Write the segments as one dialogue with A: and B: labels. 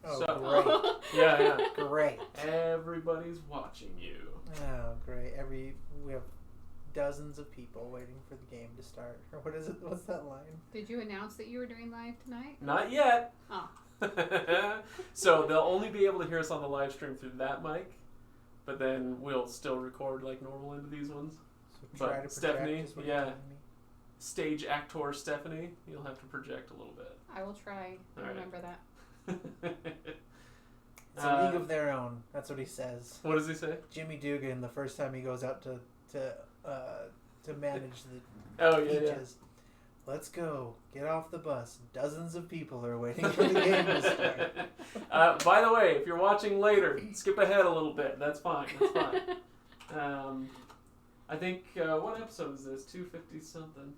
A: Oh,
B: so,
A: great.
B: Yeah.
A: Great.
B: Everybody's watching you.
A: Oh, great. We have dozens of people waiting for the game to start. Or what is it? What's that line?
C: Did you announce that you were doing live tonight?
B: Not yet.
C: Oh.
B: So they'll only be able to hear us on the live stream through that mic, but then we'll still record like normal into these ones.
A: So try
B: But
A: to
B: Stephanie,
A: project is what you're telling me.
B: Stage actor Stephanie, you'll have to project a little bit.
C: I will try to
B: All right.
C: remember that.
A: It's a league of their own. That's what he says.
B: What does he say?
A: Jimmy Dugan, the first time he goes out to manage the
B: Oh yeah,
A: beaches. Let's go. Get off the bus. Dozens of people are waiting for the game to start.
B: By the way, if you're watching later, skip ahead a little bit. That's fine. That's fine. I think what episode is this? 250 something.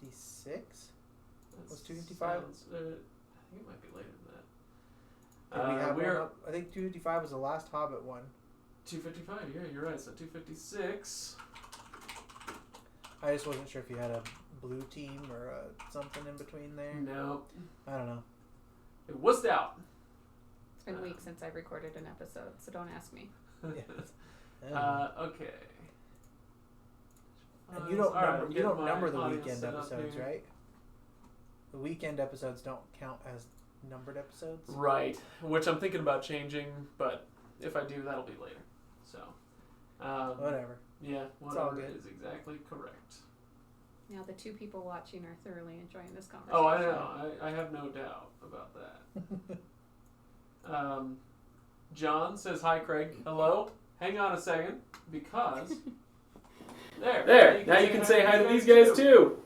A: 56? Was 255?
B: I think it might be later than that.
A: Did we have one up? I think 255 was the last Hobbit one.
B: 255, yeah, you're right. So 256.
A: I just wasn't sure if you had a blue team or something in between there.
B: No.
A: I don't know.
B: It was out.
C: It's been weeks since I've recorded an episode, so don't ask me.
B: Okay.
A: And you don't number the weekend episodes, right? The weekend episodes don't count as numbered episodes?
B: Right, which I'm thinking about changing, but if I do, that'll be later. So,
A: whatever.
B: Yeah, whatever is exactly correct.
C: Now the two people watching are thoroughly enjoying this conversation.
B: Oh, I know. I have no doubt about that. John says, hi, Craig. Hello. Hang on a second, because... There. Now you can say hi to these guys, too.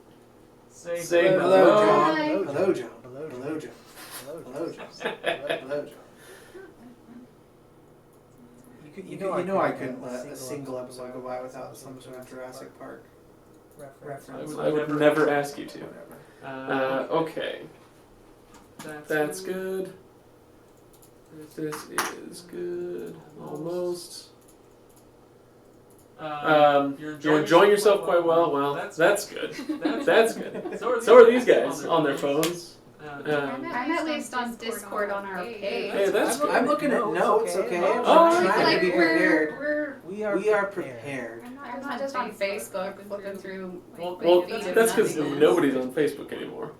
B: Say
A: hello,
B: John.
A: Hi.
D: Hello, John.
A: Hello, John.
D: Hello, John.
A: Hello, John.
D: Hello, John. You know I couldn't let a single episode go by without some sort of Jurassic Park reference.
B: I would never ask you to. Okay. That's good. This is good. Almost. You're enjoying yourself quite well. Well, that's good. That's good. So are these guys on their phones.
C: I'm at least on Discord on our page.
B: Hey, that's good.
D: I'm looking at notes, okay?
B: Oh,
D: I'm trying to be prepared.
A: We
D: are prepared.
C: I'm not just on Facebook flipping through.
B: Well, that's because nobody's on Facebook anymore.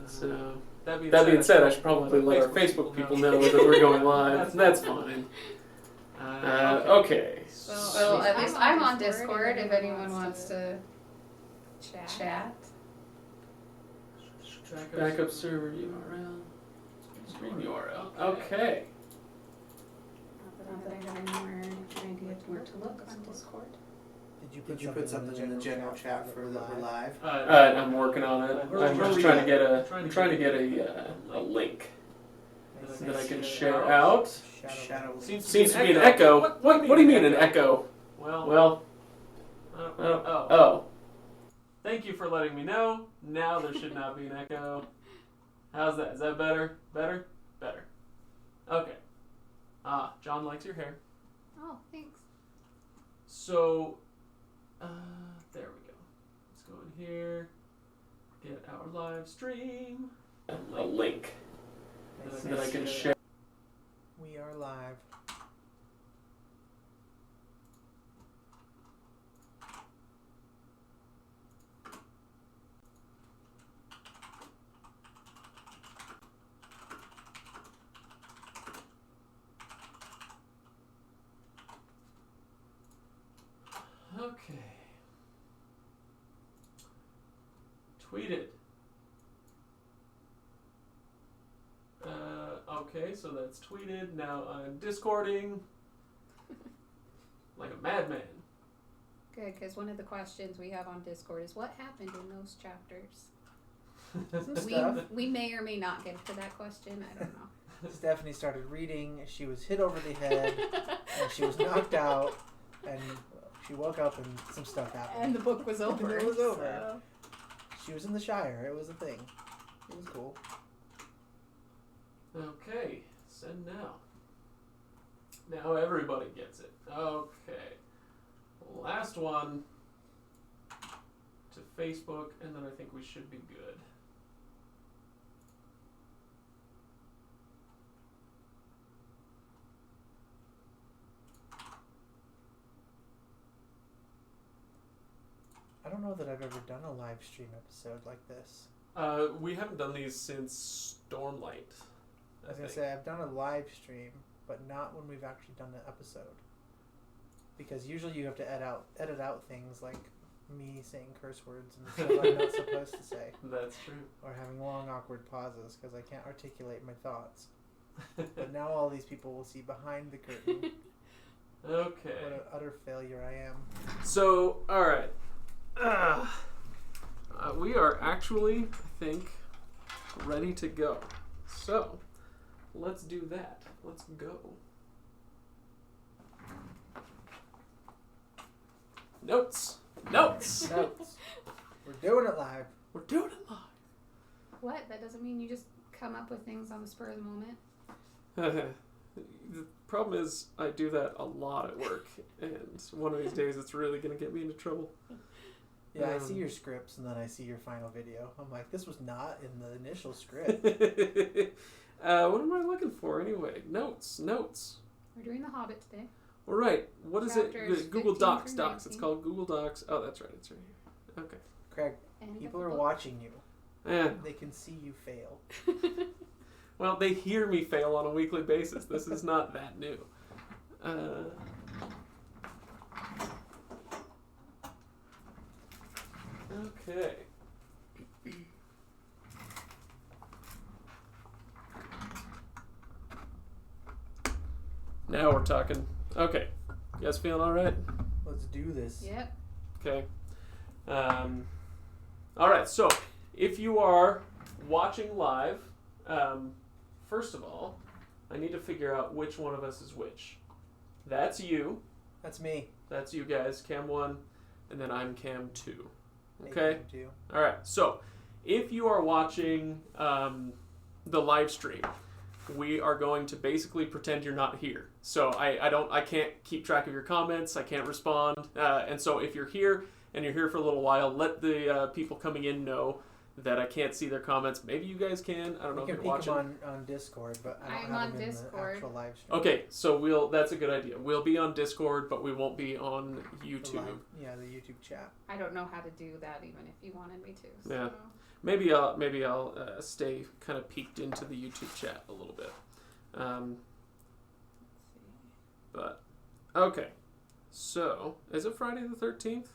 B: So, that being said, I should probably let our Facebook people know that we're going live. That's fine. Okay.
C: Well, at least I'm on Discord if anyone wants to chat.
B: Backup server URL. Stream URL. Okay.
C: Not that I have any more idea where to look on Discord.
D: Did you put something in the general chat for the live?
B: I'm working on it. I'm just trying to get a link that I can share out. Seems to be an echo. What do you mean an echo? Well. Oh. Thank you for letting me know. Now there should not be an echo. How's that? Is that better? Better? Better. Okay. John likes your hair.
C: Oh, thanks.
B: So, there we go. Let's go in here. Get our live stream. A link that I can share.
A: We are live.
B: Okay. Tweeted. Okay, so that's tweeted. Now I'm Discording like a madman.
C: Good, because one of the questions we have on Discord is what happened in those chapters?
A: Some stuff.
C: We may or may not get to that question. I don't know.
A: Stephanie started reading. She was hit over the head, and she was knocked out, and she woke up, and some stuff happened.
C: And the book was over.
A: And it was over. She was in the Shire. It was a thing. It was cool.
B: Okay, send now. Now everybody gets it. Okay. Last one to Facebook, and then I think we should be good.
A: don't know that I've ever done a live stream episode like this.
B: We haven't done these since Stormlight.
A: I was going to say, I've done a live stream, but not when we've actually done an episode. Because usually you have to edit out things like me saying curse words and stuff I'm not supposed to say.
B: That's true.
A: Or having long, awkward pauses because I can't articulate my thoughts. But now all these people will see behind the curtain.
B: Okay.
A: What an utter failure I am.
B: So, alright. We are actually, I think, ready to go. So, let's do that. Let's go. Notes.
A: Notes. We're doing it live.
B: We're doing it live.
C: What? That doesn't mean you just come up with things on the spur of the moment?
B: The problem is I do that a lot at work, and one of these days it's really going to get me into trouble.
A: Yeah, I see your scripts, and then I see your final video. I'm like, this was not in the initial script.
B: What am I looking for anyway? Notes.
C: We're doing The Hobbit today.
B: All right. What is it?
C: Chapters
B: Google
C: 15
B: Docs.
C: through
B: It's called Google Docs. Oh, that's right. It's right here. Okay.
A: Craig,
C: End
A: people
C: of
A: are
C: the book.
A: watching you.
B: Yeah.
A: They can see you fail.
B: Well, they hear me fail on a weekly basis. This is not that new. Okay. Now we're talking. Okay. You guys feeling all right?
A: Let's do this.
C: Yep.
B: Okay. All right. So, if you are watching live, first of all, I need to figure out which one of us is which. That's you.
A: That's me.
B: That's you guys. Cam 1, and then I'm Cam 2.
A: Hey,
B: Okay.
A: Cam 2.
B: All right. So, if you are watching the live stream, we are going to basically pretend you're not here. So I can't keep track of your comments. I can't respond. And so if you're here and you're here for a little while, let the people coming in know that I can't see their comments. Maybe you guys can. I don't know
A: You
B: if
A: can
B: you're
A: peek
B: watching.
A: them on Discord, but I
C: I'm
A: don't have
C: on
A: them in
C: Discord.
A: the actual live stream.
B: Okay, so that's a good idea. We'll be on Discord, but we won't be on
A: The
B: YouTube.
A: live- yeah, the YouTube chat.
C: I don't know how to do that even if you wanted me to. So.
B: Yeah. Maybe I'll stay kind of peeked into the YouTube chat a little bit. But okay, so is it Friday the 13th?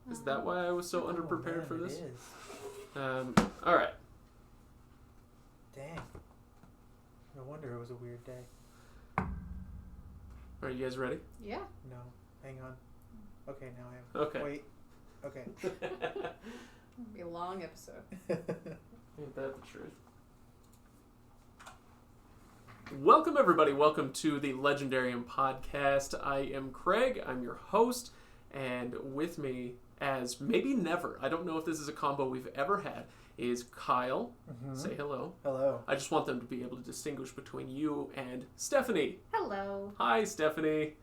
B: Is that why I was so underprepared
A: man,
B: for this?
A: It is.
B: All right.
A: Dang. No wonder it was a weird day.
B: Are you guys ready?
C: Yeah.
A: No, hang on. Okay, now I am.
B: Okay.
A: Wait. Okay.
C: It'll be a long episode.
B: Ain't that the truth? Welcome, everybody. Welcome to the Legendarium podcast. I am Craig. I'm your host. And with me, as maybe never, I don't know if this is a combo we've ever had, is Kyle.
A: Mm-hmm.
B: Say hello.
A: Hello.
B: I just want them to be able to distinguish between you and Stephanie.
C: Hello.
B: Hi, Stephanie.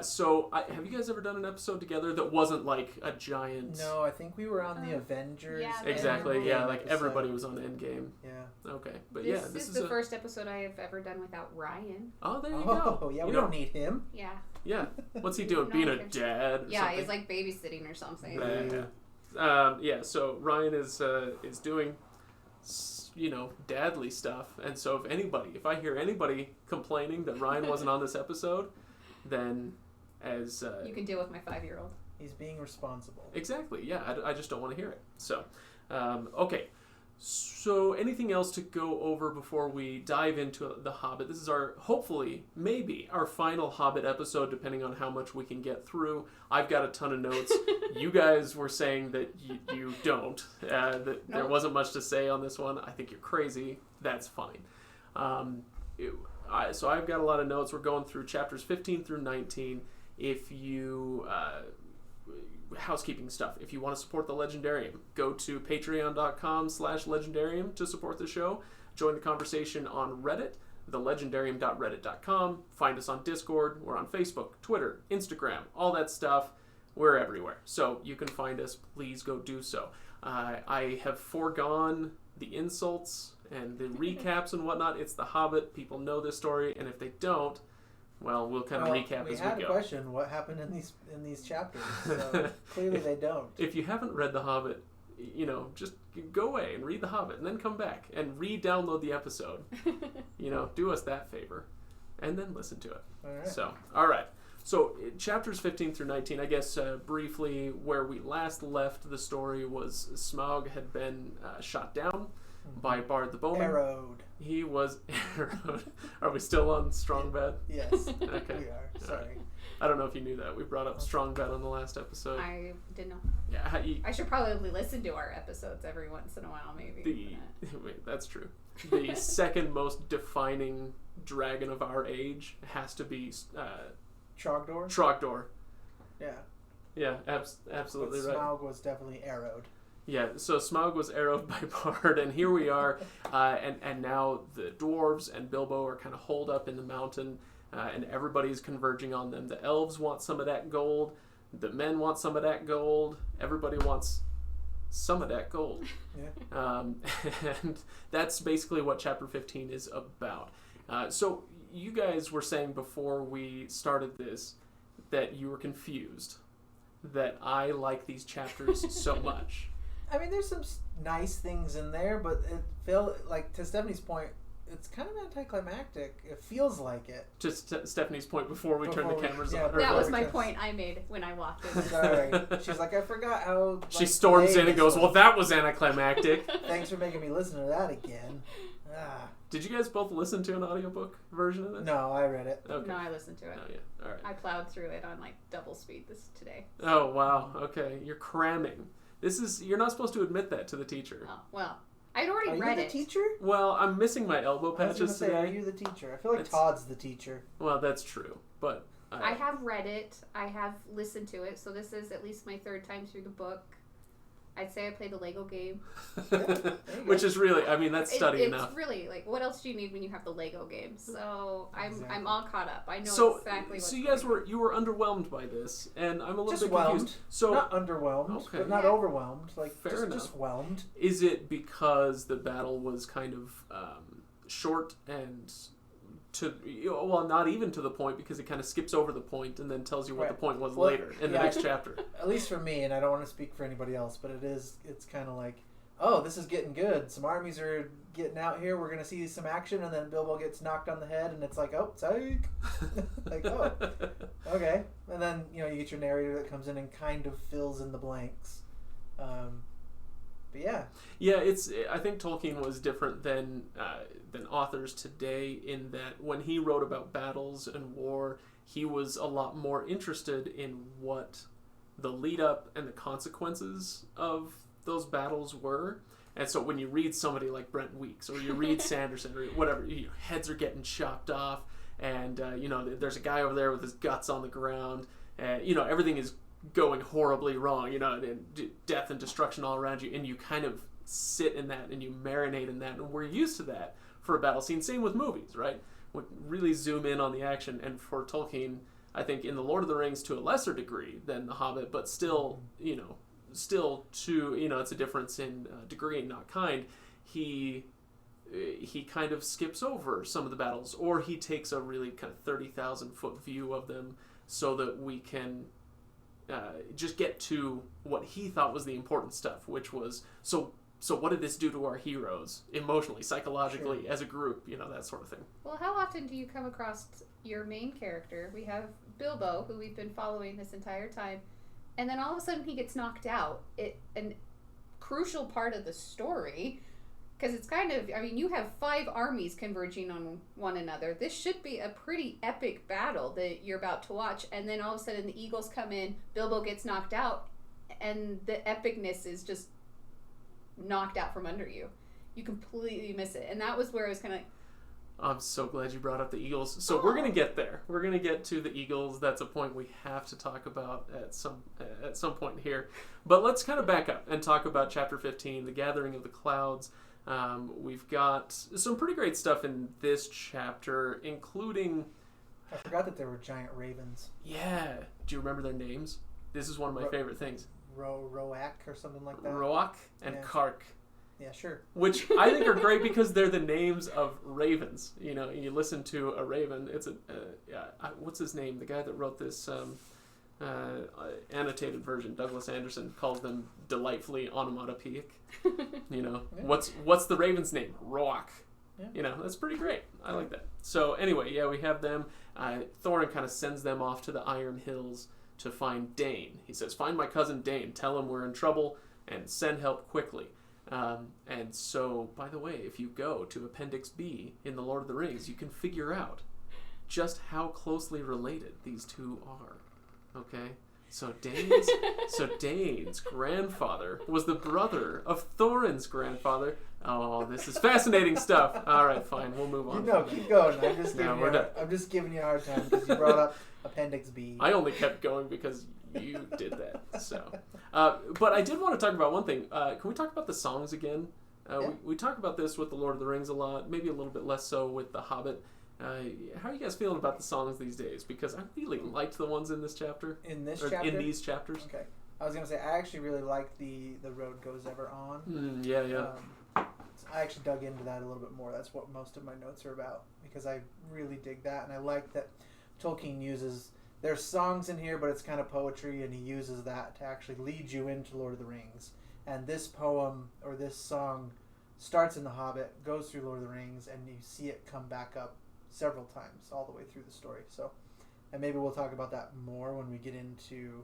B: So, have you guys ever done an episode together that wasn't like a giant...
A: No, I think we were on the Avengers.
C: yeah,
B: Exactly, yeah, like
A: episode.
B: everybody was on Endgame.
A: Yeah.
B: Okay, but
C: This
B: this
C: is the first episode I have ever done without Ryan.
B: Oh, there you
A: Oh,
B: go.
A: yeah,
B: You
A: we
B: know-
A: don't need him.
C: Yeah.
B: Yeah. What's he doing?
C: No,
B: Being a
C: okay.
B: dad? Or
C: Yeah,
B: something?
C: he's like babysitting or something.
B: Yeah. So Ryan is doing, dadly stuff, and so if I hear anybody complaining that Ryan wasn't on this episode, then
C: you can deal with my 5-year-old.
A: He's being responsible.
B: exactly, yeah, I just don't want to hear it. So, okay. So, anything else to go over before we dive into The Hobbit? This is hopefully, maybe, our final Hobbit episode, depending on how much we can get through. I've got a ton of notes. You guys were saying that you don't, that there
C: Nope.
B: wasn't much to say on this one. I think you're crazy. That's fine. So I've got a lot of notes. We're going through chapters 15 through 19. If you... housekeeping stuff. If you want to support the Legendarium, go to patreon.com/legendarium to support the show. Join the conversation on Reddit, thelegendarium.reddit.com. Find us on Discord. We're on Facebook, Twitter, Instagram, all that stuff. We're everywhere. So you can find us. Please go do so. I have foregone the insults and the recaps and whatnot. It's The Hobbit. People know this story, and if they don't, Well, we'll kind of recap as we go.
A: We had a question. What happened in these chapters? So clearly they don't.
B: If you haven't read The Hobbit, just go away and read The Hobbit and then come back and re-download the episode. Do us that favor and then listen to it. All right. So chapters 15 through 19, I guess briefly where we last left the story was Smaug had been shot down by Bard the Bowman.
A: Arrowed.
B: He was arrowed. Are we still on Strong Bad?
A: Yes.
B: Okay.
A: We are. Sorry.
B: Right. I don't know if you knew that. We brought up Strong Bad on the last episode.
C: I didn't know.
B: Yeah.
C: I should probably listen to our episodes every once in a while, maybe.
B: Wait, that's true. The second most defining dragon of our age has to be
A: Trogdor?
B: Trogdor.
A: Yeah.
B: Yeah, absolutely
A: but
B: right.
A: Smaug was definitely arrowed.
B: Yeah, so Smaug was arrowed by Bard, and here we are, and now the dwarves and Bilbo are kind of holed up in the mountain, and everybody's converging on them. The elves want some of that gold, the men want some of that gold, everybody wants some of that gold.
A: Yeah.
B: And that's basically what chapter 15 is about. So you guys were saying before we started this that you were confused that I like these chapters so much.
A: I mean, there's some nice things in there, but it feels like, to Stephanie's point, it's kind of anticlimactic. It feels like it.
B: Just Stephanie's point before we turned the cameras on.
C: That was my point I made when I walked in.
A: Sorry. She's like, I forgot how...
B: She storms in and goes, well, that was anticlimactic.
A: Thanks for making me listen to that again.
B: Did you guys both listen to an audiobook version of this?
A: No, I read it.
B: Okay.
C: No, I listened to it.
B: Oh, yeah. All right.
C: I plowed through it on double speed today.
B: Oh, wow. Okay. You're cramming. You're not supposed to admit that to the teacher.
C: Oh, well, I'd already read it.
A: Are you the teacher?
B: Well, I'm missing my elbow patches today.
A: Are you the teacher? I feel like Todd's the teacher.
B: Well, that's true, but...
C: I have read it. I have listened to it, so this is at least my third time through the book. I'd say I played the Lego game.
B: Which is really, that's study enough.
C: It's really, what else do you need when you have the Lego game? So I'm all caught up. I know exactly what.
B: So you guys were underwhelmed by this, and I'm a little bit
A: whelmed.
B: confused. So
A: not underwhelmed, but not overwhelmed.
B: Fair enough.
A: Just whelmed.
B: Is it because the battle was kind of short and not even to the point, because it kind of skips over the point and then tells you what the point was later in the next chapter?
A: At least for me, and I don't want to speak for anybody else, but it's kind of like, oh, this is getting good. Some armies are getting out here. We're going to see some action, and then Bilbo gets knocked on the head, and it's like, oh, psych. Oh, okay. And then, you get your narrator that comes in and kind of fills in the blanks. But yeah.
B: Yeah, I think Tolkien was different than authors today in that when he wrote about battles and war, he was a lot more interested in what the lead up and the consequences of those battles were. And so when you read somebody like Brent Weeks or you read Sanderson or whatever, heads are getting chopped off, and there's a guy over there with his guts on the ground, and everything is going horribly wrong, death and destruction all around you, and you kind of sit in that and you marinate in that, and we're used to that for a battle scene. Same with movies, right? We really zoom in on the action, and for Tolkien, I think in The Lord of the Rings to a lesser degree than The Hobbit, but still, it's a difference in degree and not kind. He kind of skips over some of the battles, or he takes a really kind of 30,000 foot view of them so that we can just get to what he thought was the important stuff, which was, so what did this do to our heroes emotionally, psychologically, as a group, that sort of thing.
C: Well, how often do you come across your main character? We have Bilbo, who we've been following this entire time, and then all of a sudden he gets knocked out. A crucial part of the story, because it's kind of, you have 5 armies converging on one another. This should be a pretty epic battle that you're about to watch, and then all of a sudden the Eagles come in, Bilbo gets knocked out, and the epicness is just knocked out from under you. You completely miss it. And that was where I was kind of like,
B: I'm so glad you brought up the Eagles. So we're going to get there. We're going to get to the Eagles. That's a point we have to talk about at some point here. But let's kind of back up and talk about chapter 15, the Gathering of the Clouds. We've got some pretty great stuff in this chapter, including...
A: I forgot that there were giant ravens.
B: Yeah. Do you remember their names? This is one of my favorite things.
A: Roak or something like that.
B: Roak and Kark.
A: Yeah, sure.
B: Which I think are great because they're the names of ravens. You know, you listen to a raven. It's what's his name? The guy that wrote this annotated version, Douglas Anderson, calls them delightfully onomatopoeic. You know, yeah. What's the raven's name? Rock. Yeah. You know, that's pretty great. I like that. So anyway, yeah, we have them. Thorin kind of sends them off to the Iron Hills to find Dane. He says, "Find my cousin Dane. Tell him we're in trouble and send help quickly." And so, by the way, if you go to Appendix B in The Lord of the Rings, you can figure out just how closely related these two are. Okay? So Dane's grandfather was the brother of Thorin's grandfather. Oh, this is fascinating stuff. All right, fine, we'll move on.
A: No, keep going. I'm just giving you a hard time because you brought up Appendix B.
B: I only kept going because you did that. So, but I did want to talk about one thing. Can we talk about the songs again? Yeah. We talk about this with The Lord of the Rings a lot, maybe a little bit less so with The Hobbit. How are you guys feeling about the songs these days? Because I really liked the ones in this chapter.
A: In these chapters? Okay. I was going to say, I actually really liked the Road Goes Ever On.
B: Yeah.
A: I actually dug into that a little bit more. That's what most of my notes are about, because I really dig that, and I like that Tolkien uses... There's songs in here, but it's kind of poetry, and he uses that to actually lead you into Lord of the Rings. And this poem, or this song, starts in The Hobbit, goes through Lord of the Rings, and you see it come back up several times all the way through the story. So, and maybe we'll talk about that more when we get into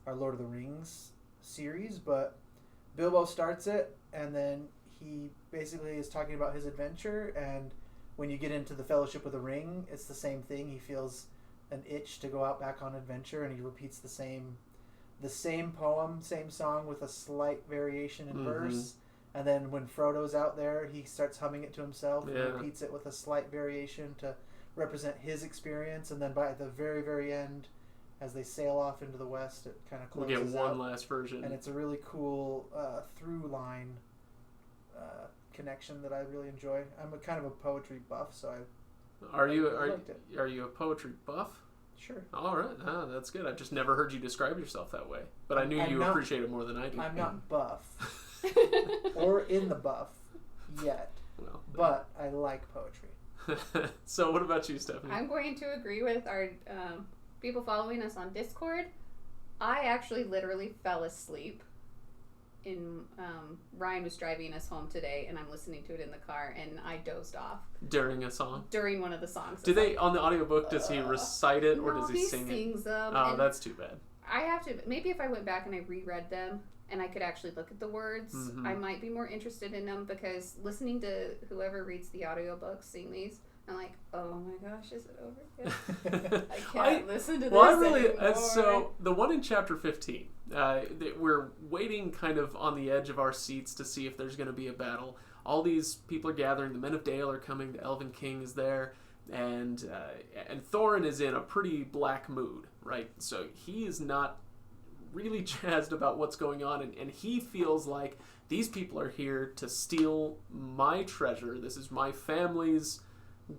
A: our Lord of the Rings series, but Bilbo starts it, and then he basically is talking about his adventure, and when you get into the Fellowship of the Ring, it's the same thing. He feels an itch to go out back on adventure, and he repeats the same poem, same song with a slight variation in verse. And then when Frodo's out there, he starts humming it to himself and repeats it with a slight variation to represent his experience. And then by the very, very end, as they sail off into the west, it kind of closes out.
B: We get one last version.
A: And it's a really cool through line connection that I really enjoy. I'm a kind of a poetry buff, so I liked it. Are you a poetry buff?
B: Sure. All right. That's good. I've just never heard you describe yourself that way. But I knew you appreciate it more than I do.
A: I'm not buff. Or in the buff yet. Well, but I like poetry.
B: So what about you, Stephanie?
C: I'm going to agree with our people following us on Discord. I actually literally fell asleep in Ryan was driving us home today, and I'm listening to it in the car, and I dozed off
B: during a song.
C: During one of the songs.
B: Do they on the audiobook? Does he recite it, or does he sing it?
C: He sings them.
B: Oh, that's too bad.
C: I have to. Maybe if I went back and I reread them, and I could actually look at the words, I might be more interested in them, because listening to whoever reads the audiobooks sing these, I'm like, oh my gosh, is it over yet? I can't listen to this anymore.
B: So the one in chapter 15, we're waiting kind of on the edge of our seats to see if there's going to be a battle. All these people are gathering. The men of Dale are coming. The Elven King is there. And Thorin is in a pretty black mood, right? So he is not really jazzed about what's going on, and he feels like these people are here to steal my treasure. This is my family's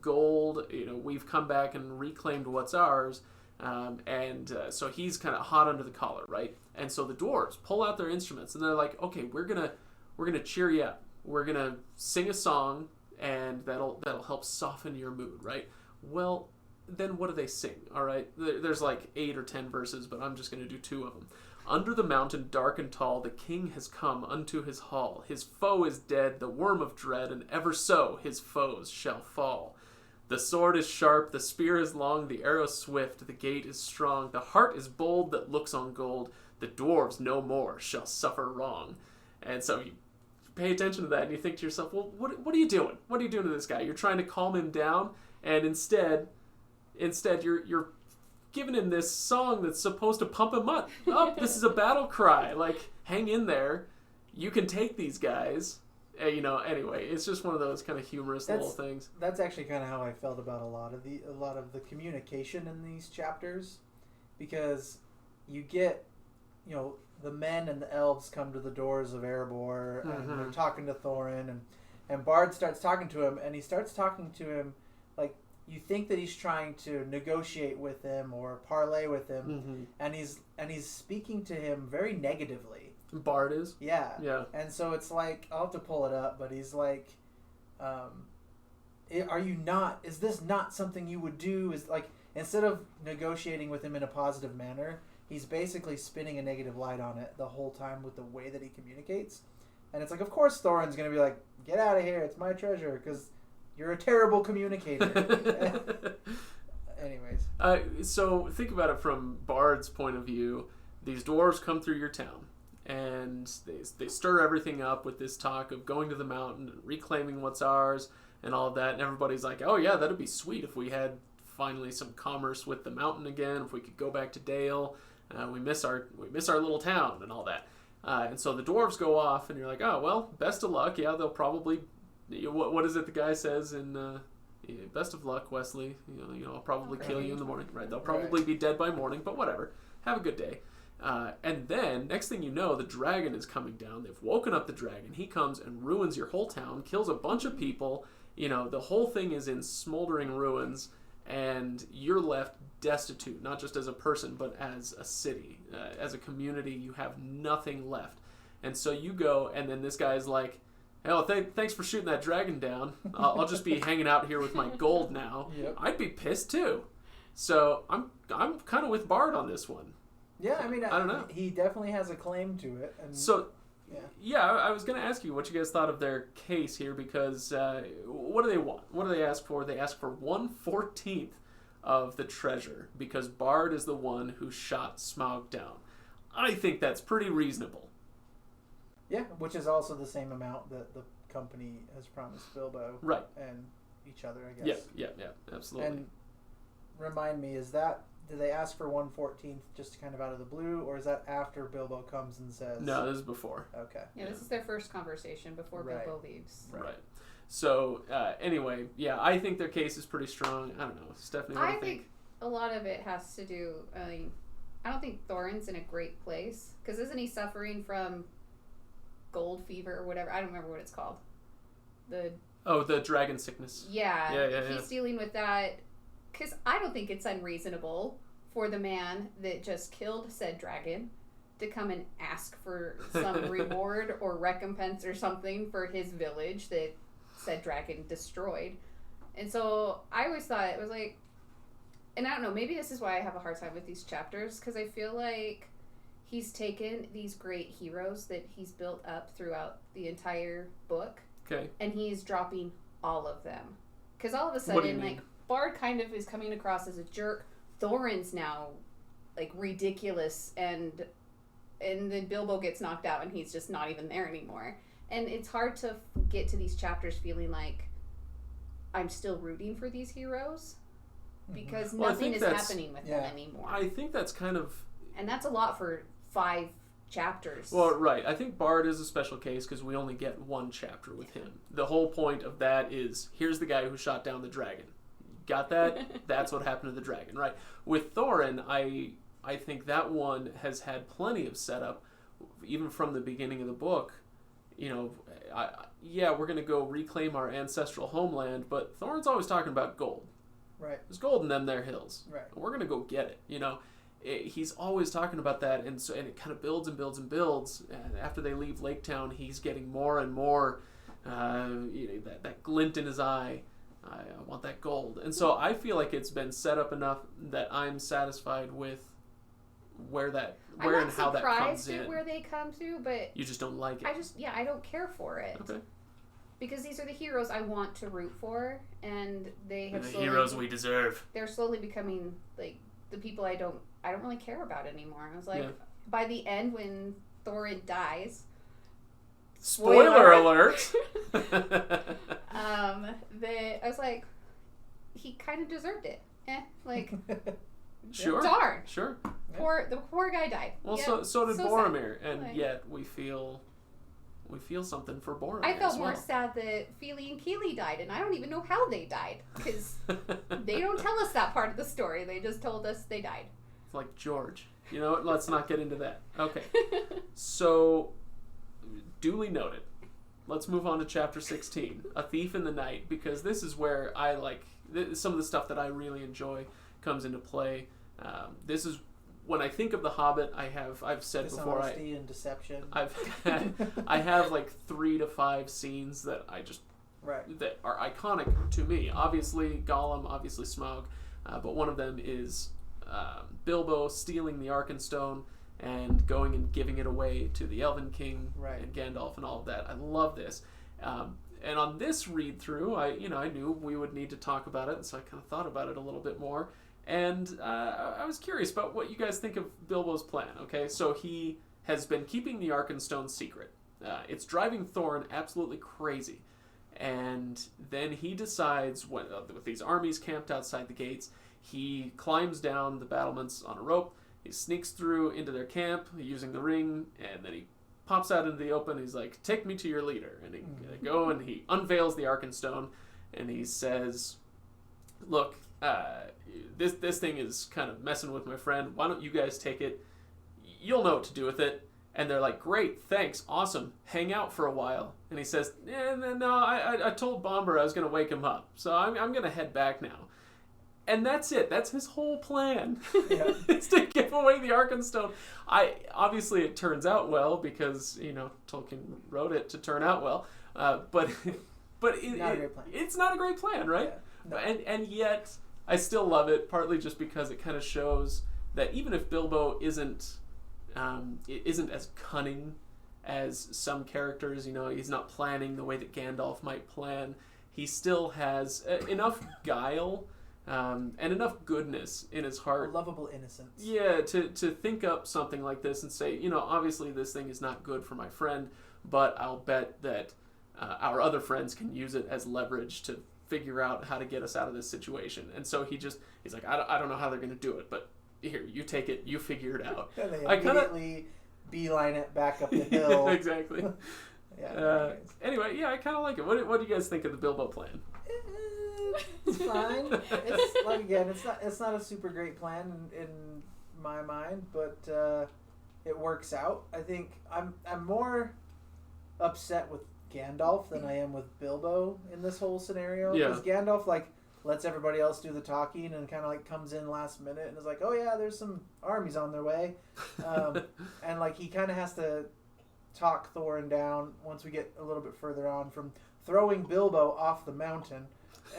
B: gold. You know, we've come back and reclaimed what's ours, and so he's kind of hot under the collar, right? And so the dwarves pull out their instruments, and they're like, okay, we're gonna cheer you up. We're gonna sing a song, and that'll help soften your mood, right? Well, then what do they sing? All right, there's like 8 or 10 verses, but I'm just going to do 2 of them. Under the mountain dark and tall, the king has come unto his hall. His foe is dead, the worm of dread, and ever so his foes shall fall. The sword is sharp, the spear is long, the arrow swift, the gate is strong, the heart is bold that looks on gold. The dwarves no more shall suffer wrong. And so you pay attention to that, and you think to yourself, well, what are you doing? What are you doing to this guy? You're trying to calm him down, and instead you're giving him this song that's supposed to pump him up. Oh, this is a battle cry. Like, hang in there. You can take these guys. Anyway, it's just one of those kind of humorous little things.
A: That's actually kind of how I felt about a lot of the communication in these chapters, because you get, the men and the elves come to the doors of Erebor, and they're talking to Thorin, and Bard starts talking to him, and he starts talking to him like, you think that he's trying to negotiate with him or parlay with him, and he's speaking to him very negatively.
B: Bard is?
A: Yeah.
B: Yeah.
A: And so it's like, I'll have to pull it up, but he's like, are you not, is this not something you would do? Is like, instead of negotiating with him in a positive manner, he's basically spinning a negative light on it the whole time with the way that he communicates. And it's like, of course Thorin's going to be like, get out of here, it's my treasure, because you're a terrible communicator. Anyways.
B: So think about it from Bard's point of view. These dwarves come through your town, and they stir everything up with this talk of going to the mountain and reclaiming what's ours and all of that. And everybody's like, oh yeah, that'd be sweet if we had finally some commerce with the mountain again, if we could go back to Dale. We miss our little town and all that. And so the dwarves go off, and you're like, oh, well, best of luck. Yeah, they'll probably... What is it the guy says in... best of luck, Wesley. I'll probably kill you in the morning. Right, they'll probably be dead by morning, but whatever. Have a good day. And then, next thing you know, the dragon is coming down. They've woken up the dragon. He comes and ruins your whole town, kills a bunch of people. The whole thing is in smoldering ruins, and you're left destitute, not just as a person, but as a city. As a community, you have nothing left. And so you go, and then this guy's like, hell, thanks for shooting that dragon down. I'll just be hanging out here with my gold now.
A: Yep.
B: I'd be pissed too. So I'm kind of with Bard on this one.
A: Yeah, I mean,
B: I don't know.
A: He definitely has a claim to it. And
B: so, yeah, I was going to ask you what you guys thought of their case here, because what do they want? What do they ask for? They ask for 1/14 of the treasure, because Bard is the one who shot Smaug down. I think that's pretty reasonable.
A: Yeah, which is also the same amount that the company has promised Bilbo.
B: Right.
A: And each other, I guess.
B: Yeah, absolutely.
A: And remind me, do they ask for 1/14 just kind of out of the blue, or is that after Bilbo comes and says...
B: No, this is before.
A: Okay.
C: Yeah, this is their first conversation before Bilbo leaves.
B: Right. So, anyway, yeah, I think their case is pretty strong. I don't know. Stephanie, what do you think?
C: A lot of it has to do... I don't think Thorin's in a great place, because isn't he suffering from gold fever or whatever? I don't remember what it's called.
B: The dragon sickness.
C: Yeah. He's dealing with that... Because I don't think it's unreasonable for the man that just killed said dragon to come and ask for some reward or recompense or something for his village that said dragon destroyed. And so I always thought it was like, and I don't know, maybe this is why I have a hard time with these chapters, because I feel like he's taken these great heroes that he's built up throughout the entire book, and he's dropping all of them. Because all of a sudden, like, Bard kind of is coming across as a jerk. Thorin's now like ridiculous, and then Bilbo gets knocked out and he's just not even there anymore. And it's hard to get to these chapters feeling like I'm still rooting for these heroes, because nothing is happening with them anymore.
B: I think that's kind of...
C: And that's a lot for 5 chapters.
B: Well, right. I think Bard is a special case because we only get 1 chapter with him. The whole point of that is, here's the guy who shot down the dragon. Got that? That's what happened to the dragon, right? With Thorin, I think that one has had plenty of setup, even from the beginning of the book. We're going to go reclaim our ancestral homeland, but Thorin's always talking about gold.
A: Right.
B: There's gold in them there hills.
A: Right.
B: We're going to go get it, He's always talking about that, and it kind of builds and builds and builds. And after they leave Lake Town, he's getting more and more that glint in his eye. I want that gold. And so I feel like it's been set up enough that I'm satisfied with where and how that comes in. I'm not surprised at
C: where they come to, but...
B: You just don't like it.
C: I don't care for it.
B: Okay.
C: Because these are the heroes I want to root for, and they have
B: the heroes we deserve.
C: They're slowly becoming, like, the people I don't really care about anymore. I was like, by the end when Thorin dies...
B: Spoiler alert!
C: I was like, he kind of deserved it.
B: Sure.
C: Darn.
B: Sure.
C: The poor guy died.
B: Well, so did Boromir, and yet we feel something for Boromir.
C: I felt more sad that Fili and Kili died, and I don't even know how they died, because they don't tell us that part of the story. They just told us they died.
B: It's like George. You know what? Let's not get into that. Okay. So, duly noted. Let's move on to chapter 16, A Thief in the Night, because this is where some of the stuff that I really enjoy comes into play. This is when I think of The Hobbit, I've said before,
A: dishonesty and deception.
B: I have like 3 to 5 scenes that that are iconic to me. Obviously Gollum, obviously Smaug, but one of them is Bilbo stealing the Arkenstone and going and giving it away to the Elven King and Gandalf and all of that. I love this. And on this read through, I knew we would need to talk about it, and so I kind of thought about it a little bit more. And I was curious about what you guys think of Bilbo's plan. Okay, so he has been keeping the Arkenstone secret. It's driving Thorin absolutely crazy. And then he decides, with these armies camped outside the gates, he climbs down the battlements on a rope. He sneaks through into their camp using the ring, and then he pops out into the open. He's like, "Take me to your leader." And he unveils the Arkenstone, and he says, "Look, this thing is kind of messing with my friend. Why don't you guys take it? You'll know what to do with it." And they're like, "Great, thanks, awesome. Hang out for a while." And he says, "No, I told Bomber I was going to wake him up, so I'm going to head back now." And that's it. That's his whole plan. Yeah. It's to give away the Arkenstone. Obviously it turns out well because, Tolkien wrote it to turn out well. But it's not a great plan, right? Yeah. No. And yet I still love it, partly just because it kind of shows that even if Bilbo isn't as cunning as some characters, he's not planning the way that Gandalf might plan, he still has enough guile and enough goodness in his heart.
A: A lovable innocence.
B: Yeah, to think up something like this and say, obviously this thing is not good for my friend, but I'll bet that our other friends can use it as leverage to figure out how to get us out of this situation. And so he's like, I don't know how they're going to do it, but here, you take it, you figure it out.
A: And they immediately beeline it back up the hill.
B: Exactly. Yeah. Anyway, yeah, I kind of like it. What do you guys think of the Bilbo plan?
A: It's fine. It's like, again, it's not a super great plan in my mind, but it works out. I think I'm more upset with Gandalf than I am with Bilbo in this whole scenario. Because Gandalf lets everybody else do the talking and kind of comes in last minute and is like, "Oh yeah, there's some armies on their way," and he kind of has to talk Thorin down once we get a little bit further on from throwing Bilbo off the mountain.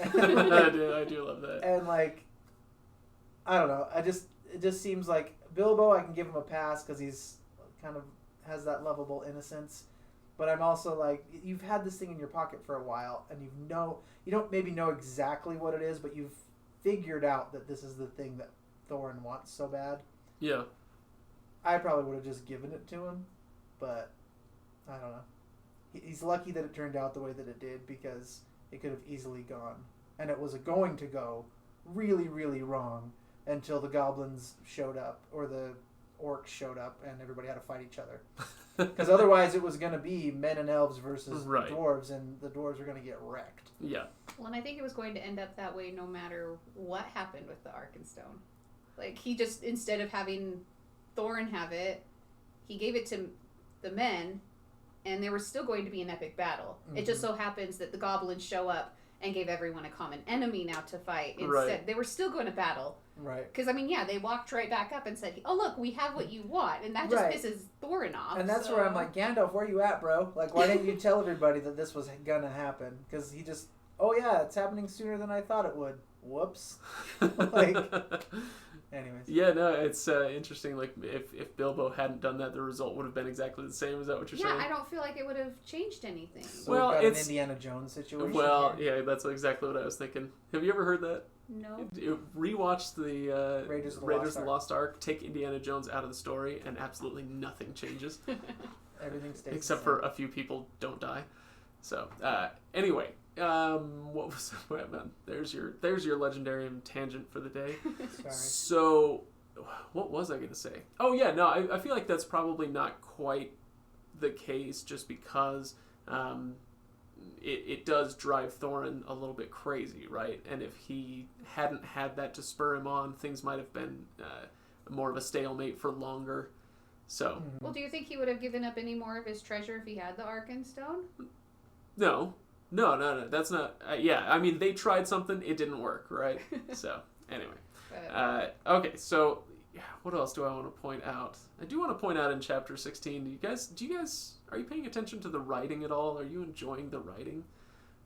B: I do love that.
A: And I don't know. It just seems like Bilbo, I can give him a pass because he's kind of has that lovable innocence. But I'm also you've had this thing in your pocket for a while, and you don't maybe know exactly what it is, but you've figured out that this is the thing that Thorin wants so bad.
B: Yeah.
A: I probably would have just given it to him, but I don't know. He's lucky that it turned out the way that it did, because it could have easily gone. And it was going to go really, really wrong until the goblins showed up, or the orcs showed up, and everybody had to fight each other. Because otherwise it was going to be men and elves versus the dwarves, and the dwarves were going to get wrecked.
B: Yeah.
C: Well, and I think it was going to end up that way no matter what happened with the Arkenstone. He just, instead of having Thorin have it, he gave it to the men, and there was still going to be an epic battle. Mm-hmm. It just so happens that the goblins show up and gave everyone a common enemy now to fight. Instead, they were still going to battle.
A: Right.
C: Because, they walked right back up and said, "Oh, look, we have what you want." And that just pisses Thorin off.
A: And that's where I'm like, Gandalf, where you at, bro? Why didn't you tell everybody that this was going to happen? Because he just, "Oh, yeah, it's happening sooner than I thought it would." Whoops. Anyways.
B: Yeah, no, it's interesting. If Bilbo hadn't done that, the result would have been exactly the same. Is that what you're saying?
C: Yeah, I don't feel like it would have changed anything.
A: So it's an Indiana Jones situation.
B: Well, yeah, that's exactly what I was thinking. Have you ever heard that?
C: No.
B: Rewatch the
A: Raiders of
B: the Lost Ark. Take Indiana Jones out of the story, and absolutely nothing changes.
A: Everything stays
B: except for a few people don't die. So anyway. What was man? There's your legendarium tangent for the day.
A: Sorry.
B: So, what was I going to say? Oh yeah, no, I feel like that's probably not quite the case, just because it does drive Thorin a little bit crazy, right? And if he hadn't had that to spur him on, things might have been more of a stalemate for longer. So.
C: Well, do you think he would have given up any more of his treasure if he had the Arkenstone?
B: No, that's not... they tried something, it didn't work, right? So, anyway. Okay, so what else do I want to point out? I do want to point out in chapter 16, are you paying attention to the writing at all? Are you enjoying the writing?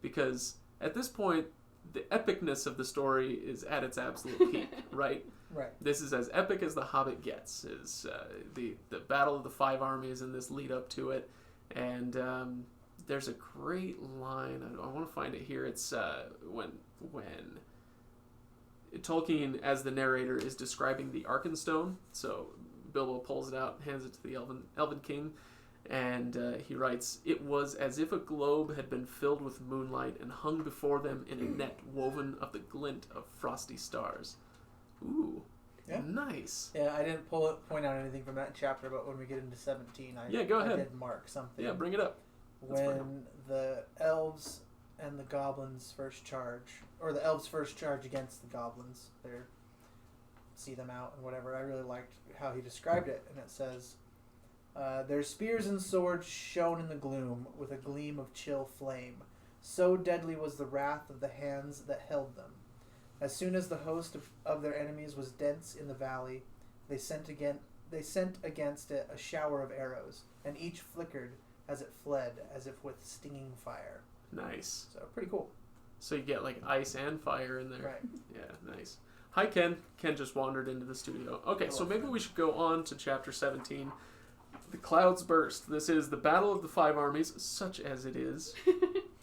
B: Because at this point, the epicness of the story is at its absolute peak, right?
A: Right.
B: This is as epic as The Hobbit gets, is the Battle of the Five Armies and this lead up to it. And there's a great line, I want to find it here, it's when Tolkien, as the narrator, is describing the Arkenstone. So Bilbo pulls it out, hands it to the Elven King, and he writes, "It was as if a globe had been filled with moonlight and hung before them in a net woven of the glint of frosty stars." Ooh, yeah. Nice.
A: Yeah, I didn't point out anything from that chapter, but when we get into 17,
B: go ahead.
A: I did mark something.
B: Yeah, bring it up.
A: When the elves and the goblins first charge, or the elves first charge against the goblins, see them out and whatever. I really liked how he described it, and it says, "Their spears and swords shone in the gloom with a gleam of chill flame. So deadly was the wrath of the hands that held them. As soon as the host of their enemies was dense in the valley, they sent against it a shower of arrows, and each flickered as it fled, as if with stinging fire."
B: Nice.
A: So pretty cool.
B: So you get like ice and fire in there.
A: Right.
B: Yeah, nice. Hi, Ken. Ken just wandered into the studio. Okay, so maybe we should go on to chapter 17. The clouds burst. This is the Battle of the Five Armies, such as it is.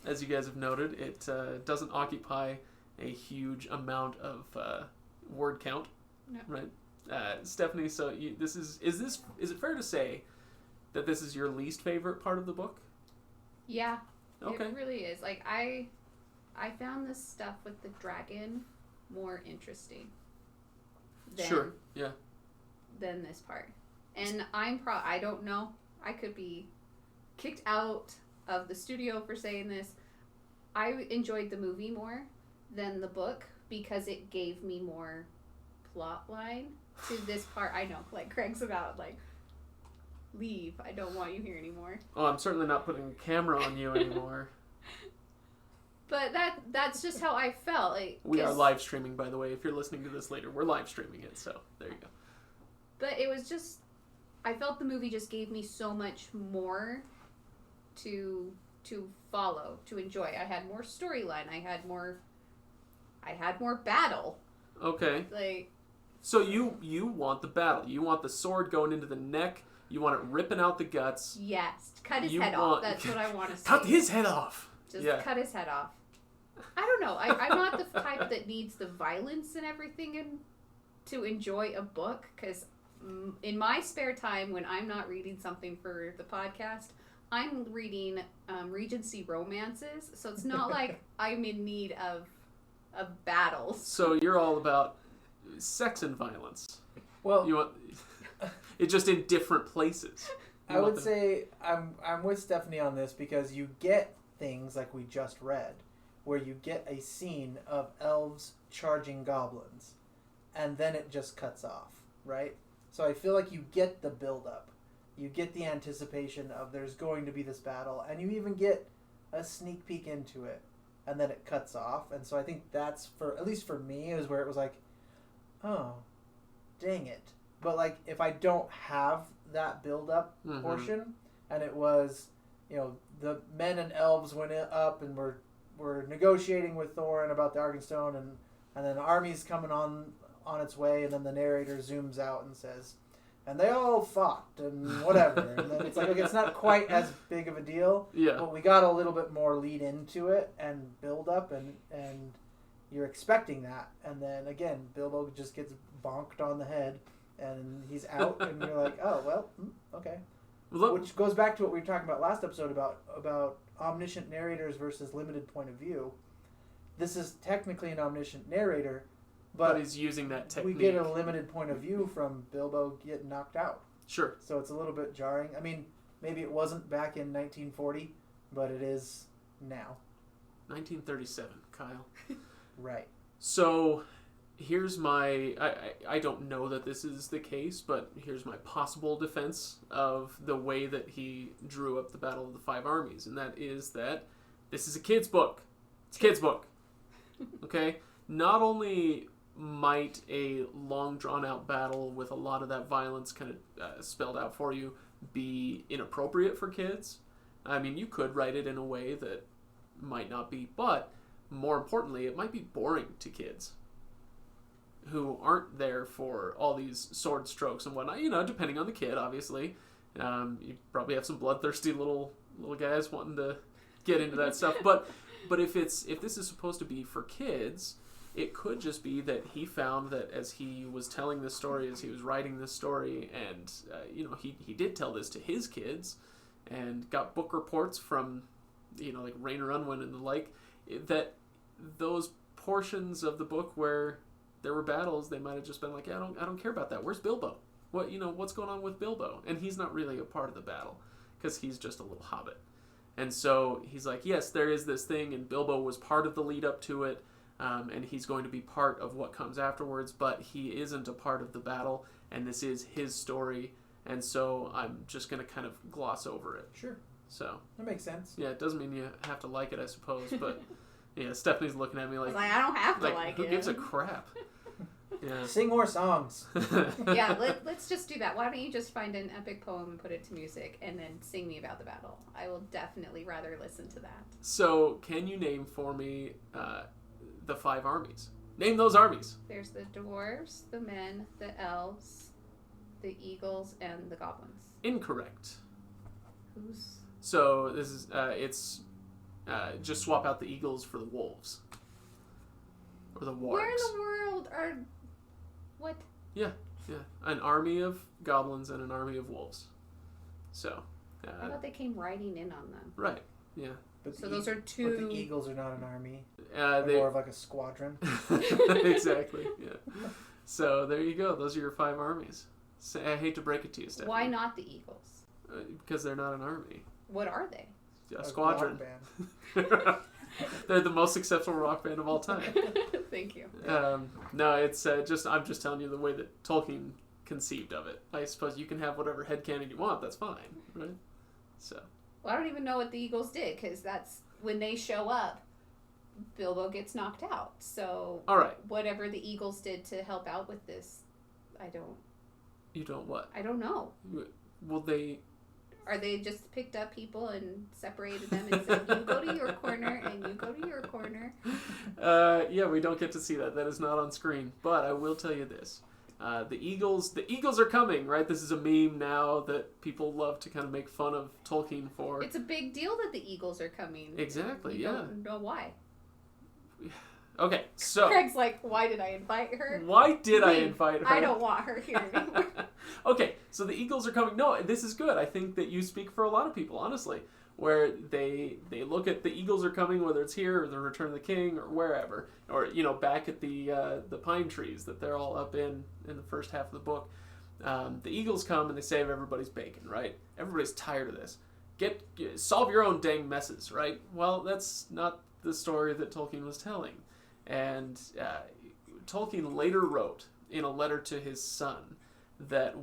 B: As you guys have noted, it doesn't occupy a huge amount of word count.
C: No.
B: Right? Stephanie, so is it fair to say that this is your least favorite part of the book?
C: Yeah.
B: Okay.
C: It really is. Like, I found this stuff with the dragon more interesting than this part. And I don't know. I could be kicked out of the studio for saying this. I enjoyed the movie more than the book because it gave me more plot line to this part. I know, like Craig's about, like, leave. I don't want you here anymore.
B: Oh, I'm certainly not putting a camera on you anymore.
C: But that's just how I felt. Like,
B: we are live streaming, by the way. If you're listening to this later, we're live streaming it, so there you go.
C: But it was just, I felt the movie just gave me so much more to follow, to enjoy. I had more storyline. I had more battle.
B: Okay.
C: Like,
B: so you want the battle. You want the sword going into the neck. You want it ripping out the guts.
C: Yes. Cut his head off. That's what I want to say.
B: Cut his head off.
C: Just cut his head off. I don't know. I'm not the type that needs the violence and everything to enjoy a book, because in my spare time when I'm not reading something for the podcast, I'm reading Regency romances. So it's not like I'm in need of battles.
B: So you're all about sex and violence.
A: Well,
B: you want it's just in different places.
A: I would say I'm with Stephanie on this, because you get things like we just read, where you get a scene of elves charging goblins, and then it just cuts off, right? So I feel like you get the build-up. You get the anticipation of there's going to be this battle, and you even get a sneak peek into it, and then it cuts off. And so I think that's, at least for me, is where it was like, oh, dang it. But like, if I don't have that build-up portion, and it was, the men and elves went up and were negotiating with Thorin about the Arkenstone, and then the army's coming on its way, and then the narrator zooms out and says, and they all fought and whatever, and then it's like, okay, it's not quite as big of a deal, but we got a little bit more lead into it and build up, and you're expecting that, and then again Bilbo just gets bonked on the head and he's out, and you're like, oh well, okay. Which goes back to what we were talking about last episode about omniscient narrators versus limited point of view. This is technically an omniscient narrator, but
B: he's using that technique.
A: We get a limited point of view from Bilbo getting knocked out.
B: Sure.
A: So it's a little bit jarring. I mean, maybe it wasn't back in 1940, but it is now.
B: 1937, Kyle.
A: Right.
B: So here's my... I don't know that this is the case, but here's my possible defense of the way that he drew up the Battle of the Five Armies, and that is that this is a kid's book. It's a kid's book. Okay? Not only might a long drawn out battle with a lot of that violence kind of spelled out for you be inappropriate for kids? I mean, you could write it in a way that might not be, but more importantly, it might be boring to kids who aren't there for all these sword strokes and whatnot. Depending on the kid, obviously. You probably have some bloodthirsty little guys wanting to get into that stuff. But if this is supposed to be for kids, it could just be that he found that as he was telling this story, as he was writing this story, and he did tell this to his kids, and got book reports from like Rainer Unwin and the like, that those portions of the book where there were battles, they might have just been like, yeah, I don't care about that. Where's Bilbo? What's going on with Bilbo? And he's not really a part of the battle because he's just a little hobbit. And so he's like, yes, there is this thing, and Bilbo was part of the lead up to it, and he's going to be part of what comes afterwards, but he isn't a part of the battle, and this is his story, and so I'm just going to kind of gloss over it.
A: Sure.
B: So
A: that makes sense.
B: Yeah, it doesn't mean you have to like it, I suppose, but yeah, Stephanie's looking at me like,
C: I don't have to like
B: who
C: it.
B: Who gives a crap? Yeah.
A: Sing more songs.
C: Yeah, let's just do that. Why don't you just find an epic poem and put it to music and then sing me about the battle? I will definitely rather listen to that.
B: So, can you name for me the 5 armies? Name those armies.
C: There's the dwarves, the men, the elves, the eagles, and the goblins.
B: Incorrect.
C: Who's...
B: So, this is, just swap out the eagles for the wolves. Or the wargs.
C: Where in the world are... What?
B: Yeah. An army of goblins and an army of wolves. So.
C: I thought they came riding in on them.
B: Right. Yeah.
A: But
C: so those are 2...
A: But the eagles are not an army.
B: They're
A: more of like a squadron.
B: Exactly. Yeah. So there you go. Those are your 5 armies. So, I hate to break it to you, Stephanie.
C: Why not the eagles?
B: Because they're not an army.
C: What are they?
B: A squadron.
A: Rock band.
B: They're the most successful rock band of all time.
C: Thank you.
B: No, it's I'm just telling you the way that Tolkien conceived of it. I suppose you can have whatever headcanon you want. That's fine, right? So.
C: Well, I don't even know what the Eagles did, because that's when they show up, Bilbo gets knocked out. So.
B: All right.
C: Whatever the Eagles did to help out with this, I don't.
B: You don't what?
C: I don't know.
B: Well, they.
C: Or they just picked up people and separated them and said, you go to your corner and you go to your corner.
B: Yeah, we don't get to see that. That is not on screen. But I will tell you this. The Eagles are coming, right? This is a meme now that people love to kind of make fun of Tolkien for.
C: It's a big deal that the Eagles are coming.
B: Exactly,
C: you
B: yeah.
C: Don't know why.
B: Okay, so.
C: Craig's like, why did I invite her?
B: Why did I invite her?
C: I don't want her here anymore.
B: Okay, so the Eagles are coming. No, this is good. I think that you speak for a lot of people, honestly, where they look at the Eagles are coming, whether it's here or the Return of the King or wherever, or back at the pine trees that they're all up in the first half of the book. The Eagles come and they save everybody's bacon, right? Everybody's tired of this. Solve your own dang messes, right? Well, that's not the story that Tolkien was telling, and Tolkien later wrote in a letter to his son that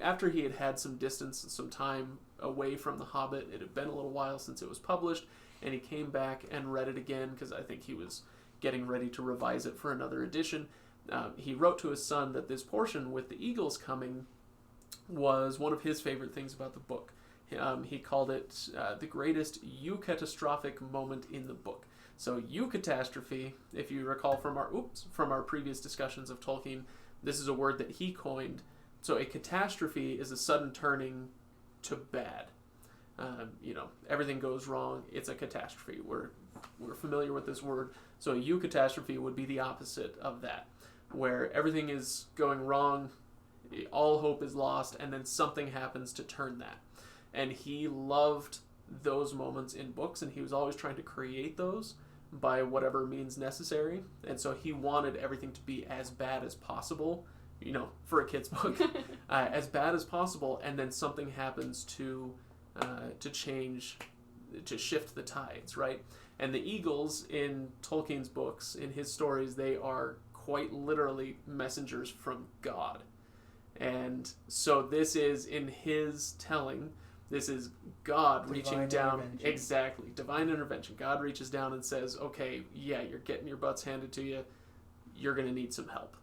B: after he had some distance and some time away from The Hobbit, it had been a little while since it was published, and he came back and read it again because I think he was getting ready to revise it for another edition. He wrote to his son that this portion with the Eagles coming was one of his favorite things about the book. He called it the greatest eucatastrophic moment in the book. So eucatastrophe, if you recall from our previous discussions of Tolkien, this is a word that he coined. So a catastrophe is a sudden turning to bad. Everything goes wrong. It's a catastrophe. We're familiar with this word. So a eucatastrophe would be the opposite of that, where everything is going wrong, all hope is lost, and then something happens to turn that. And he loved those moments in books, and he was always trying to create those by whatever means necessary. And so he wanted everything to be as bad as possible, for a kid's book, as bad as possible, and then something happens to change, to shift the tides, right? And the Eagles in Tolkien's books, in his stories, they are quite literally messengers from God. And so this is, in his telling, this is God reaching down. Exactly. Divine intervention. God reaches down and says, okay, yeah, you're getting your butts handed to you. you're going to need some help.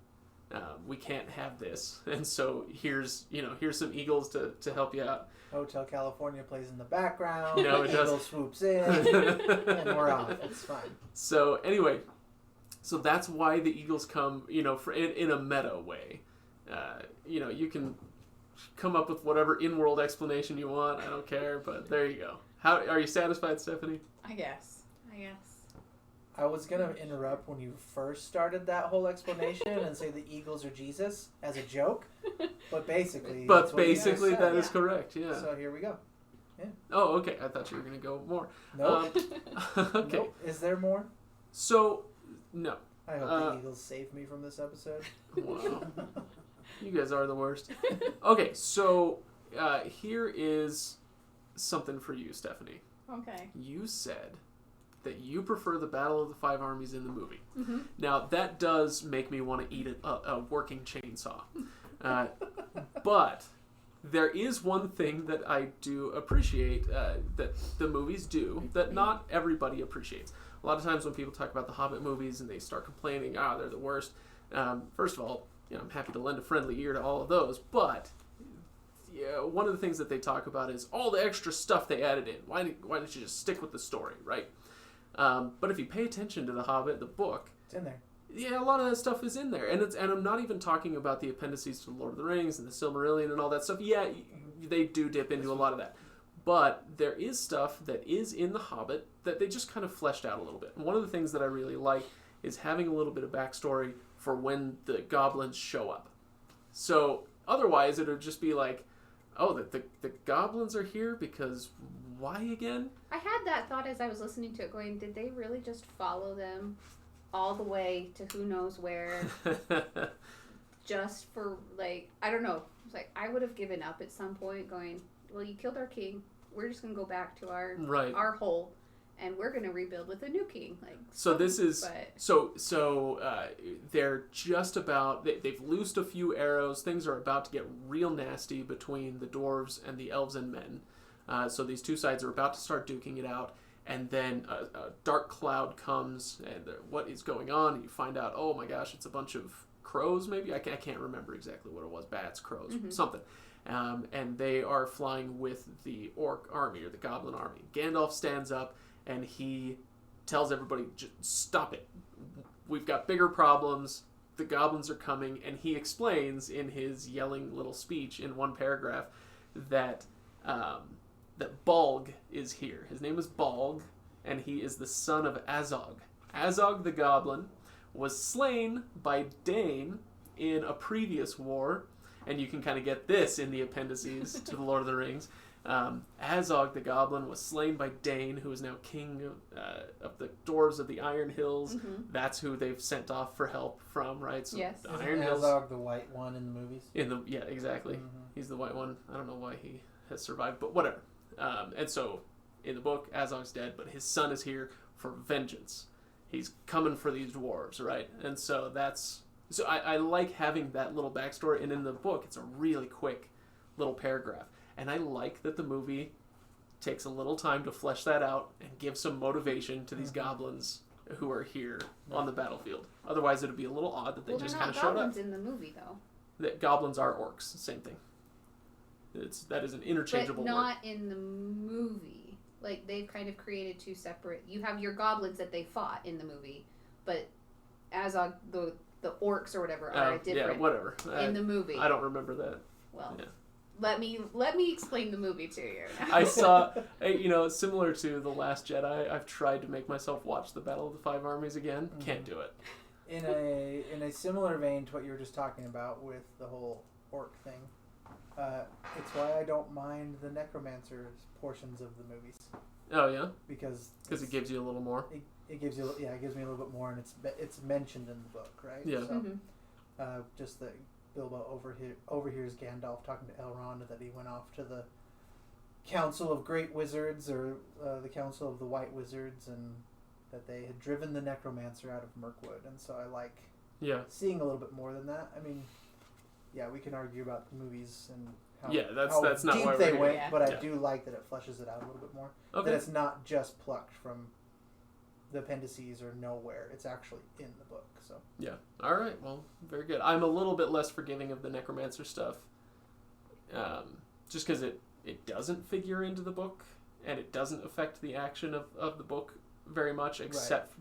B: We can't have this, and so here's some eagles to help you out.
A: Hotel California plays in the background.
B: No, it
A: Eagle
B: does.
A: swoops in, and we're off. It's fine.
B: So anyway, that's why the eagles come, in a meta way. You can come up with whatever in-world explanation you want. I don't care, but there you go. How are you satisfied, Stephanie?
C: I guess.
A: I was going to interrupt when you first started that whole explanation and say the eagles are Jesus as a joke, but basically...
B: that is correct, yeah.
A: So here we go. Yeah.
B: Oh, okay. I thought you were going to go more.
A: Nope.
B: Okay.
A: Nope. Is there more?
B: So, no.
A: I hope the eagles save me from this episode.
B: Wow. You guys are the worst. Okay, so here is something for you, Stephanie.
C: Okay.
B: You said that you prefer the Battle of the Five Armies in the movie.
C: Mm-hmm.
B: Now, that does make me want to eat a working chainsaw. But there is one thing that I do appreciate that the movies do that not everybody appreciates. A lot of times when people talk about the Hobbit movies and they start complaining, they're the worst. First of all, I'm happy to lend a friendly ear to all of those, but one of the things that they talk about is all the extra stuff they added in. Why didn't you just stick with the story, right? But if you pay attention to The Hobbit, the book,
A: it's in there.
B: Yeah, a lot of that stuff is in there, and I'm not even talking about the appendices to The Lord of the Rings and the Silmarillion and all that stuff. Yeah, they do dip into a lot of that, but there is stuff that is in The Hobbit that they just kind of fleshed out a little bit. And one of the things that I really like is having a little bit of backstory for when the goblins show up. So otherwise, it would just be like, oh, the goblins are here because why again?
C: I had that thought as I was listening to it going, did they really just follow them all the way to who knows where just for, I don't know. It's like, I would have given up at some point going, well, you killed our king. We're just going to go back to our hole and we're going to rebuild with a new king.
B: They're just about, they've loosed a few arrows. Things are about to get real nasty between the dwarves and the elves and men. So these two sides are about to start duking it out, and then a dark cloud comes, and what is going on? And you find out, oh my gosh, it's a bunch of crows, maybe? I can't remember exactly what it was. Bats, crows, something. And they are flying with the orc army, or the goblin army. Gandalf stands up, and he tells everybody, just stop it. We've got bigger problems. The goblins are coming, and he explains in his yelling little speech in one paragraph that Bolg is here. His name is Bolg, and he is the son of Azog. Azog the goblin was slain by Dane in a previous war, and you can kind of get this in the appendices to The Lord of the Rings. Azog the goblin was slain by Dane, who is now king of the dwarves of the Iron Hills. Mm-hmm. That's who they've sent off for help from, right? So
C: yes.
A: The Iron Hills. Azog the white one in the movies?
B: Yeah, exactly. Mm-hmm. He's the white one. I don't know why he has survived, but whatever. And so, in the book, Azog's dead, but his son is here for vengeance. He's coming for these dwarves, right? And so I like having that little backstory, and in the book, it's a really quick little paragraph. And I like that the movie takes a little time to flesh that out and give some motivation to these goblins who are here on the battlefield. Otherwise, it would be a little odd that they just kind of showed up.
C: Goblins in the movie, though.
B: That goblins are orcs, same thing. That is an interchangeable
C: word. But not
B: word.
C: in the movie. Like, they've kind of created two separate... You have your goblins that they fought in the movie, but Azog, the orcs or whatever, are different.
B: Yeah, whatever.
C: In the movie.
B: I don't remember that.
C: Well, let me explain the movie to you.
B: I saw, similar to The Last Jedi, I've tried to make myself watch the Battle of the Five Armies again. Mm-hmm. Can't do it.
A: In a similar vein to what you were just talking about with the whole orc thing, it's why I don't mind the necromancer portions of the movies.
B: Oh yeah,
A: because
B: it gives you a little more.
A: It gives you it gives me a little bit more, and it's mentioned in the book, right?
B: Yeah.
A: So, just that Bilbo overhears Gandalf talking to Elrond that he went off to the Council of Great Wizards or the Council of the White Wizards, and that they had driven the necromancer out of Mirkwood, and so I like seeing a little bit more than that. I mean. Yeah, we can argue about the movies and how
B: that's not
A: deep
B: why
A: they
B: we're
A: went,
B: here.
A: but I do like that it fleshes it out a little bit more.
B: Okay.
A: That it's not just plucked from the appendices are nowhere. It's actually in the book. So
B: yeah. All right. Well, very good. I'm a little bit less forgiving of the necromancer stuff, just because it doesn't figure into the book and it doesn't affect the action of the book very much, except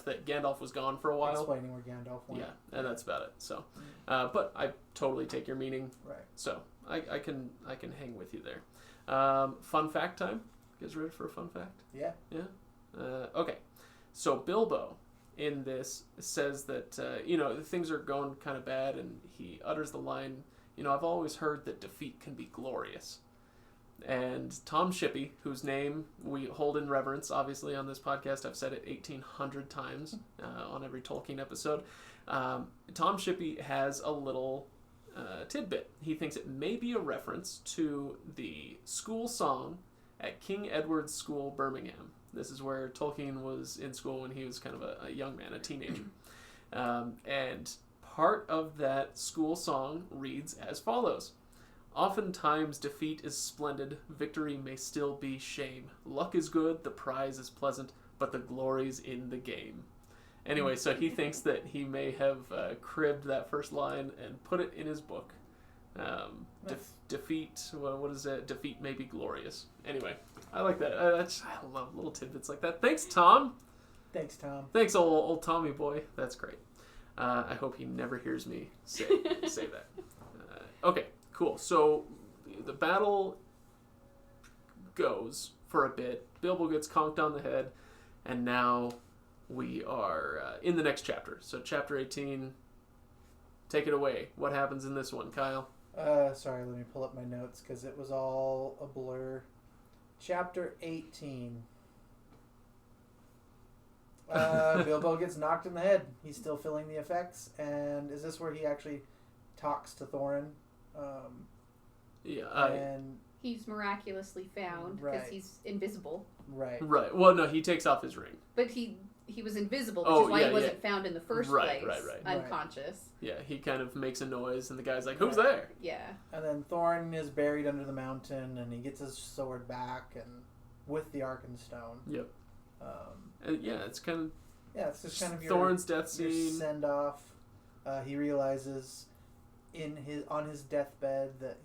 B: that Gandalf was gone for a while.
A: Explaining where Gandalf went.
B: Yeah, and that's about it. So, but I totally take your meaning.
A: Right.
B: So I can hang with you there. Fun fact time. You guys ready for a fun fact?
A: Yeah.
B: Yeah. Okay. So Bilbo in this says that things are going kind of bad, and he utters the line, I've always heard that defeat can be glorious. And Tom Shippey, whose name we hold in reverence, obviously, on this podcast, I've said it 1,800 times on every Tolkien episode. Tom Shippey has a little tidbit. He thinks it may be a reference to the school song at King Edward's School, Birmingham. This is where Tolkien was in school when he was kind of a young man, a teenager. And part of that school song reads as follows. Oftentimes defeat is splendid, victory may still be shame. Luck is good, the prize is pleasant, but the glory's in the game. Anyway, so he thinks that he may have cribbed that first line and put it in his book. Defeat, what is it? Defeat may be glorious. Anyway, I like that. I love little tidbits like that. Thanks, Tom.
A: Thanks, Tom.
B: Thanks, old Tommy boy. That's great. I hope he never hears me say that. Okay. Cool. So the battle goes for a bit. Bilbo gets conked on the head, and now we are in the next chapter. So chapter 18, take it away. What happens in this one, Kyle?
A: Sorry, let me pull up my notes because it was all a blur. Chapter 18. Bilbo gets knocked in the head. He's still feeling the effects. And is this where he actually talks to Thorin? And
C: he's miraculously found because he's invisible.
A: Right.
B: Well, no, he takes off his ring.
C: But he was invisible, which is why he wasn't found in the first place. Right. Unconscious.
B: Yeah, he kind of makes a noise, and the guy's like, "Who's there?"
C: Yeah.
A: And then Thorin is buried under the mountain, and he gets his sword back, and with the Arkenstone.
B: Yep. It's kind of.
A: Yeah, it's just kind of
B: Thorin's death scene.
A: Send off. He realizes on his deathbed that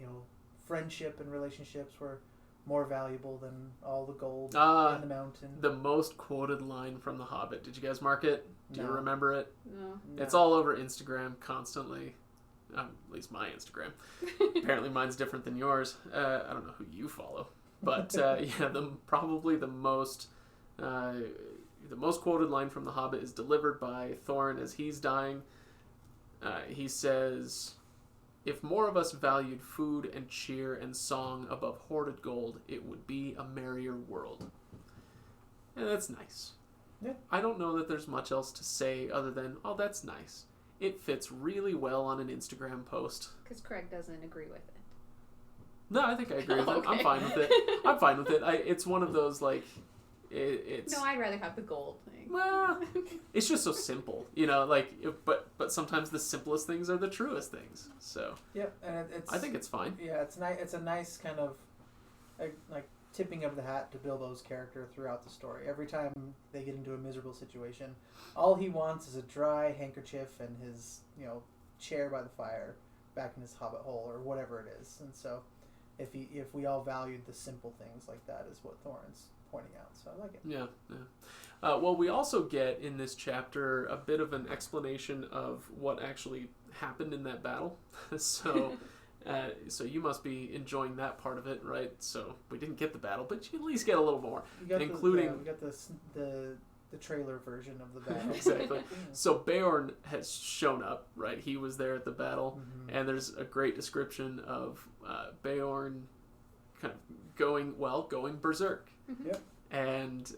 A: friendship and relationships were more valuable than all the gold in the mountain.
B: The most quoted line from The Hobbit. Did you guys mark it? Do you remember it?
C: No.
B: It's all over Instagram constantly. At least my Instagram. Apparently mine's different than yours. I don't know who you follow. But probably the most quoted line from The Hobbit is delivered by Thorin as he's dying. He says, "If more of us valued food and cheer and song above hoarded gold, it would be a merrier world." And that's nice.
A: Yeah.
B: I don't know that there's much else to say other than, oh, that's nice. It fits really well on an Instagram post.
C: Because Craig doesn't agree with it.
B: No, I think I agree with it. I'm fine with it. It's one of those, like, it's...
C: No, I'd rather have the gold thing.
B: Well, it's just so simple, but sometimes the simplest things are the truest things. So
A: yeah, and it's.
B: I think it's fine.
A: Yeah, it's nice. It's a nice kind of like tipping of the hat to Bilbo's character throughout the story. Every time they get into a miserable situation, all he wants is a dry handkerchief and his chair by the fire back in his hobbit hole or whatever it is. And so, if we all valued the simple things like that, is what Thorin's pointing out. So I like it.
B: Yeah. Well, we also get in this chapter a bit of an explanation of what actually happened in that battle. So you must be enjoying that part of it, right? So we didn't get the battle, but you at least get a little more, including
A: we got the trailer version of the battle.
B: Exactly. So Beorn has shown up, right? He was there at the battle, and there's a great description of Beorn kind of going berserk.
A: Yep.
B: And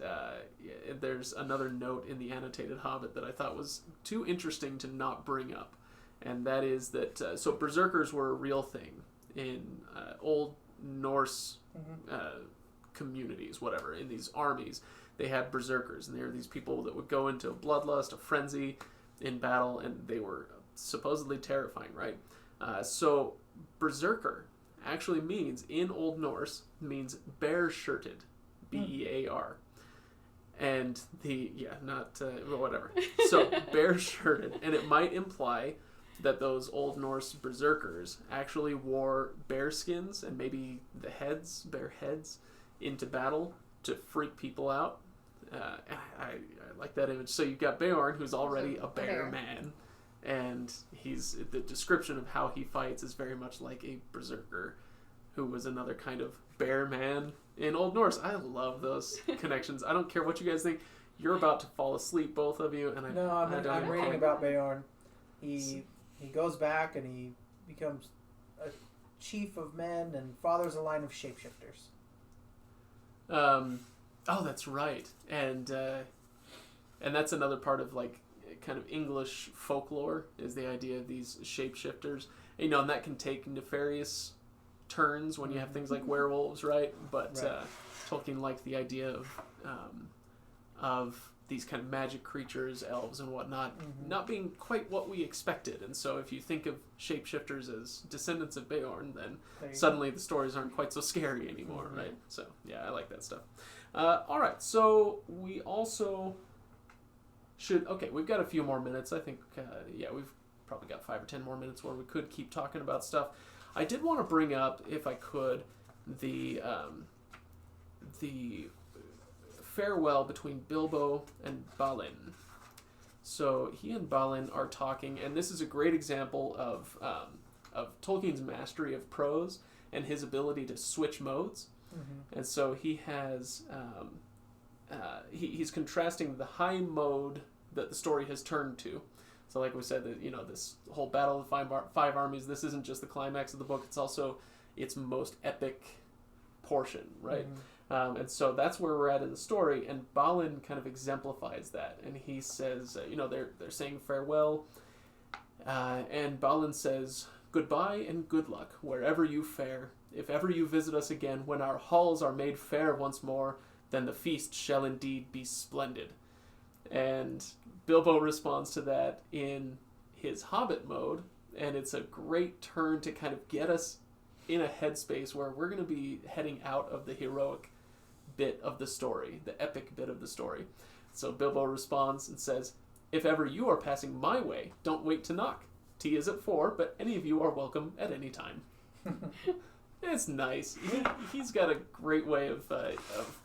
B: there's another note in the annotated Hobbit that I thought was too interesting to not bring up. And that is that, so berserkers were a real thing in Old Norse communities, whatever, in these armies. They had berserkers, and they were these people that would go into a bloodlust, a frenzy in battle, and they were supposedly terrifying, right? So berserker actually means, in Old Norse, means bare-shirted. Bear. And whatever. So bare-shirted, and it might imply that those Old Norse berserkers actually wore bear skins and maybe bear heads into battle to freak people out. I like that image. So you've got Beorn, who's already a bear man, and the description of how he fights is very much like a berserker, who was another kind of bear man in Old Norse. I love those connections. I don't care what you guys think. You're about to fall asleep, both of you, and
A: I'm reading about Beorn. He goes back and he becomes a chief of men and fathers a line of shapeshifters.
B: Oh, that's right, and that's another part of like kind of English folklore is the idea of these shapeshifters. And that can take nefarious turns when you have things like werewolves, right? But Tolkien liked the idea of these kind of magic creatures, elves and whatnot, not being quite what we expected. And so if you think of shapeshifters as descendants of Beorn, then suddenly the stories aren't quite so scary anymore, right? So yeah, I like that stuff. All right, so we also should... Okay, we've got a few more minutes. I think, we've probably got 5 or 10 more minutes where we could keep talking about stuff. I did want to bring up, if I could, the farewell between Bilbo and Balin. So he and Balin are talking, and this is a great example of Tolkien's mastery of prose and his ability to switch modes. And so he has he's contrasting the high mode that the story has turned to. So like we said, that this whole Battle of the Five Armies, this isn't just the climax of the book, it's also its most epic portion, right? And so that's where we're at in the story, and Balin kind of exemplifies that. And he says, they're saying farewell, and Balin says, "Goodbye and good luck, wherever you fare. If ever you visit us again, when our halls are made fair once more, then the feast shall indeed be splendid." And Bilbo responds to that in his Hobbit mode, and it's a great turn to kind of get us in a headspace where we're going to be heading out of the heroic bit of the story, the epic bit of the story. So Bilbo responds and says, "If ever you are passing my way, don't wait to knock. Tea is at 4, but any of you are welcome at any time." It's nice. He's got a great way of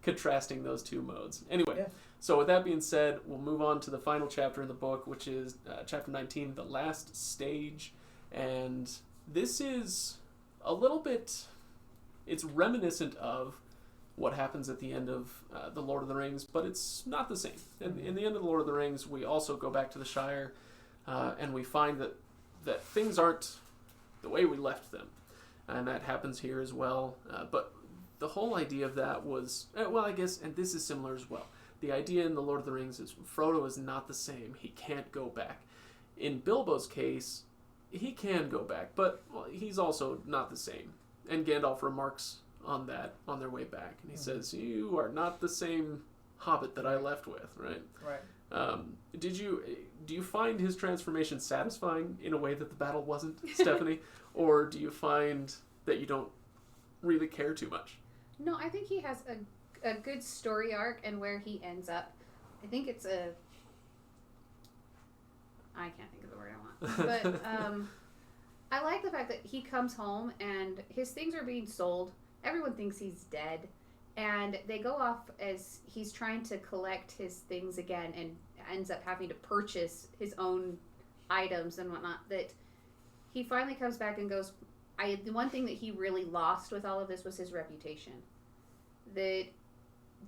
B: contrasting those two modes. Anyway, so with that being said, we'll move on to the final chapter in the book, which is chapter 19, The Last Stage. And this is a little bit... It's reminiscent of what happens at the end of The Lord of the Rings, but it's not the same. In the end of The Lord of the Rings, we also go back to the Shire, and we find that things aren't the way we left them. And that happens here as well. But the whole idea of that was, I guess, and this is similar as well. The idea in The Lord of the Rings is Frodo is not the same. He can't go back. In Bilbo's case, he can go back, but he's also not the same. And Gandalf remarks on that on their way back. And he says, "You are not the same hobbit that I left with," right?
A: Right.
B: Do you find his transformation satisfying in a way that the battle wasn't, Stephanie? Or do you find that you don't really care too much?
C: No, I think he has a good story arc, and where he ends up, I think it's I can't think of the word I want. But I like the fact that he comes home and his things are being sold. Everyone thinks he's dead. And they go off as he's trying to collect his things again and ends up having to purchase his own items and whatnot. That he finally comes back and goes, the one thing that he really lost with all of this was his reputation. That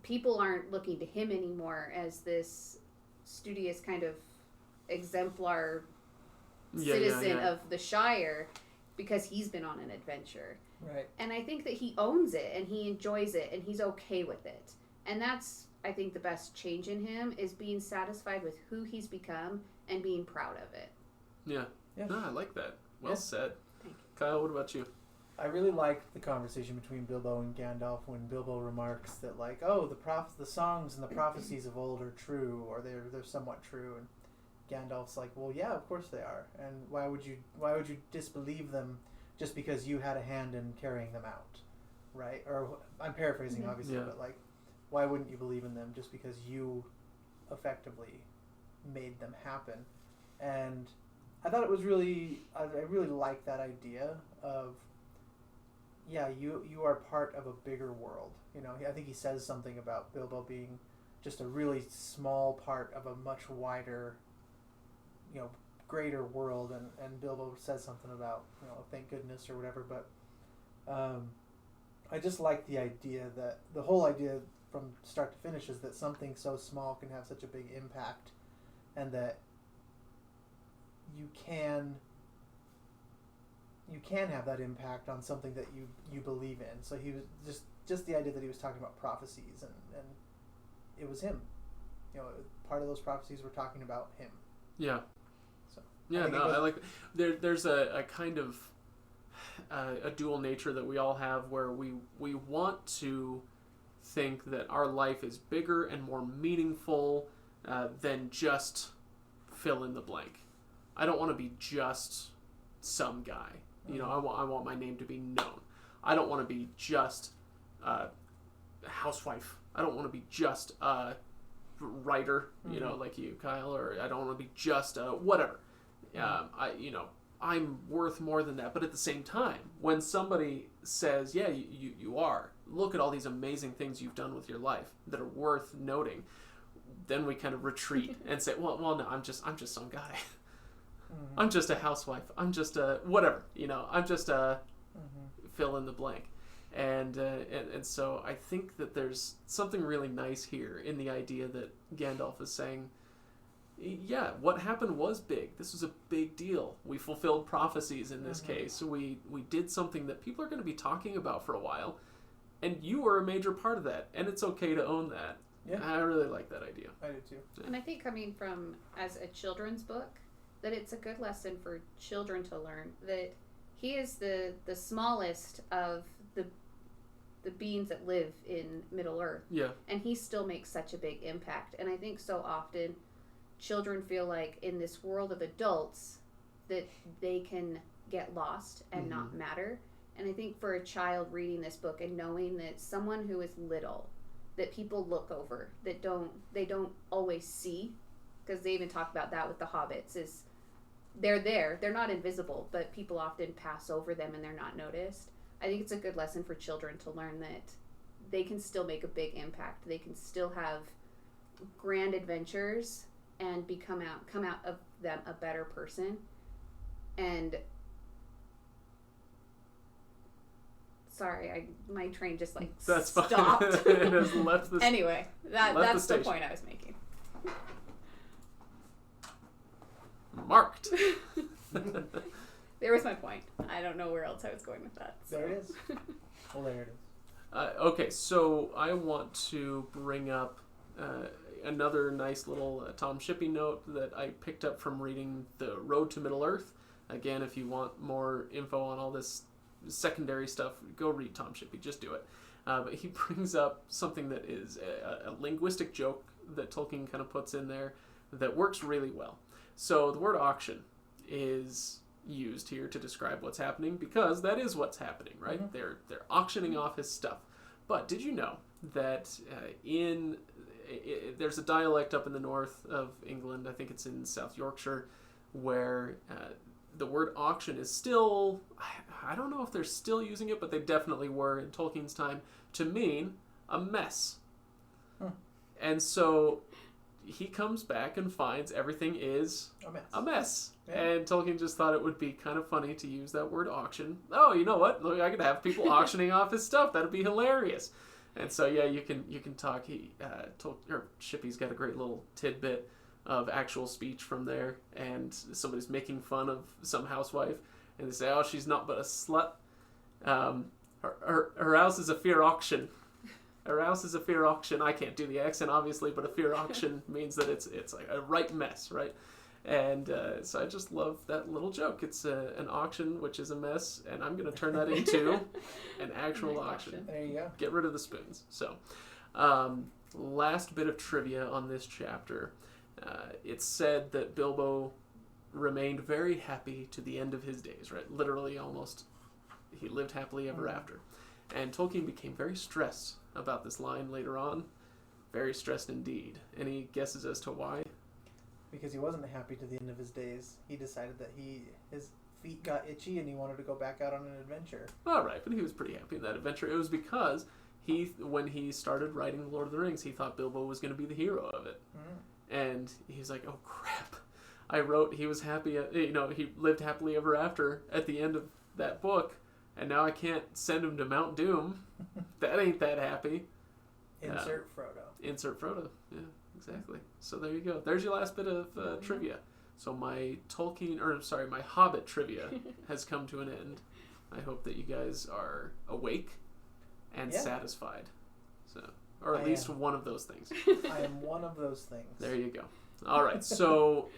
C: people aren't looking to him anymore as this studious kind of exemplar citizen of the Shire because he's been on an adventure.
A: Right.
C: And I think that he owns it and he enjoys it and he's okay with it. And that's, I think, the best change in him is being satisfied with who he's become and being proud of it.
B: Yeah. No, I like that. Well said.
C: Thank you.
B: Kyle, what about you?
A: I really like the conversation between Bilbo and Gandalf when Bilbo remarks that, like, the songs and the prophecies of old are true, or they're somewhat true, and Gandalf's like, well, yeah, of course they are, and why would you disbelieve them just because you had a hand in carrying them out, right? Or I'm paraphrasing, obviously, but like why wouldn't you believe in them just because you effectively made them happen? And I thought it was really, I really like that idea of, yeah, you are part of a bigger world. You know, I think he says something about Bilbo being just a really small part of a much wider, you know, greater world, and Bilbo says something about, you know, thank goodness or whatever, but I just like the idea that, the whole idea from start to finish is that something so small can have such a big impact, and that you can have that impact on something that you believe in. So he was just the idea that he was talking about prophecies, and it was him. You know, part of those prophecies were talking about him.
B: Yeah.
A: So
B: yeah, I like there's a kind of a dual nature that we all have, where we want to think that our life is bigger and more meaningful than just fill in the blank. I don't want to be just some guy. You know, I want my name to be known. I don't want to be just a housewife. I don't want to be just a writer, you know, like you, Kyle, or I don't want to be just whatever. I'm worth more than that. But at the same time, when somebody says, yeah, you are, look at all these amazing things you've done with your life that are worth noting, then we kind of retreat and say, well, no, I'm just some guy. I'm just a housewife. I'm just a whatever, you know. I'm just a fill in the blank, and so I think that there's something really nice here in the idea that Gandalf is saying, yeah, what happened was big. This was a big deal. We fulfilled prophecies in this case. We did something that people are going to be talking about for a while, and you were a major part of that, and it's okay to own that. Yeah, I really like that idea.
A: I do too.
C: Yeah. And I think coming from as a children's book, that it's a good lesson for children to learn that he is the smallest of the beings that live in Middle Earth.
B: Yeah.
C: And he still makes such a big impact. And I think so often children feel like in this world of adults that they can get lost and not matter. And I think for a child reading this book and knowing that someone who is little, that people look over, that they don't always see, because they even talk about that with the hobbits, is they're there. They're not invisible, but people often pass over them and they're not noticed. I think it's a good lesson for children to learn that they can still make a big impact. They can still have grand adventures and come out of them a better person. And sorry, my train just
B: that's
C: stopped.
B: It has left the
C: Anyway, that's the point I was making.
B: Marked.
C: There was my point. I don't know where else I was going with that.
A: So. There it is. Well, there it is.
B: Okay, so I want to bring up another nice little Tom Shippey note that I picked up from reading The Road to Middle-earth. Again, if you want more info on all this secondary stuff, go read Tom Shippey. Just do it. But he brings up something that is a linguistic joke that Tolkien kind of puts in there that works really well. So the word auction is used here to describe what's happening because that is what's happening, right? They're auctioning off his stuff. But did you know that there's a dialect up in the north of England, I think it's in South Yorkshire, where the word auction is still, I don't know if they're still using it, but they definitely were in Tolkien's time, to mean a mess. And so he comes back and finds everything is a mess. Yeah. And Tolkien just thought it would be kind of funny to use that word auction. Oh, you know what? Look, I could have people auctioning off his stuff. That'd be hilarious. And so, yeah, you can talk. Shippey's got a great little tidbit of actual speech from there. And somebody's making fun of some housewife. And they say, oh, she's not but a slut. Her house is a fair auction. Her house is a fair auction. I can't do the accent, obviously, but a fair auction means that it's like a right mess, right? And so I just love that little joke. It's an auction, which is a mess, and I'm going to turn that into an actual auction.
A: There you go.
B: Get rid of the spoons. So, last bit of trivia on this chapter. It's said that Bilbo remained very happy to the end of his days, right? Literally, almost, he lived happily ever after. And Tolkien became very stressed about this line later on, Very stressed indeed. Any guesses as to why?
A: Because he wasn't happy to the end of his days. He decided that his feet got itchy and he wanted to go back out on an adventure.
B: All right, but he was pretty happy in that adventure. It was because when he started writing The Lord of the Rings, he thought Bilbo was going to be the hero of it. And he's like, oh crap. He was happy, he lived happily ever after at the end of that book, and now I can't send him to Mount Doom. That ain't that happy.
A: Insert Frodo.
B: Insert Frodo, yeah, exactly. So there you go. There's your last bit of trivia. So my Hobbit trivia has come to an end. I hope that you guys are awake and satisfied. So, or at least one of those things.
A: I am one of those things.
B: There you go. All right. So,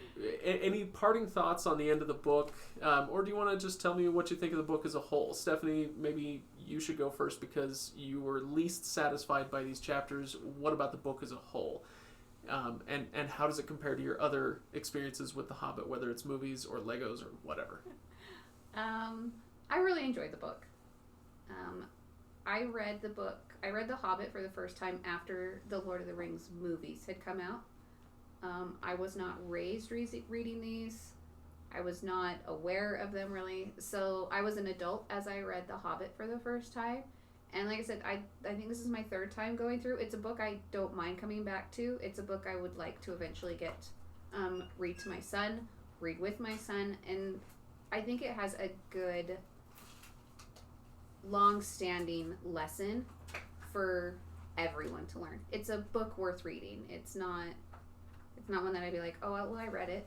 B: any parting thoughts on the end of the book, or do you want to just tell me what you think of the book as a whole? Stephanie, maybe you should go first because you were least satisfied by these chapters. What about the book as a whole? And how does it compare to your other experiences with The Hobbit, whether it's movies or Legos or whatever?
C: I really enjoyed the book. I read The Hobbit for the first time after the Lord of the Rings movies had come out. I was not raised reading these. I was not aware of them really. So I was an adult as I read The Hobbit for the first time. And like I said, I think this is my third time going through. It's a book I don't mind coming back to. It's a book I would like to eventually read to my son, read with my son. And I think it has a good, long-standing lesson for everyone to learn. It's a book worth reading. It's not one that I'd be like, oh, well, I read it.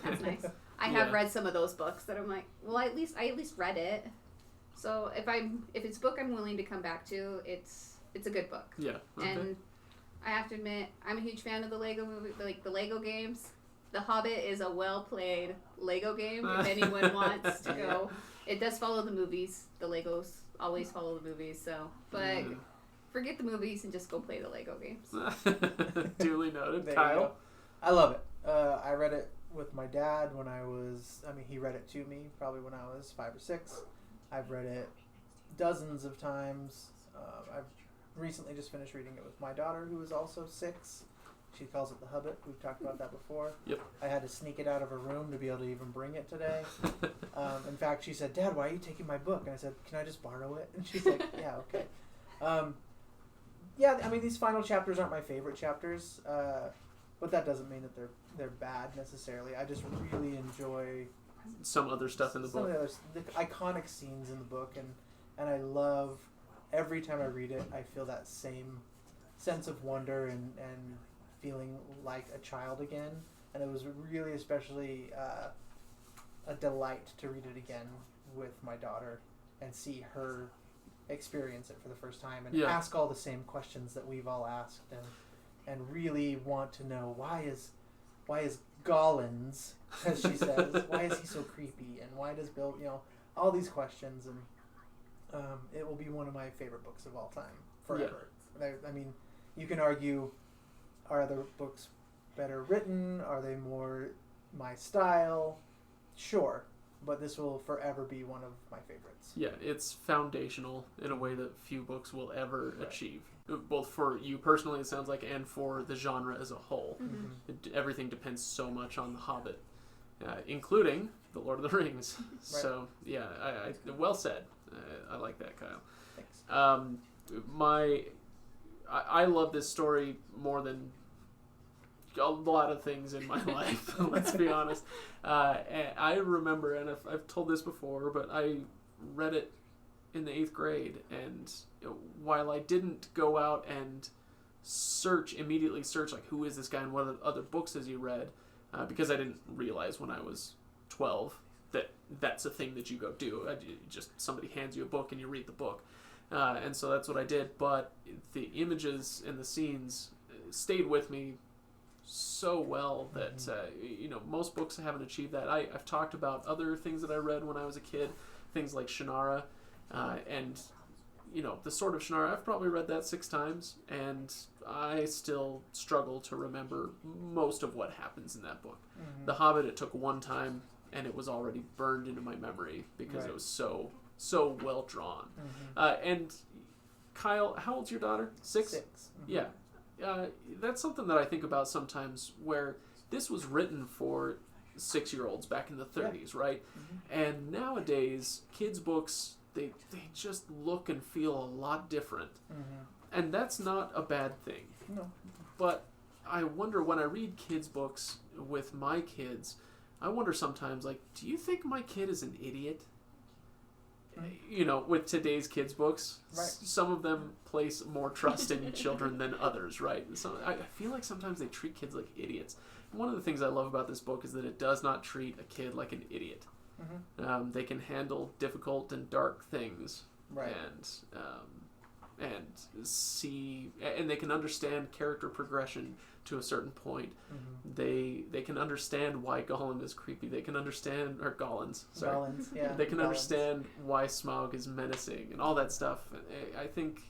C: That's nice. I have read some of those books that I'm like, well, I at least read it. So if it's a book I'm willing to come back to, it's a good book.
B: Yeah. Okay.
C: And I have to admit, I'm a huge fan of the Lego movie, like the Lego games. The Hobbit is a well-played Lego game. If anyone wants to go, it does follow the movies. The Legos always follow the movies. So, but forget the movies and just go play the Lego games.
B: Duly noted. Kyle,
A: I love it. I read it with my dad when he read it to me probably when I was 5 or 6. I've read it dozens of times. I've recently just finished reading it with my daughter, who is also 6. She calls it The Hobbit. We've talked about that before.
B: Yep.
A: I had to sneak it out of her room to be able to even bring it today. In fact, she said, Dad, why are you taking my book? And I said, can I just borrow it? And she's like, yeah, okay. These final chapters aren't my favorite chapters, but that doesn't mean that they're bad necessarily. I just really enjoy
B: some other stuff in the book.
A: The iconic scenes in the book, and I love every time I read it. I feel that same sense of wonder and feeling like a child again. And it was really especially a delight to read it again with my daughter and see her experience it for the first time and ask all the same questions that we've all asked and really want to know why is Gollins, as she says, why is he so creepy, and why does Bill, all these questions, and it will be one of my favorite books of all time forever. Yeah. I mean, you can argue, are other books better written? Are they more my style? Sure, but this will forever be one of my favorites.
B: Yeah, it's foundational in a way that few books will ever achieve. Both for you personally, it sounds like, and for the genre as a whole. Mm-hmm. Everything depends so much on The Hobbit, including The Lord of the Rings. Right. So, yeah, I well said. I like that, Kyle.
A: Thanks.
B: I love this story more than a lot of things in my life, let's be honest. I remember, and I've told this before, but I read it in the 8th grade, and while I didn't go out and immediately search like who is this guy and what other books has he read, because I didn't realize when I was 12 that that's a thing that you go do. Just somebody hands you a book and you read the book, and so that's what I did. But the images and the scenes stayed with me so well that most books haven't achieved that. I've talked about other things that I read when I was a kid, things like Shannara, and The Sword of Shannara. I've probably read that 6 times, and I still struggle to remember most of what happens in that book. Mm-hmm. The Hobbit, it took one time, and it was already burned into my memory because it was so well drawn. Mm-hmm. And Kyle, how old's your daughter? 6?
A: 6. Mm-hmm.
B: Yeah. that's something that I think about sometimes, where this was written for 6-year-olds back in the 30s, right? Mm-hmm. And nowadays, kids' books, they just look and feel a lot different. Mm-hmm. And that's not a bad thing. No. But I wonder, when I read kids' books with my kids, I wonder sometimes, like, do you think my kid is an idiot? You know, with today's kids' books, right. Some of them place more trust in children than others, right? So I feel like sometimes they treat kids like idiots. One of the things I love about this book is that it does not treat a kid like an idiot. Mm-hmm. They can handle difficult and dark things, right. And see, and they can understand character progression to a certain point. Mm-hmm. They can understand why Gollum is creepy. They can understand, or Gollins, sorry. Gollins, yeah. They can understand why Smaug is menacing and all that stuff. I think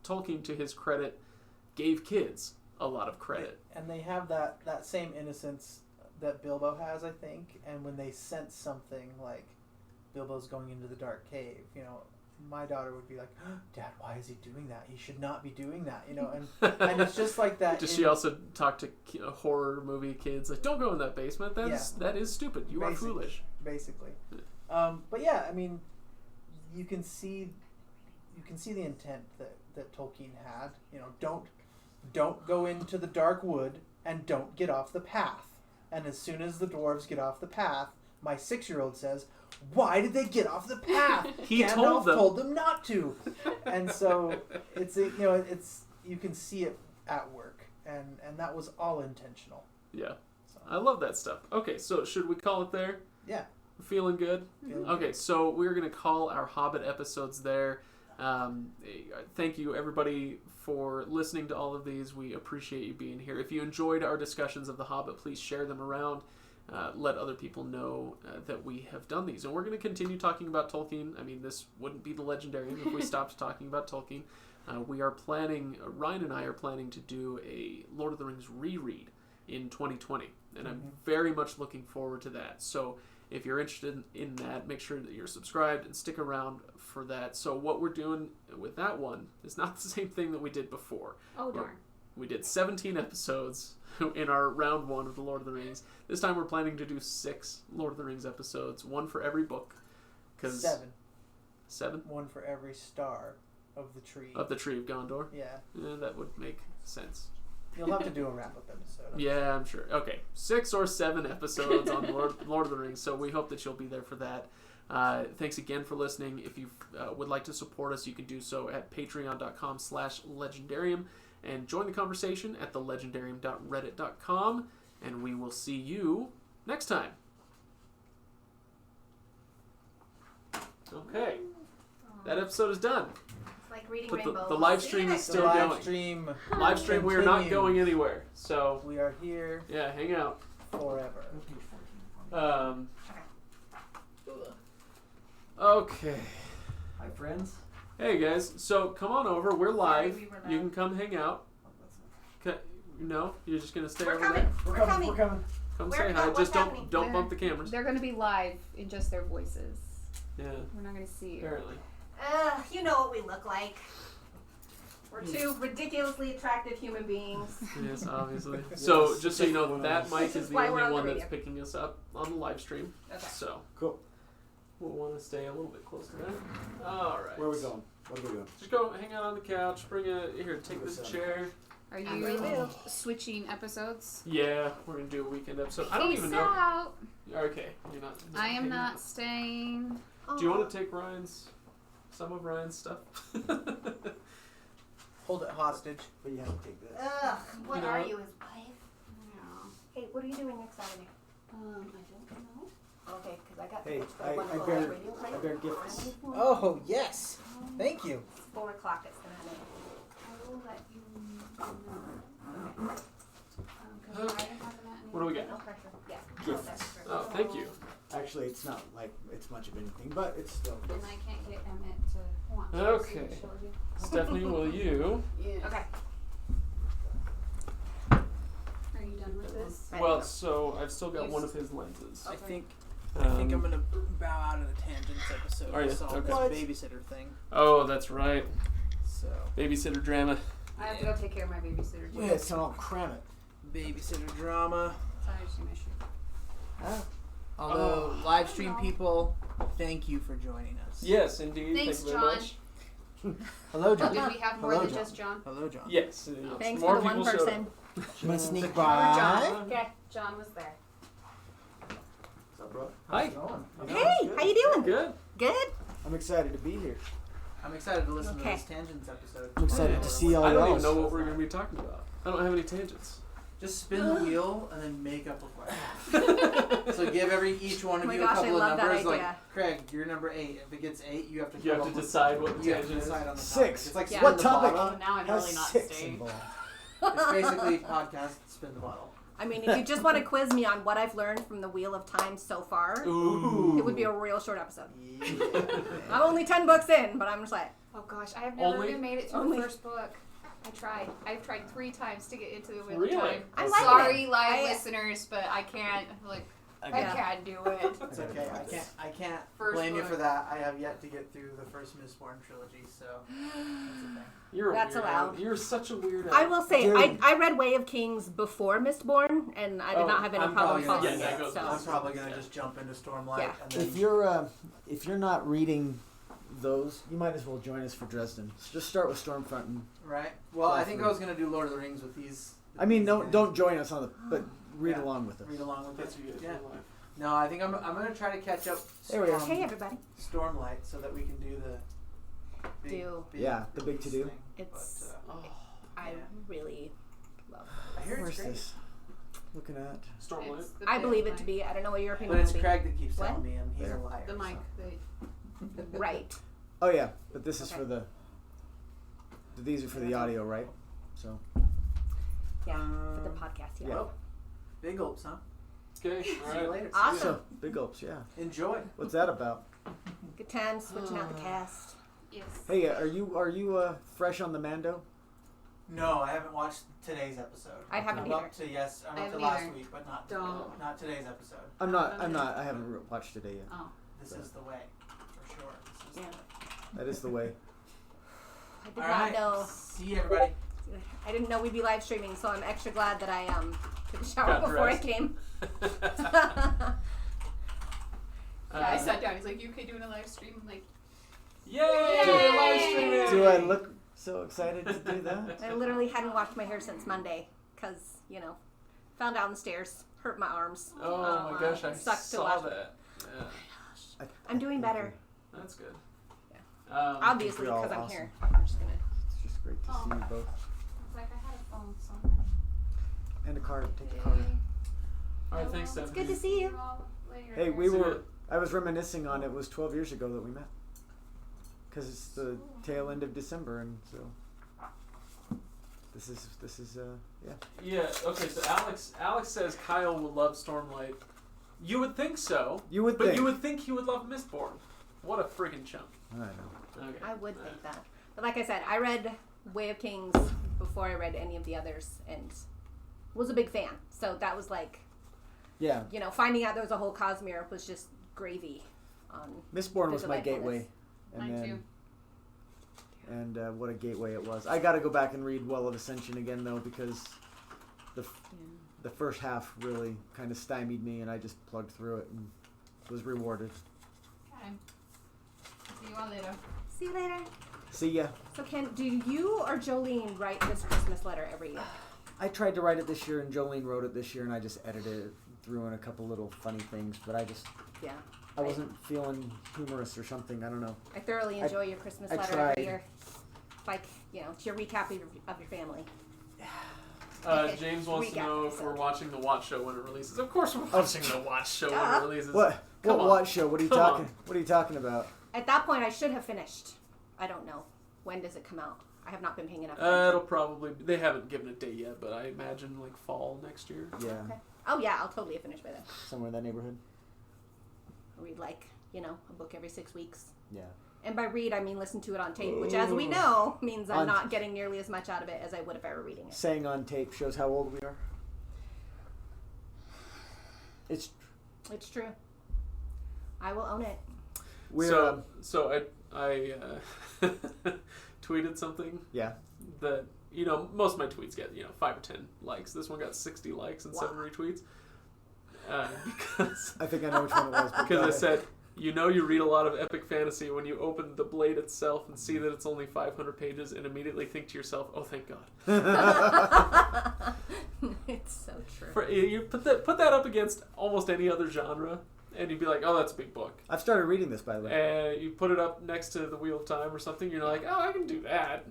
B: Tolkien, to his credit, gave kids a lot of credit.
A: And they have that same innocence that Bilbo has, I think. And when they sense something like Bilbo's going into the dark cave, you know, my daughter would be like, oh, Dad, why is he doing that? He should not be doing that, you know. And it's just like that.
B: Does she also talk to horror movie kids like, don't go in that basement? That is stupid. You are foolish.
A: Basically. But yeah, I mean, you can see the intent that Tolkien had. You know, don't go into the dark wood and don't get off the path. And as soon as the dwarves get off the path, my 6-year-old says, why did they get off the path? Gandalf told them not to. And so you can see it at work, and that was all intentional.
B: Yeah. So. I love that stuff. Okay, so should we call it there?
A: Yeah.
B: Feeling good? Okay, so we're going to call our Hobbit episodes there. Thank you, everybody, for listening to all of these. We appreciate you being here. If you enjoyed our discussions of The Hobbit, please share them around. Let other people know that we have done these. And we're going to continue talking about Tolkien. I mean, this wouldn't be the Legendarium if we stopped talking about Tolkien. We are planning, Ryan and I are planning to do a Lord of the Rings reread in 2020. And I'm very much looking forward to that. So if you're interested in that, make sure that you're subscribed and stick around for that. So what we're doing with that one is not the same thing that we did before.
C: Oh, darn.
B: We did 17 episodes in our round 1 of the Lord of the Rings. This time we're planning to do 6 Lord of the Rings episodes, 1 for every book. 7?
A: 1 for every star of the tree.
B: Of the Tree of Gondor?
A: Yeah.
B: That would make sense.
A: You'll have to do a wrap-up episode.
B: Yeah, I'm sure. Okay, 6 or 7 episodes on Lord of the Rings, so we hope that you'll be there for that. Thanks again for listening. If you would like to support us, you can do so at patreon.com/legendarium. And join the conversation at thelegendarium.reddit.com. And we will see you next time. Okay. That episode is done.
E: It's like reading rainbows.
B: The live stream is still going. Live stream, we are not going anywhere. So
A: we are here.
B: Yeah, hang out.
A: Forever.
B: Okay.
F: Hi, friends.
B: Hey guys, so come on over. We're live. You can come hang out. No, you're just gonna stay over there.
F: We're coming.
B: Come say hi. Just don't bump the cameras.
C: They're gonna be live in just their voices.
B: Yeah.
C: We're not gonna see you.
B: Apparently.
E: You know what we look like. We're 2 ridiculously attractive human beings.
B: Yes, obviously. So just so you know, that mic is the only one that's picking us up on the live stream.
E: Okay.
B: So
F: cool.
B: We'll want to stay a little bit close to that. All right.
F: Where are we going? What are we doing?
B: Just go hang out on the couch. Take this chair.
C: Are you switching episodes?
B: Yeah, we're gonna do a weekend episode. I don't even know.
C: Out.
B: Okay, you're not.
C: I am not staying.
B: Do you want to take some of Ryan's stuff?
A: Hold it hostage.
F: But you have to take this.
E: What are you, his wife?
C: No.
E: Hey, what are you doing next Saturday?
C: I don't know.
E: Okay, because I got
F: Hey,
E: the
F: I bear gifts.
A: Oh, yes. Thank you.
E: 4 o'clock at Saturday.
C: I will let you know.
B: What do we got?
E: No pressure. Yeah.
F: Gifts.
B: Oh, thank you.
F: Actually, it's not like it's much of anything, but it's still.
C: And I can't get Emmett to want to.
B: Okay. Stephanie, will you?
C: Yeah.
E: Okay.
C: Are you done with this?
B: Well, so I've still got one of his lenses.
A: I think I'm gonna bow out of the tangents episode.
B: Are you?
A: I saw
B: Okay.
A: this babysitter thing.
B: Oh, that's right.
A: So
B: Babysitter drama.
C: I have to go take care of my babysitter. Too.
F: Yeah, so I'll cram it.
A: Babysitter drama.
C: Sorry, I just need my shoe.
A: Although, live stream people, thank you for joining us.
B: Yes, indeed.
C: Thanks,
B: Thank you very
C: John.
B: much.
A: Hello, John.
C: Did we have more
F: Hello,
C: than
F: John.
C: just John?
A: Hello, John.
B: Yes.
E: Thanks
B: more
E: for the one
B: people showed
E: person.
B: up.
F: I'm gonna sneak
C: Or
F: by.
C: John. Okay, John was there.
F: What's up, bro?
B: Hi.
E: Hey, how you doing?
B: Good.
E: Good?
F: I'm excited to be here.
A: I'm excited to listen to
E: Okay.
A: this Tangents episode.
F: I'm excited to see all
B: I don't
F: y'all.
B: even know what we're going to be talking about. I don't have any tangents.
A: Just spin the wheel and then make up a question. So give each one of
E: Oh my
A: you
E: gosh,
A: a couple
E: I
A: of
E: love that
A: numbers. Like,
E: idea.
A: Craig, you're number 8. If it gets 8, you have to.
B: You have to decide what the
A: You have to
B: tangent is.
A: decide on the topic.
F: 6.
A: It's like
E: Yeah.
A: spin
F: What
A: the
F: topic
A: bottle.
C: now I'm
F: has
C: really not
F: 6
C: staying.
F: involved?
A: It's basically podcast spin the bottle.
E: I mean, if you just want to quiz me on what I've learned from the Wheel of Time so far,
B: Ooh.
E: it would be a real short episode.
A: Yeah.
E: I'm only 10 books in, but I'm just like,
C: Oh gosh, I have never
B: Only-
C: even made it through
E: only-
C: the first book. I tried. I've tried 3 times to get into the Wheel
B: Really?
C: of Time.
E: I'm liking
C: Sorry,
E: it.
C: live listeners, but I can't. Like, I
E: Yeah.
C: can't do it.
A: It's okay. I can't
C: First
A: blame you
C: book.
A: for that. I have yet to get through the first Mistborn trilogy, so that's a thing.
B: You're a
E: That's
B: weirdo.
E: allowed.
B: You're such a weirdo.
E: I will say,
F: Dude.
E: I read Way of Kings before Mistborn, and I did
B: Oh,
E: not have any
A: I'm
E: problem
A: probably
E: following
A: gonna-
B: yeah, that
E: it.
B: goes
E: So.
A: I'm probably gonna just jump into Stormlight
E: Yeah.
A: and then.
F: If you're not reading those, you might as well join us for Dresden. Just start with Stormfront. And,
A: Right. Well, I think I was gonna do Lord of the Rings with these.
F: I mean,
A: these
F: don't
A: guys.
F: don't join us on the, but read
A: Yeah.
F: along with us.
A: Read along with
B: That's
A: it.
B: you guys
A: Yeah.
B: in life.
A: No, I think I'm gonna try to catch up.
F: There we are.
E: Hey, everybody.
A: Stormlight, so that we can do the.
E: Do.
F: Yeah, the big to-do.
A: thing.
E: It's-
A: But,
B: Oh,
E: I
A: Yeah.
E: really love
A: I hear
F: Where's
A: it's great.
F: this? Looking at.
B: Stormlight.
C: It's the
E: I
C: big
E: believe it
C: mic.
E: to be. I don't know what your opinion
A: But it's
E: will be.
A: Craig that keeps
E: What?
A: telling me, and he's
F: There.
A: a liar.
C: The mic.
A: So.
E: Right.
F: Oh yeah, but this is
E: Okay.
F: for the. These are for the audio, right? So.
E: Yeah, for the podcast, yeah.
A: Well, big gulps, huh?
B: Okay,
A: See you
B: alright.
A: later.
E: Awesome.
F: So big gulps, yeah.
A: Enjoy.
F: What's that about?
E: Good times switching out the cast.
C: Yes.
F: Hey, are you fresh on the Mando?
A: No, I haven't watched today's episode.
E: I haven't
A: I'm
E: either.
A: up to I'm
C: I
A: up to
C: haven't
A: last
C: either.
A: week, but not
C: Don't.
A: not today's episode.
F: I'm not. I haven't watched today yet.
C: Oh.
A: This is the way, for sure. This is
E: Yeah.
A: the way.
F: That is the way.
E: I did
A: All
E: not
A: right.
E: know.
A: See you, everybody.
E: I didn't know we'd be live streaming, so I'm extra glad that I took a shower
B: Got
E: before I
B: dressed.
E: came.
C: I sat down. He's like, "You okay doing a live stream?" I'm like,
B: Yay! Live streaming!
F: Do I look so excited to do that?
E: I literally hadn't washed my hair since Monday because, fell down the stairs, hurt my arms.
B: Oh my gosh, I
E: Sucked to
B: saw
E: watch.
B: that. Yeah,
E: I'm doing better,
B: that's good.
E: Yeah.
B: Um,
E: obviously,
F: you're all
E: because I'm
F: awesome.
E: here. I'm just gonna.
F: It's just great to see you both.
C: it's like I had a phone somewhere.
F: And a card. Take the card.
B: Alright, thanks,
C: Well,
E: It's
B: Stephanie.
E: good to see you.
C: all later.
F: Hey, we
B: See
F: were.
B: ya.
F: I was reminiscing on it was 12 years ago that we met. Because it's the tail end of December, and so. This is yeah.
B: Yeah, okay, so Alex says Kyle will love Stormlight. You would think so.
F: You would
B: But
F: think.
B: you would think he would love Mistborn. What a freaking chump.
F: I know.
B: Okay.
E: I would think that. But like I said, I read Way of Kings before I read any of the others and was a big fan. So that was like,
F: Yeah.
E: finding out there was a whole Cosmere was just gravy on.
F: Mistborn was
E: The
F: my
E: delightfulness.
F: gateway. And
C: Mine
F: then,
C: too.
F: And what a gateway it was. I got to go back and read Well of Ascension again though, because the first half really kind of stymied me, and I just plugged through it and was rewarded.
C: Okay. See you all later.
E: See you later.
F: See ya.
E: So Ken, do you or Jolene write this Christmas letter every year?
F: I tried to write it this year, and Jolene wrote it this year, and I just edited it, threw in a couple little funny things, but
E: Yeah.
F: I wasn't feeling humorous or something. I don't know.
E: I thoroughly enjoy your Christmas
F: I
E: letter
F: tried.
E: every year. Like, it's your recap of your family.
B: James wants to
E: Recap
B: know if
E: episode.
B: we're watching the Watch Show when it releases. Of course we're watching the Watch Show when
E: Duh.
B: it releases.
F: What
B: Come on.
F: watch show? What are you
B: Come
F: talking?
B: on.
F: What are you talking about?
E: At that point, I should have finished. I don't know. When does it come out? I have not been paying enough.
B: It'll probably. They haven't given a date yet, but I imagine like fall next year.
F: Yeah,
E: Okay. Oh yeah, I'll totally finish by then.
F: somewhere in that neighborhood.
E: I read a book every 6 weeks.
F: Yeah.
E: And by read, I mean listen to it on tape, which, as we know, means I'm not getting nearly as much out of it as I would if I were reading it.
F: Saying on tape shows how old we are. It's
E: It's true. I will own it.
F: we're
B: So I tweeted something
F: yeah.
B: that most of my tweets get 5 or 10 likes. This one got 60 likes and 7 retweets. Because
F: I think I know which one it was.
B: Because I said, you read a lot of epic fantasy when you open the blade itself and see that it's only 500 pages and immediately think to yourself, oh, thank God.
E: It's so true.
B: You put that up against almost any other genre, and you'd be like, oh, that's a big book.
F: I've started reading this, by the way.
B: And you put it up next to The Wheel of Time or something, you're like, oh, I can do that.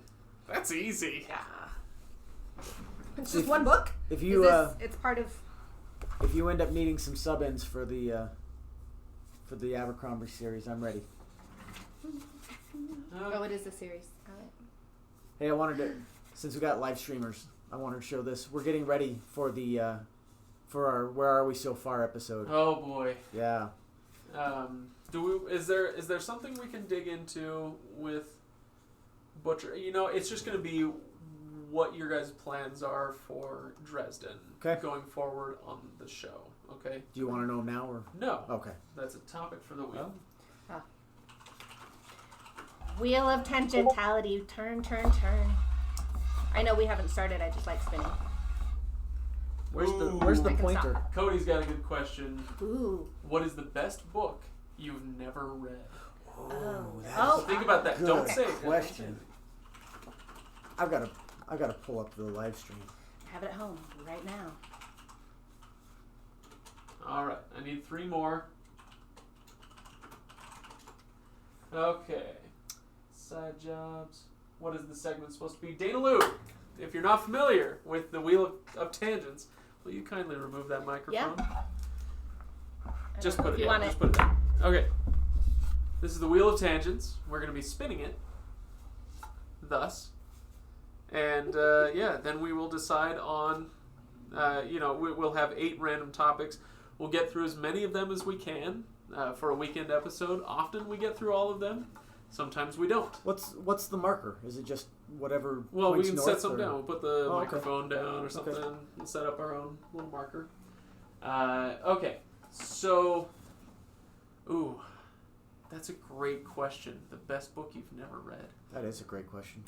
B: That's easy.
E: Yeah. It's just one book?
F: If you
E: it's part of...
F: If you end up needing some sub-ins for the Abercrombie series, I'm ready.
E: Oh, it is a series. All right.
F: Hey, I wanted to, since we got live streamers, I wanted to show this. We're getting ready for the for our Where Are We So Far episode.
B: Oh boy.
F: Yeah.
B: Is there something we can dig into with Butcher? It's just going to be what your guys' plans are for Dresden going forward on the show. Okay.
F: Do you want to know now or
B: no?
F: Okay.
B: That's a topic for the week.
E: Wheel of Tangentiality. Turn. I know we haven't started. I just like spinning.
F: Where's the pointer?
E: Stop.
B: Cody's got a good question.
E: Ooh.
B: What is the best book you've never read?
F: So
B: think about that. Don't say it.
F: Question. I've got to pull up the live stream.
E: Have it at home right now.
B: All right. I need 3 more. Okay. Side jobs. What is the segment supposed to be? Dana Lou, if you're not familiar with the Wheel of Tangents, will you kindly remove that microphone?
E: Yeah.
B: Just put it
E: you
B: down.
E: want
B: Just put it down. Okay. This is the Wheel of Tangents. We're going to be spinning it. Thus. And, then we will decide on, we'll have 8 random topics. We'll get through as many of them as we can for a weekend episode. Often we get through all of them. Sometimes we don't.
F: What's the marker? Is it just whatever?
B: Well, we can
F: north
B: set something
F: or...
B: down. We'll put the
F: okay.
B: microphone down or something.
F: Okay.
B: We'll set up our own little marker. Okay. So, that's a great question. The best book you've never read.
F: That is a great question.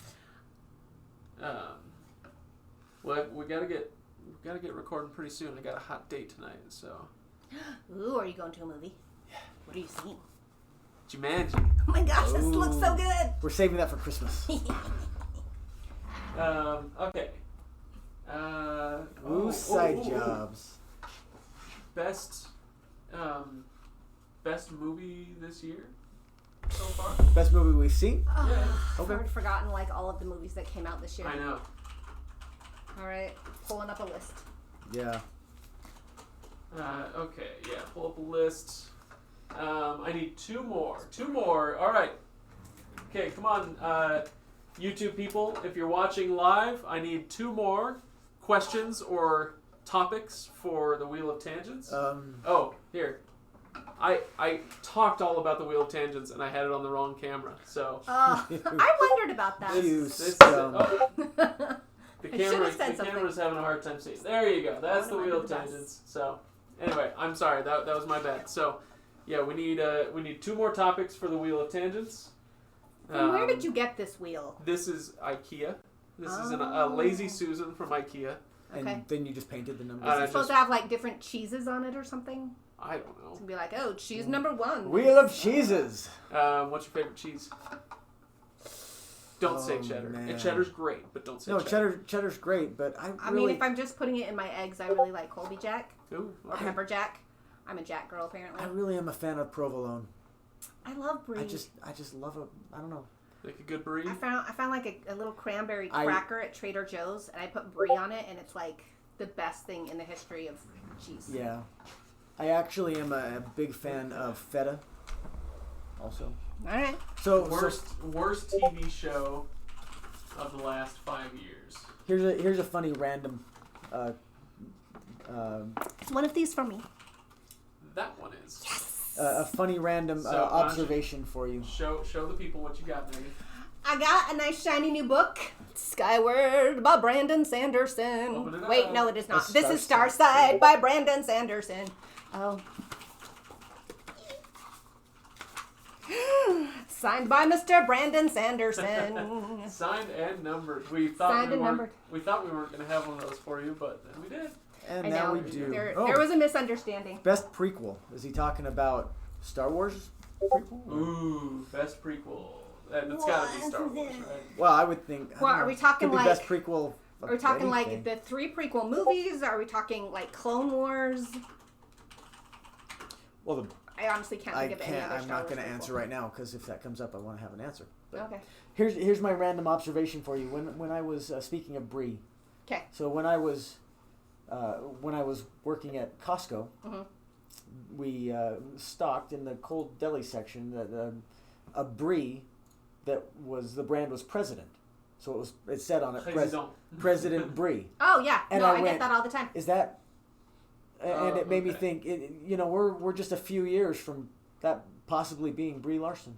B: Well, we gotta get recording pretty soon. I got a hot date tonight, so.
E: Ooh, are you going to a movie?
B: Yeah.
E: What are you seeing?
B: Jumanji.
E: Oh my gosh, this looks so good.
F: We're saving that for Christmas.
B: Okay.
F: Side jobs.
B: Best movie this year so far?
F: Best movie we've seen?
B: Yeah.
F: Okay.
E: I've forgotten all of the movies that came out this year.
B: I know.
E: All right, pulling up a list.
F: Yeah.
B: Okay, yeah, pull up a list. I need 2 more. 2 more. All right. Okay, come on, YouTube people. If you're watching live, I need 2 more questions or topics for the Wheel of Tangents. Here. I talked all about the Wheel of Tangents, and I had it on the wrong camera. So.
E: I wondered about that.
B: The camera's having a hard time seeing. There you go. That's the Wheel of Tangents. So, anyway, I'm sorry. That was my bad. So, yeah, we need 2 more topics for the Wheel of Tangents.
E: And where did you get this wheel?
B: This is IKEA. This is a Lazy Susan from IKEA.
F: And
E: okay.
F: then you just painted the numbers.
E: Is it supposed to have different cheeses on it or something?
B: I don't know.
E: It's gonna be like, oh, cheese number 1.
F: Wheel of cheeses.
B: What's your favorite cheese? Don't say cheddar.
F: Man.
B: Cheddar's great, but don't say cheddar.
F: No, cheddar's great, but
E: I mean, if I'm just putting it in my eggs, I really like Colby Jack.
B: Ooh,
E: Or Pepper Jack. I'm a Jack girl, apparently.
F: I really am a fan of provolone.
E: I love brie.
F: I just love I don't know.
B: Like a good brie?
E: I found like a little cranberry cracker at Trader Joe's, and I put brie on it, and it's like the best thing in the history of cheese.
F: Yeah. I actually am a big fan of feta also.
E: All right.
B: So worst TV show of the last 5 years.
F: Here's a funny random.
E: One of these for me.
B: That one is.
E: Yes.
F: A funny random observation for you.
B: Show the people what you got, Megan.
E: I got a nice shiny new book, Skyward by Brandon Sanderson. Wait, no, it is not. This is Starside by Brandon Sanderson. Oh. Signed by Mr. Brandon Sanderson.
B: Signed and numbered. We thought we weren't going to have one of those for you, but we did.
F: And now we do.
E: There was a misunderstanding.
F: Best prequel. Is he talking about Star Wars prequel?
B: Ooh, best prequel. It's got to be Star Wars, right?
F: Well, I would think.
E: Well, are we talking like
F: best prequel?
E: Are we talking like the 3 prequel movies? Are we talking like Clone Wars?
F: Well,
E: I honestly can't think of any other
F: I'm not going to answer right now because if that comes up, I want to have an answer. But
E: okay.
F: Here's my random observation for you. When I was speaking of brie.
E: Okay.
F: So when I was working at Costco, we stocked in the cold deli section a brie that was the brand was President. So it said on it President Brie.
E: Oh yeah,
F: and
E: I get that all the time.
F: Is that? And it made me think. We're just a few years from that possibly being Brie Larson.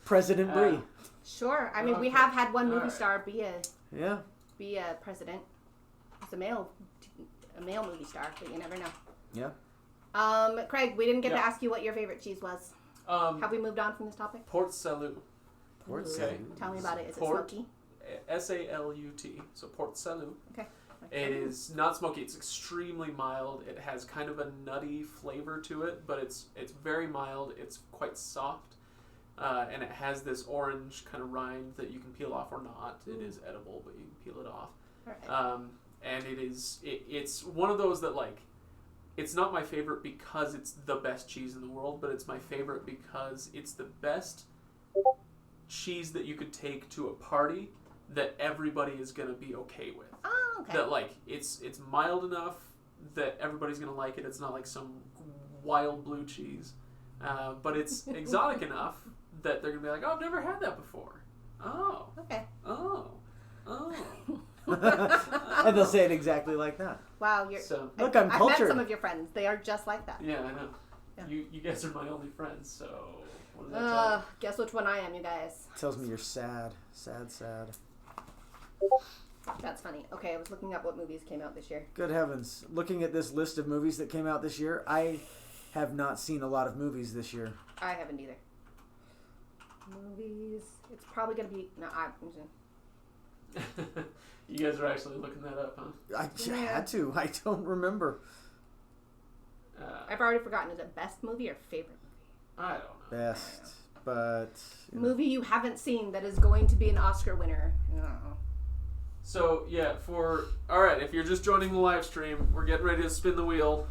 F: President Brie.
E: Sure. I mean, we have had one movie star be a president. It's a male movie star, but you never know.
F: Yeah.
E: Craig, we didn't get to ask you what your favorite cheese was. Have we moved on from this topic?
B: Port Salut.
F: Okay.
E: Tell me about it. Is it smoky?
B: SALUT. So Port Salut.
E: Okay.
B: It is not smoky. It's extremely mild. It has kind of a nutty flavor to it, but it's very mild. It's quite soft, and it has this orange kind of rind that you can peel off or not. It is edible, but you can peel it off.
E: Right.
B: And it's one of those that like, it's not my favorite because it's the best cheese in the world, but it's my favorite because it's the best cheese that you could take to a party that everybody is going to be okay with.
E: Oh, okay.
B: That like it's mild enough that everybody's going to like it. It's not like some wild blue cheese, but it's exotic enough that they're going to be like, oh, I've never had that before. Oh.
E: Okay.
B: Oh.
F: And they'll say it exactly like that.
E: Wow,
F: look, I'm cultured.
E: I've met some of your friends. They are just like that.
B: Yeah, I know.
E: Yeah.
B: You guys are my only friends, so what does that tell you?
E: Guess which one I am, you guys.
F: Tells me you're sad. Sad.
E: That's funny. Okay, I was looking up what movies came out this year.
F: Good heavens. Looking at this list of movies that came out this year, I have not seen a lot of movies this year.
E: I haven't either. Movies. It's probably going to be... No,
B: You guys are actually looking that up, huh?
F: I had to. I don't remember.
E: I've already forgotten. Is it best movie or favorite movie?
B: I don't know.
F: Best, but...
E: Movie you haven't seen that is going to be an Oscar winner. No.
B: So, yeah, alright, if you're just joining the live stream, we're getting ready to spin the wheel.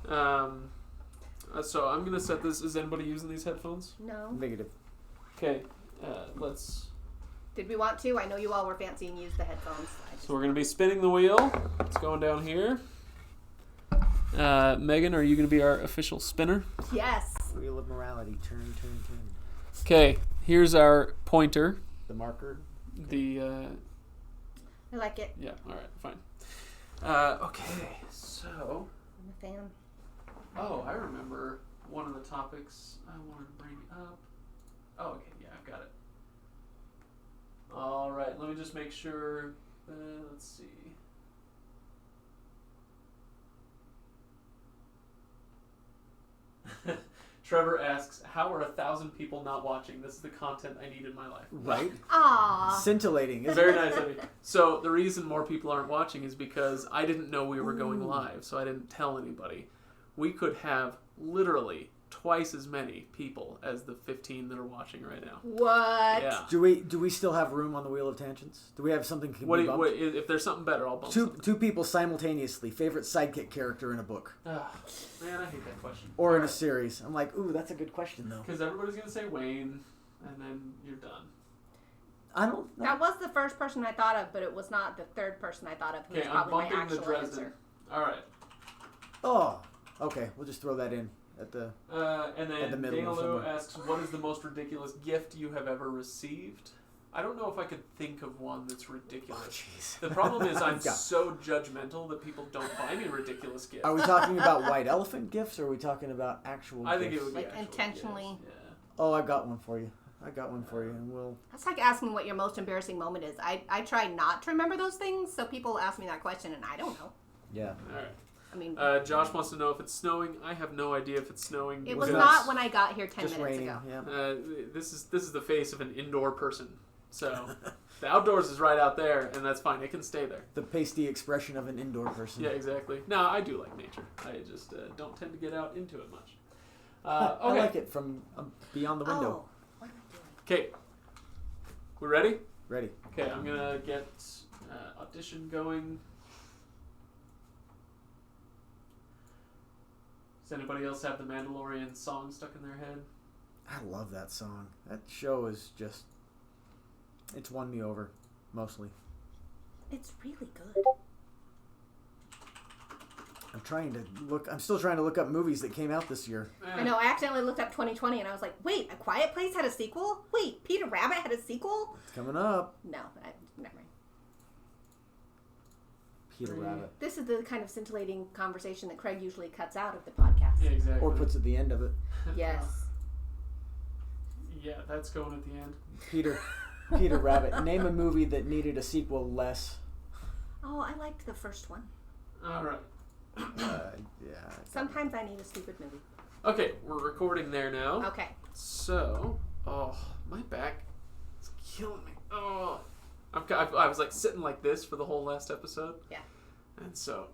B: So I'm going to set this. Is anybody using these headphones?
E: No.
F: Negative.
B: Okay, let's...
E: Did we want to? I know you all were fancy and used the headphones.
B: So we're going to be spinning the wheel. It's going down here. Megan, are you going to be our official spinner?
E: Yes.
F: Wheel of morality. Turn.
B: Okay, here's our pointer.
F: The marker.
E: I like it.
B: Yeah, alright, fine. Okay, so...
E: I'm a fan.
B: Oh, I remember one of the topics I wanted to bring up. Oh, okay, yeah, I've got it. Alright, let me just make sure. Let's see. Trevor asks, how are 1,000 people not watching? This is the content I need in my life.
F: Right?
E: Aww.
F: Scintillating.
B: Very nice of you. So the reason more people aren't watching is because I didn't know we were going live, so I didn't tell anybody. We could have literally twice as many people as the 15 that are watching right now.
E: What?
B: Yeah.
F: Do we still have room on the Wheel of Tangents? Do we have something can be bumped?
B: If there's something better, I'll bump something.
F: Two people simultaneously. Favorite sidekick character in a book.
B: Man, I hate that question.
F: Or in a series. I'm like, ooh, that's a good question, though.
B: Because everybody's going to say Wayne, and then you're done.
F: I don't know.
E: That was the first person I thought of, but it was not the third person I thought of, who was
B: I'm
E: probably my
B: bumping the
E: actual
B: Dresden.
E: answer.
B: All right.
F: Oh, okay. We'll just throw that in at the
B: and then
F: at the middle
B: Dana Lou
F: somewhere.
B: asks, what is the most ridiculous gift you have ever received? I don't know if I could think of one that's ridiculous.
F: Oh, jeez.
B: The problem is I'm so judgmental that people don't buy me ridiculous gifts.
F: Are we talking about white elephant gifts, or are we talking about actual
B: I
F: gifts?
B: think it would be
E: Like
B: actual
E: intentionally.
B: gifts, yeah.
F: Oh, I got one for you. And we'll...
E: That's like asking what your most embarrassing moment is. I try not to remember those things, so people ask me that question, and I don't know.
F: Yeah.
B: All right.
E: I mean,
B: Josh wants to know if it's snowing. I have no idea if it's snowing.
E: It was not when I got here 10
F: just
E: minutes
F: raining,
E: ago.
F: Yeah.
B: This is the face of an indoor person. So the outdoors is right out there, and that's fine. It can stay there.
F: The pasty expression of an indoor person.
B: Yeah, exactly. No, I do like nature. I just don't tend to get out into it much. Okay.
F: I like it from beyond the window.
E: Oh, what am I doing?
B: Okay. We ready?
F: Ready.
B: Okay, I'm going to get audition going. Does anybody else have the Mandalorian song stuck in their head?
F: I love that song. That show is just... It's won me over, mostly.
E: It's really good.
F: I'm still trying to look up movies that came out this year.
E: I know, I accidentally looked up 2020 and I was like, wait, A Quiet Place had a sequel? Wait, Peter Rabbit had a sequel?
F: It's coming up.
E: No, never mind.
F: Peter Rabbit.
E: This is the kind of scintillating conversation that Craig usually cuts out of the podcast.
B: Yeah, exactly.
F: Or puts at the end of it.
E: Yes.
B: Yeah, that's going at the end.
F: Peter Rabbit. Name a movie that needed a sequel less.
E: Oh, I liked the first one.
B: All right.
F: Yeah.
E: Sometimes I need a stupid movie.
B: Okay, we're recording there now.
E: Okay.
B: So, my back is killing me. Oh, I was like sitting like this for the whole last episode.
E: Yeah.
B: And so,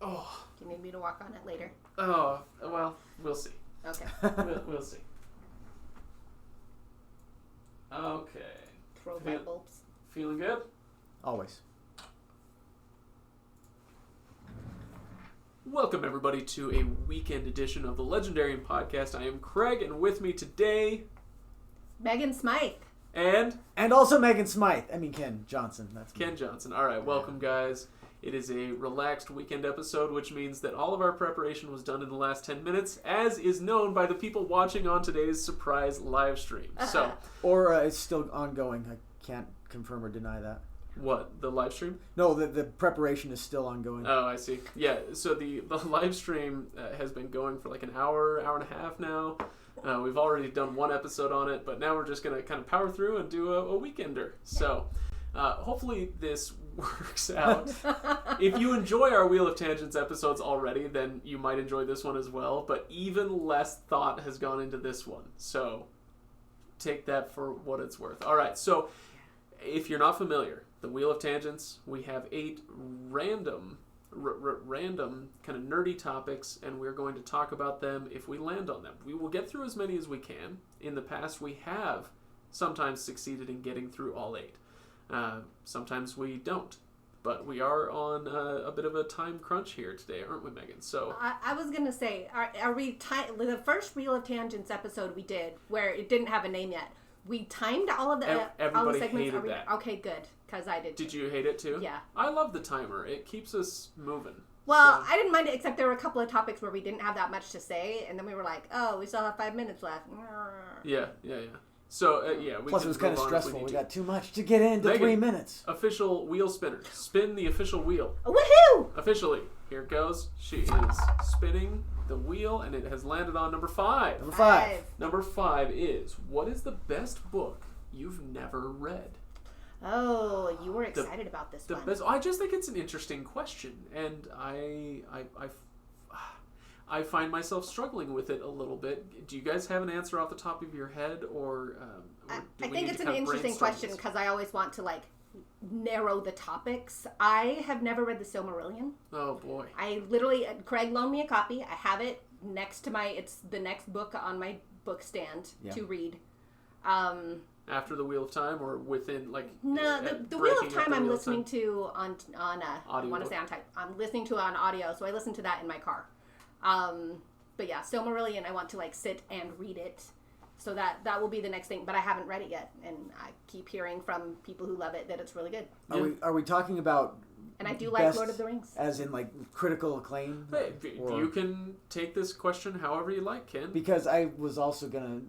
E: Do you need me to walk on it later?
B: Oh, well, we'll see.
E: Okay.
B: We'll see. Okay.
E: Throw light bulbs.
B: Feeling good?
F: Always.
B: Welcome, everybody, to a weekend edition of the Legendarian Podcast. I am Craig, and with me today...
E: Megan Smythe.
B: And
F: also Megan Smythe. I mean, Ken Johnson. That's me.
B: Ken Johnson. All right, welcome, guys. It is a relaxed weekend episode, which means that all of our preparation was done in the last 10 minutes, as is known by the people watching on today's surprise live stream. So,
F: Or it's still ongoing. I can't confirm or deny that.
B: what, the live stream?
F: No, the preparation is still ongoing.
B: Oh, I see. Yeah, so the live stream has been going for like an hour and a half now. We've already done one episode on it, but now we're just going to kind of power through and do a weekender. So, hopefully this works out. If you enjoy our Wheel of Tangents episodes already, then you might enjoy this one as well, but even less thought has gone into this one. So, take that for what it's worth. All right, so if you're not familiar, the Wheel of Tangents, we have 8 random kind of nerdy topics, and we're going to talk about them if we land on them. We will get through as many as we can. In the past, we have sometimes succeeded in getting through all 8. Sometimes we don't. But we are on a bit of a time crunch here today, aren't we, Megan? So
E: I was going to say, are we the first Wheel of Tangents episode we did, where it didn't have a name yet, we timed all of the all the segments.
B: Hated that.
E: Okay, good, because I did.
B: Did you hate it too?
E: Yeah.
B: I love the timer. It keeps us moving.
E: Well, I didn't mind it, except there were a couple of topics where we didn't have that much to say, and then we were like, oh, we still have 5 minutes left.
B: Yeah. So, we
F: Plus, it was kind of stressful. We got too much to get into
B: Megan,
F: 3 minutes.
B: Official wheel spinner. Spin the official wheel.
E: Woohoo!
B: Officially. Here it goes. She is spinning the wheel, and it has landed on number 5.
F: Number 5.
B: Number 5 is, what is the best book you've never read?
E: Oh, you were excited about this one.
B: I just think it's an interesting question, and I find myself struggling with it a little bit. Do you guys have an answer off the top of your head, or
E: I think it's an interesting question because I always want to narrow the topics. I have never read the Silmarillion.
B: Oh boy!
E: I literally, Craig loaned me a copy. I have it next to it's the next book on my book stand to read.
B: After the Wheel of Time, or within
E: No, the Wheel of Time I'm listening to on I want to say on type. I'm listening to it on audio, so I listen to that in my car. But yeah, Silmarillion, I want to sit and read it. So that will be the next thing, but I haven't read it yet, and I keep hearing from people who love it that it's really good.
F: Are we talking about?
E: And I do like Lord of the Rings,
F: as in critical acclaim.
B: Hey, you can take this question however you like, Ken.
F: Because I was also gonna,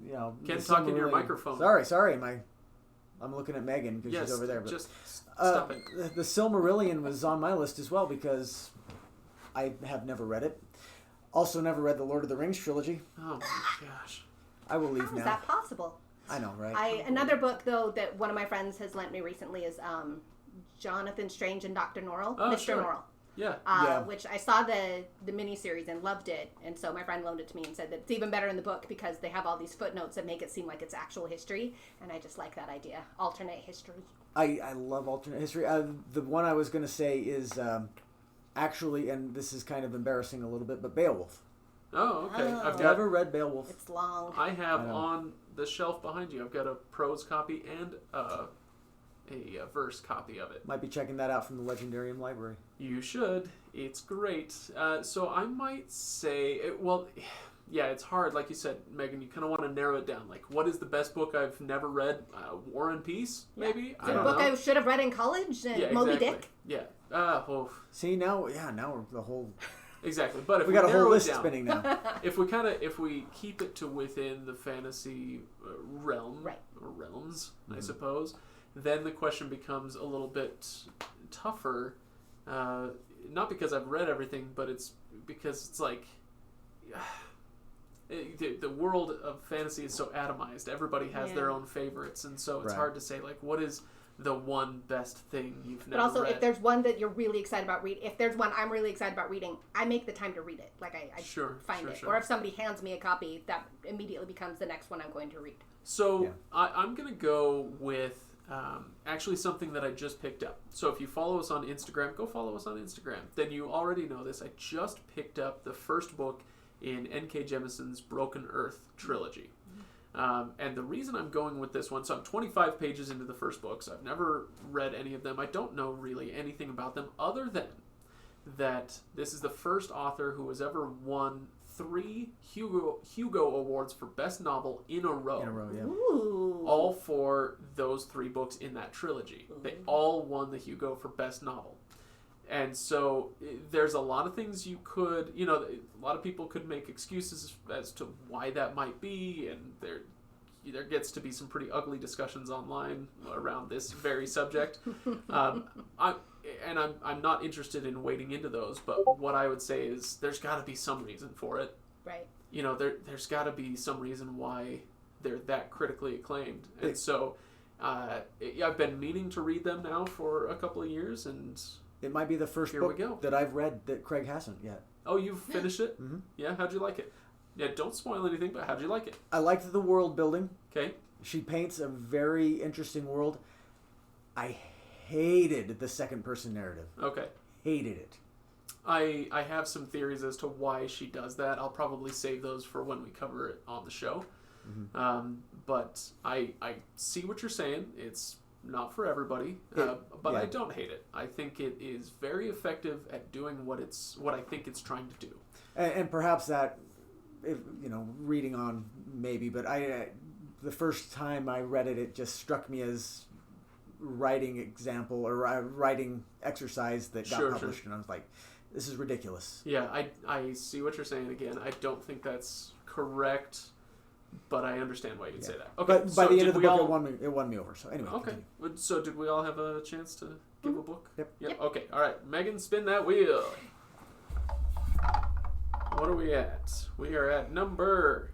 B: Ken, talk in your microphone.
F: Sorry, I'm looking at Megan because she's over there. But
B: just stop it.
F: The Silmarillion was on my list as well because I have never read it. Also, never read the Lord of the Rings trilogy.
B: Oh my gosh!
F: I will leave now.
E: How is that possible?
F: I know, right?
E: Another book though that one of my friends has lent me recently is Jonathan Strange and Dr. Norrell.
B: Oh,
E: Mr.
B: sure.
E: Norrell. which I saw the miniseries and loved it. And so my friend loaned it to me and said that it's even better in the book because they have all these footnotes that make it seem like it's actual history. And I just like that idea. Alternate history. I
F: love alternate history. The one I was going to say is actually, and this is kind of embarrassing a little bit, but Beowulf.
B: Oh, okay.
E: Oh.
F: I've never read Beowulf.
E: It's long.
B: I have on the shelf behind you. I've got a prose copy and a verse copy of it.
F: Might be checking that out from the Legendarium library.
B: You should. It's great. So I might say, it's hard. Like you said, Megan, you kind of want to narrow it down. Like, what is the best book I've never read? War and Peace, maybe?
E: I don't know. I should have read in college? Moby Dick?
B: Yeah.
F: See, now we're the whole...
B: Exactly, but if
F: we got a whole list spinning now.
B: If we keep it to within the fantasy realm, or realms, I suppose, then the question becomes a little bit tougher. Not because I've read everything, but it's because it's like the world of fantasy is so atomized. Everybody has their own favorites, and so it's hard to say like what is the one best thing you've never read. But also,
E: if there's one that you're really excited about reading, if there's one I'm really excited about reading, I make the time to read it. Like, I find it. Sure. Or if somebody hands me a copy, that immediately becomes the next one I'm going to read.
B: So, I'm going to go with actually something that I just picked up. So if you follow us on Instagram, go follow us on Instagram. Then you already know this. I just picked up the first book in N.K. Jemisin's Broken Earth trilogy. And the reason I'm going with this one, so I'm 25 pages into the first book, so I've never read any of them. I don't know really anything about them other than that this is the first author who has ever won 3 Hugo Awards for Best Novel in a row.
E: Ooh.
B: All for those 3 books in that trilogy. Ooh. They all won the Hugo for Best Novel. And so there's a lot of things you could, a lot of people could make excuses as to why that might be, and there gets to be some pretty ugly discussions online around this very subject. I'm not interested in wading into those, but what I would say is there's got to be some reason for it.
E: Right.
B: There's got to be some reason why they're that critically acclaimed. And so I've been meaning to read them now for a couple of years, and...
F: It might be the first book that I've read that Craig hasn't yet.
B: Oh, you've finished it?
F: Mm-hmm.
B: Yeah, how'd you like it? Yeah, don't spoil anything, but how'd you like it?
F: I liked the world building.
B: Okay.
F: She paints a very interesting world. I hated the second person narrative.
B: Okay.
F: Hated it.
B: I have some theories as to why she does that. I'll probably save those for when we cover it on the show. Mm-hmm. But I see what you're saying. It's not for everybody, but I don't hate it. I think it is very effective at doing what I think it's trying to do. And
F: perhaps that, reading on maybe, but the first time I read it, it just struck me as writing example or writing exercise that got published, and I was like, this is ridiculous.
B: Yeah, I see what you're saying. Again, I don't think that's correct. But I understand why you'd say that. Okay,
F: but by the end of the book, it won me over. So anyway.
B: Okay. Continue. So did we all have a chance to give a book?
F: Yep.
B: Okay. All right. Megan, spin that wheel. What are we at? We are at number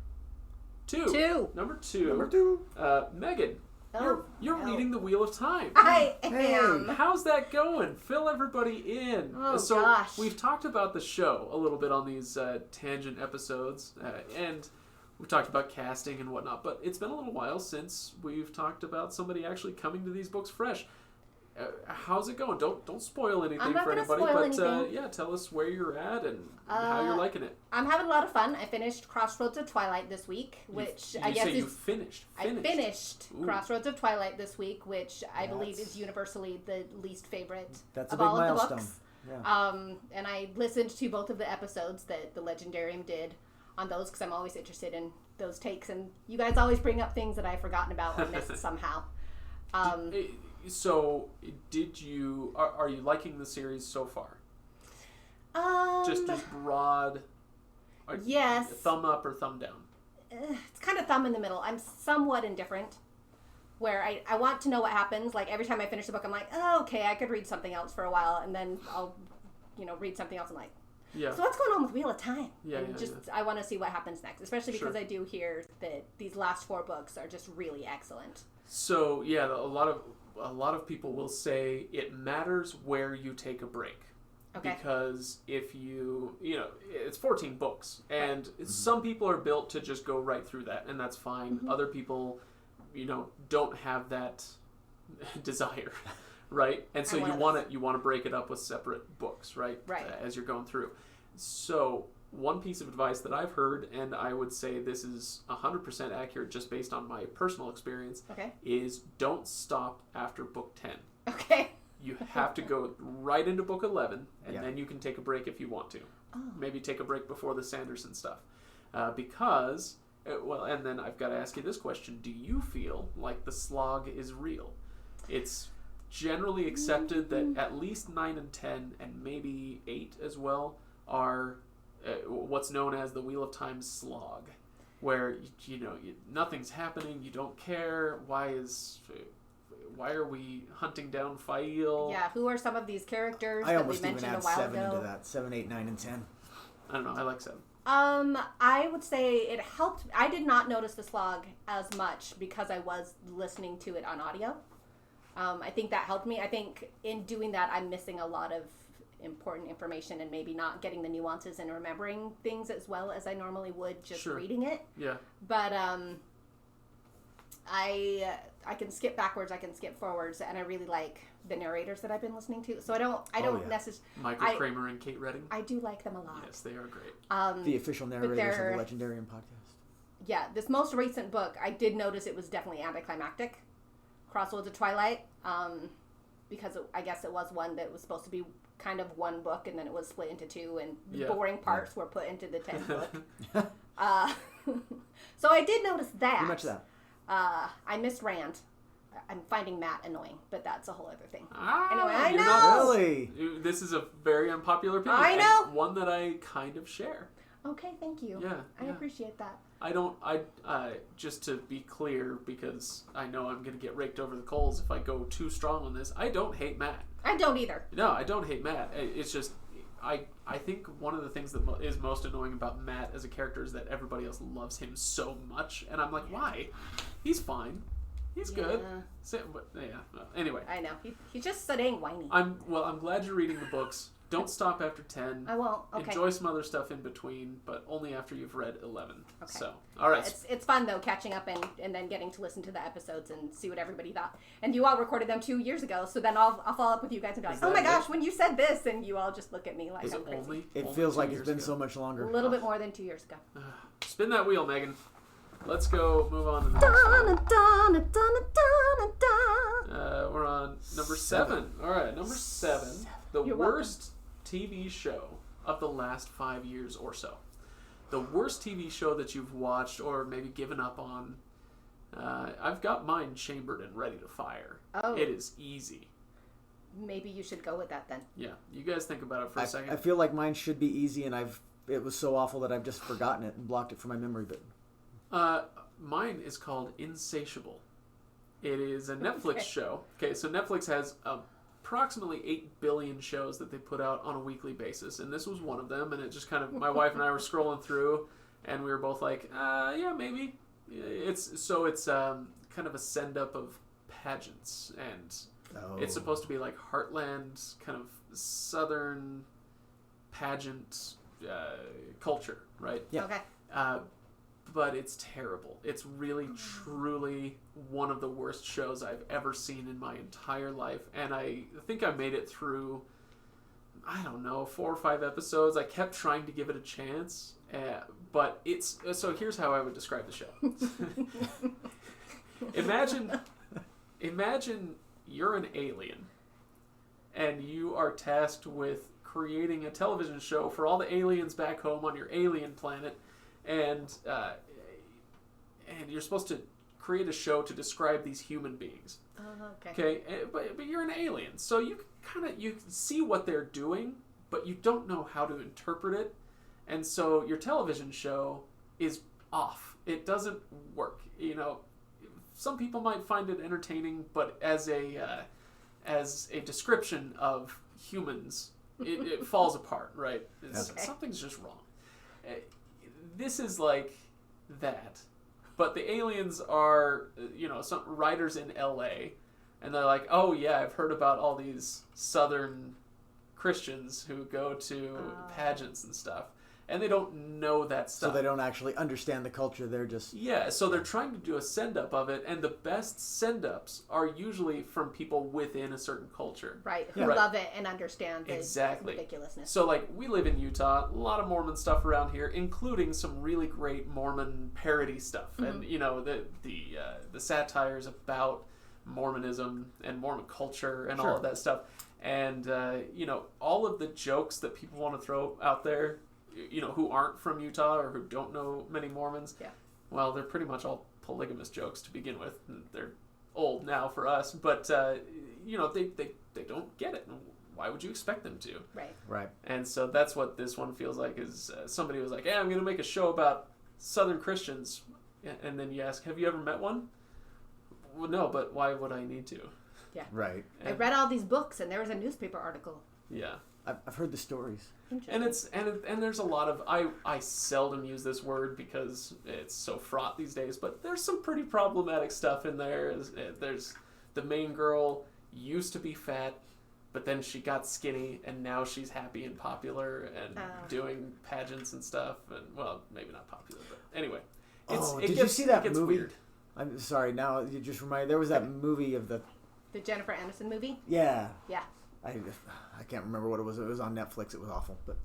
B: 2. Number 2. Megan. You're reading The Wheel of Time.
E: I am.
B: How's that going? Fill everybody in.
E: Oh,
B: so
E: gosh.
B: We've talked about the show a little bit on these tangent episodes, and we've talked about casting and whatnot, but it's been a little while since we've talked about somebody actually coming to these books fresh. How's it going? Don't spoil anything for anybody, but tell us where you're at and how you're liking it.
E: I'm having a lot of fun. I finished Crossroads of Twilight this week, which I guess
B: you finished.
E: I finished Crossroads of Twilight this week, which I believe is universally the least favorite of all of the books. Yeah. And I listened to both of the episodes that the Legendarium did on those because I'm always interested in those takes, and you guys always bring up things that I've forgotten about or missed somehow.
B: So, are you liking the series so far? Just broad.
E: Yes.
B: Thumb up or thumb down?
E: It's kind of thumb in the middle. I'm somewhat indifferent. Where I want to know what happens. Like every time I finish the book, I'm like, oh, okay, I could read something else for a while, and then I'll, read something else. I'm like.
B: Yeah.
E: So what's going on with Wheel of Time?
B: And
E: I want to see what happens next, especially because I do hear that these last 4 books are just really excellent.
B: So a lot of people will say it matters where you take a break.
E: Okay.
B: Because if it's 14 books, and some people are built to just go right through that, and that's fine. Other people, don't have that desire, right? And so you want to break it up with separate books, right?
E: Right.
B: As you're going through. So one piece of advice that I've heard, and I would say this is 100% accurate just based on my personal experience, is don't stop after book 10.
E: Okay.
B: You have to go right into book 11, and then you can take a break if you want to.
E: Oh.
B: Maybe take a break before the Sanderson stuff. Because, and then I've got to ask you this question. Do you feel like the slog is real? It's generally accepted that at least 9 and 10, and maybe 8 as well, are what's known as the Wheel of Time slog, where, nothing's happening, you don't care, why are we hunting down Fail?
E: Yeah, who are some of these characters
F: I
E: that we
F: almost even
E: mentioned a
F: add
E: while
F: 7
E: ago?
F: into that. 7, 8, 9, and 10.
B: I don't know, I like 7.
E: I would say it helped. I did not notice the slog as much because I was listening to it on audio. I think that helped me. I think in doing that, I'm missing a lot of important information and maybe not getting the nuances and remembering things as well as I normally would just reading it.
B: Yeah.
E: But I can skip backwards, I can skip forwards, and I really like the narrators that I've been listening to. So I don't necessarily...
B: Michael Kramer and Kate Redding.
E: I do like them a lot.
B: Yes, they are great.
F: The official narrators of the Legendarium podcast.
E: Yeah, this most recent book, I did notice it was definitely anticlimactic. Crossroads of Twilight, because I guess it was one that was supposed to be kind of one book, and then it was split into 2, and the boring parts were put into the 10th book. So I did notice that.
F: How much that?
E: I missed Rand. I'm finding Matt annoying, but that's a whole other thing.
B: Anyway,
E: I know.
F: Really?
B: This is a very unpopular opinion.
E: I know.
B: And one that I kind of share.
E: Okay, thank you.
B: Yeah.
E: I appreciate that.
B: Just to be clear, because I know I'm going to get raked over the coals if I go too strong on this, I don't hate Matt.
E: I don't either.
B: No, I don't hate Matt. It's just, I think one of the things that is most annoying about Matt as a character is that everybody else loves him so much, and I'm like, why? He's fine. He's good. Anyway.
E: I know. He's just so dang whiny.
B: I'm glad you're reading the books. Don't stop after 10.
E: I won't. Okay.
B: Enjoy some other stuff in between, but only after you've read 11.
E: Okay.
B: So, all right.
E: It's fun, though, catching up and then getting to listen to the episodes and see what everybody thought. And you all recorded them 2 years ago, so then I'll follow up with you guys and be like, oh my gosh, when you said this, and you all just look at me like I'm crazy.
F: It feels like it's been so much longer.
E: A little bit more than 2 years ago.
B: Spin that wheel, Megan. Let's go move on to the next one. We're on number 7. All right, number 7. The worst TV show of the last 5 years or so. The worst TV show that you've watched or maybe given up on. I've got mine chambered and ready to fire.
E: Oh.
B: It is easy.
E: Maybe you should go with that then.
B: Yeah, you guys think about it for a second.
F: I feel like mine should be easy, and it was so awful that I've just forgotten it and blocked it from my memory. But
B: mine is called Insatiable. It is a Netflix show. Okay, so Netflix has approximately 8 billion shows that they put out on a weekly basis, and this was one of them. And it just kind of, my wife and I were scrolling through, and we were both like, yeah, maybe. It's kind of a send up of pageants, and it's supposed to be like Heartland, kind of Southern pageant culture, right?
F: Yeah.
E: Okay.
B: But it's terrible. It's really, truly one of the worst shows I've ever seen in my entire life. And I think I made it through, 4 or 5 episodes. I kept trying to give it a chance. But it's... So here's how I would describe the show. Imagine you're an alien. And you are tasked with creating a television show for all the aliens back home on your alien planet. And you're supposed to create a show to describe these human beings. Okay. But you're an alien, so you see what they're doing, but you don't know how to interpret it, and so your television show is off. It doesn't work. Some people might find it entertaining, but as a description of humans, it falls apart. Right? Something's just wrong. This is like that, but the aliens are, some writers in LA, and they're like, oh yeah, I've heard about all these Southern Christians who go to pageants and stuff. And they don't know that stuff.
F: So they don't actually understand the culture. They're just...
B: Yeah, so they're trying to do a send-up of it, and the best send-ups are usually from people within a certain culture.
E: Right, who love it and understand the
B: exactly.
E: ridiculously.
B: So, like, we live in Utah, a lot of Mormon stuff around here, including some really great Mormon parody stuff. Mm-hmm. And, you know, the satires about Mormonism and Mormon culture and all of that stuff. And, you know, all of the jokes that people want to throw out there, you know, who aren't from Utah or who don't know many Mormons, well, they're pretty much all polygamous jokes to begin with. They're old now for us, but, you know, they don't get it. Why would you expect them to?
F: Right.
B: And so that's what this one feels like is somebody was like, I'm going to make a show about Southern Christians. And then you ask, have you ever met one? Well, no, but why would I need to?
E: Yeah.
F: Right.
E: I read all these books, and there was a newspaper article.
B: Yeah.
F: I've heard the stories.
B: And it's and there's a lot of I seldom use this word because it's so fraught these days, but there's some pretty problematic stuff in there. There's the main girl used to be fat, but then she got skinny and now she's happy and popular and doing pageants and stuff, and well, maybe not popular, but anyway.
F: Did you see that movie?
B: Weird.
F: I'm sorry, now you just reminded there was that movie of the
E: Jennifer Aniston movie?
F: Yeah.
E: Yeah.
F: I can't remember what it was. It was on Netflix. It was awful, but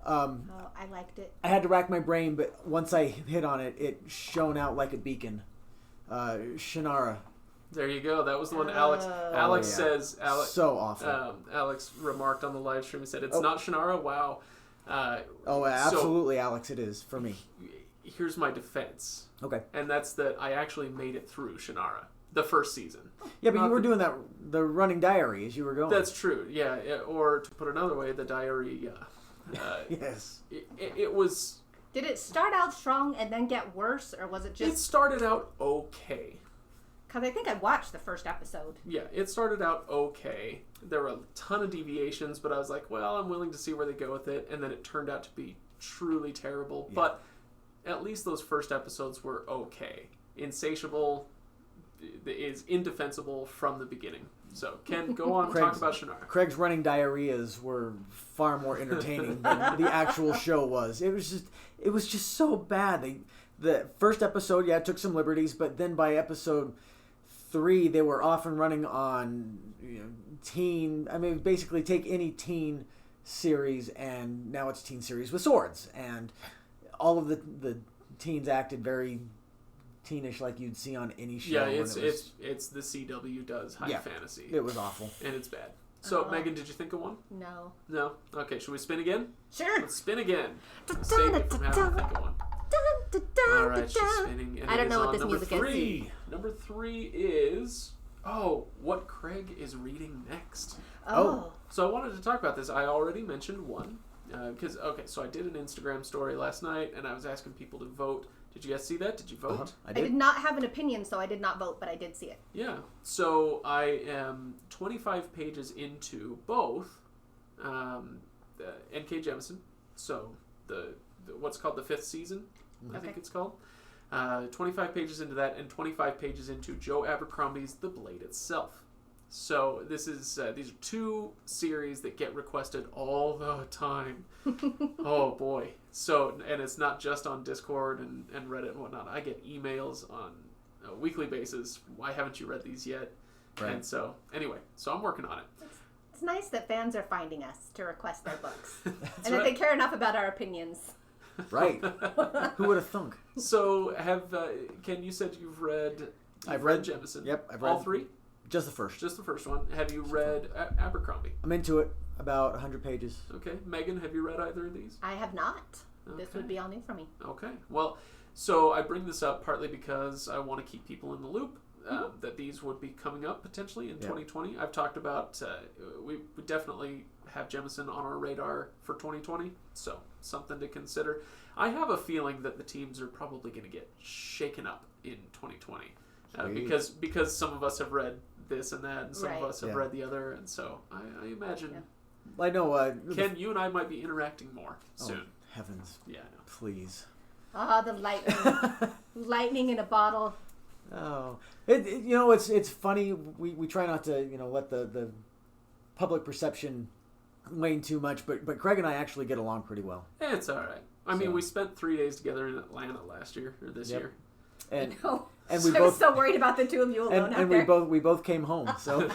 E: I liked it.
F: I had to rack my brain, but once I hit on it, it shone out like a beacon. Shannara.
B: There you go. That was the one Alex says. Alex,
F: so awful.
B: Alex remarked on the live stream. He said, "It's not Shannara." Wow.
F: Absolutely, Alex. It is for me.
B: Here's my defense.
F: Okay.
B: And that's that I actually made it through Shannara. The first season.
F: Yeah, but you were doing the running diary as you were going.
B: That's true, yeah. Or to put another way, the diary,
F: yes.
B: It was...
E: Did it start out strong and then get worse, or was it just...
B: It started out okay.
E: Because I think I watched the first episode.
B: Yeah, it started out okay. There were a ton of deviations, but I was like, well, I'm willing to see where they go with it. And then it turned out to be truly terrible. Yeah. But at least those first episodes were okay. Insatiable... is indefensible from the beginning. So, Ken, go on and talk about Shannara.
F: Craig's running diarrheas were far more entertaining than the actual show was. It was just so bad. The first episode, took some liberties, but then by episode 3, they were off and running on teen. I mean, basically take any teen series, and now it's teen series with swords, and all of the teens acted very teenish, like you'd see on any show.
B: Yeah, it's the CW does high fantasy.
F: It was awful,
B: and it's bad. So, Megan, did you think of one? No. Okay, should we spin again?
E: Sure.
B: Let's spin again. Save it from having to think of one. All right, she's spinning. And
E: I don't know what this music
B: is. Number 3 is what Craig is reading next. So I wanted to talk about this. I already mentioned one so I did an Instagram story last night, and I was asking people to vote. Did you guys see that? Did you vote?
F: I
E: did not have an opinion, so I did not vote, but I did see it.
B: Yeah. So I am 25 pages into both N.K. Jemisin, so the what's called the 5th season, I think it's called. 25 pages into that, and 25 pages into Joe Abercrombie's The Blade itself. So these are 2 series that get requested all the time. Oh boy. So, and it's not just on Discord and Reddit and whatnot. I get emails on a weekly basis. Why haven't you read these yet? Right. And so, anyway, I'm working on it.
E: It's nice that fans are finding us to request their books.
B: And
E: that they care enough about our opinions.
F: Right. Who would have thunk?
B: So, Ken, you said you've read...
F: I've read
B: Jemisin.
F: Yep, I've read...
B: All 3?
F: Just the first.
B: Just the first one. Have you read Abercrombie?
F: I'm into it. About 100 pages.
B: Okay. Megan, have you read either of these?
E: I have not. Okay. This would be all new for me.
B: Okay. Well, so I bring this up partly because I want to keep people in the loop that these would be coming up potentially in 2020. I've talked about, we definitely have Jemisin on our radar for 2020, so something to consider. I have a feeling that the teams are probably going to get shaken up in 2020 because some of us have read this and that, and some of us have read the other, and so I imagine... Yeah.
F: I know.
B: Ken, you and I might be interacting more soon.
F: Heavens.
B: Yeah, I know.
F: Please.
E: The lightning. Lightning in a bottle.
F: Oh. It's funny. We try not to, let the public perception Wayne too much, but Craig and I actually get along pretty well.
B: It's all right. I mean, we spent 3 days together in Atlanta last year or this year.
F: And
E: and we both so worried about the two of you alone
F: and we both came home. So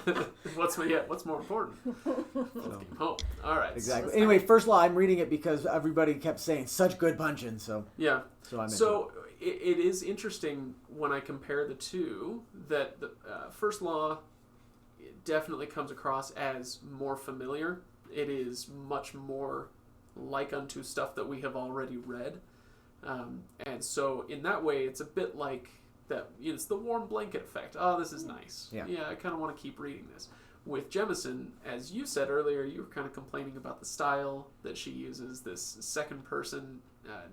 B: what's more important? Both came home. All right.
F: Exactly. Anyway, First Law. I'm reading it because everybody kept saying such good punching. So
B: yeah.
F: So I'm
B: so it is interesting when I compare the two that the First Law definitely comes across as more familiar. It is much more like unto stuff that we have already read. And so in that way, it's a bit like that. It's the warm blanket effect. Oh, this is nice. Yeah, I kind of want to keep reading this. With Jemison, as you said earlier, you were kind of complaining about the style that she uses, this second-person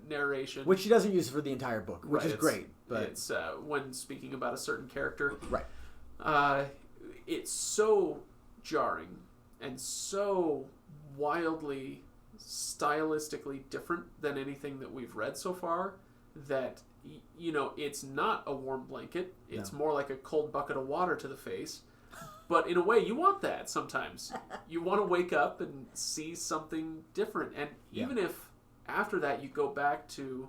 B: narration.
F: Which she doesn't use for the entire book, which is great. But
B: it's when speaking about a certain character.
F: Right.
B: It's so jarring and so wildly stylistically different than anything that we've read so far that it's not a warm blanket. It's more like a cold bucket of water to the face. But in a way, you want that sometimes. You want to wake up and see something different. And even if after that you go back to,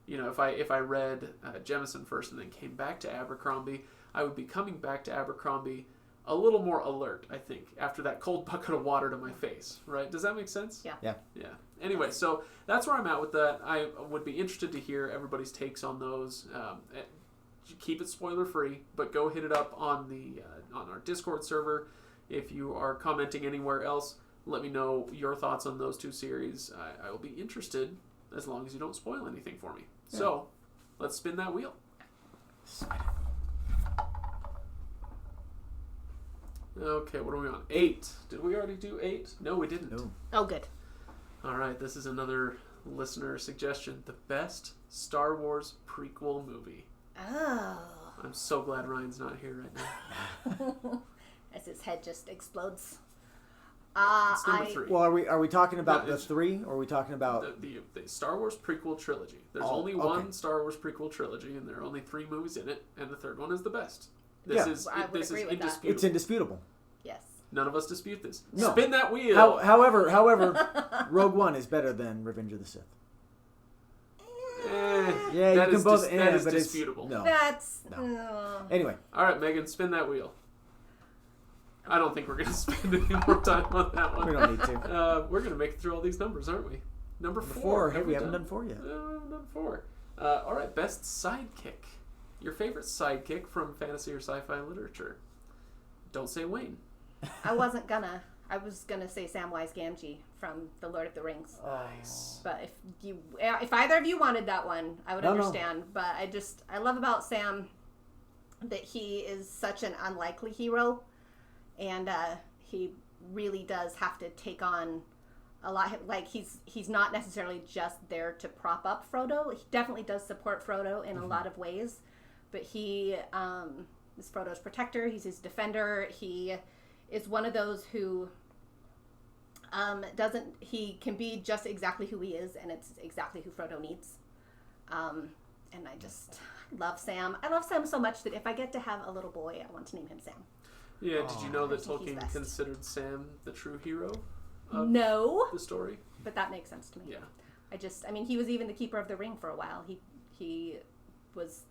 B: if I read Jemison first and then came back to Abercrombie, I would be coming back to Abercrombie a little more alert, I think, after that cold bucket of water to my face, right? Does that make sense?
E: Yeah.
B: Anyway, so that's where I'm at with that. I would be interested to hear everybody's takes on those. Keep it spoiler free, but go hit it up on the on our Discord server. If you are commenting anywhere else, let me know your thoughts on those two series. I will be interested as long as you don't spoil anything for me. Yeah. So let's spin that wheel. Okay, what are we on? 8. Did we already do 8? No, we didn't.
F: No.
E: Oh, good.
B: All right, this is another listener suggestion. The best Star Wars prequel movie.
E: Oh.
B: I'm so glad Ryan's not here right now.
E: As his head just explodes.
B: It's number 3.
F: Well, are we talking about the 3, or are we talking about
B: the Star Wars prequel trilogy? There's only one Star Wars prequel trilogy, and there are only 3 movies in it, and the third one is the best. This is indisputable.
F: It's indisputable.
E: Yes.
B: None of us dispute this.
F: No.
B: Spin that wheel.
F: However, Rogue One is better than Revenge of the Sith. Yeah, you can both.
B: That is disputable.
F: No.
E: That's
F: Anyway.
B: All right, Megan, spin that wheel. I don't think we're going to spend any more time on that one.
F: We don't need to.
B: We're going to make it through all these numbers, aren't we? Number
F: 4. Hey, we haven't done 4 yet.
B: We haven't done 4. All right, best sidekick. Your favorite sidekick from fantasy or sci-fi literature. Don't say Wayne.
E: I wasn't gonna. I was gonna say Samwise Gamgee from The Lord of the Rings.
B: Nice.
E: But if either of you wanted that one, I would understand. No. But I love about Sam that he is such an unlikely hero, and he really does have to take on a lot. Like he's not necessarily just there to prop up Frodo. He definitely does support Frodo in a lot of ways. But he is Frodo's protector. He's his defender. He is one of those who he can be just exactly who he is, and it's exactly who Frodo needs. And I just love Sam. I love Sam so much that if I get to have a little boy, I want to name him Sam.
B: Yeah, did you know that Tolkien considered Sam the true hero of the story?
E: But that makes sense to me.
B: Yeah.
E: He was even the keeper of the ring for a while. He was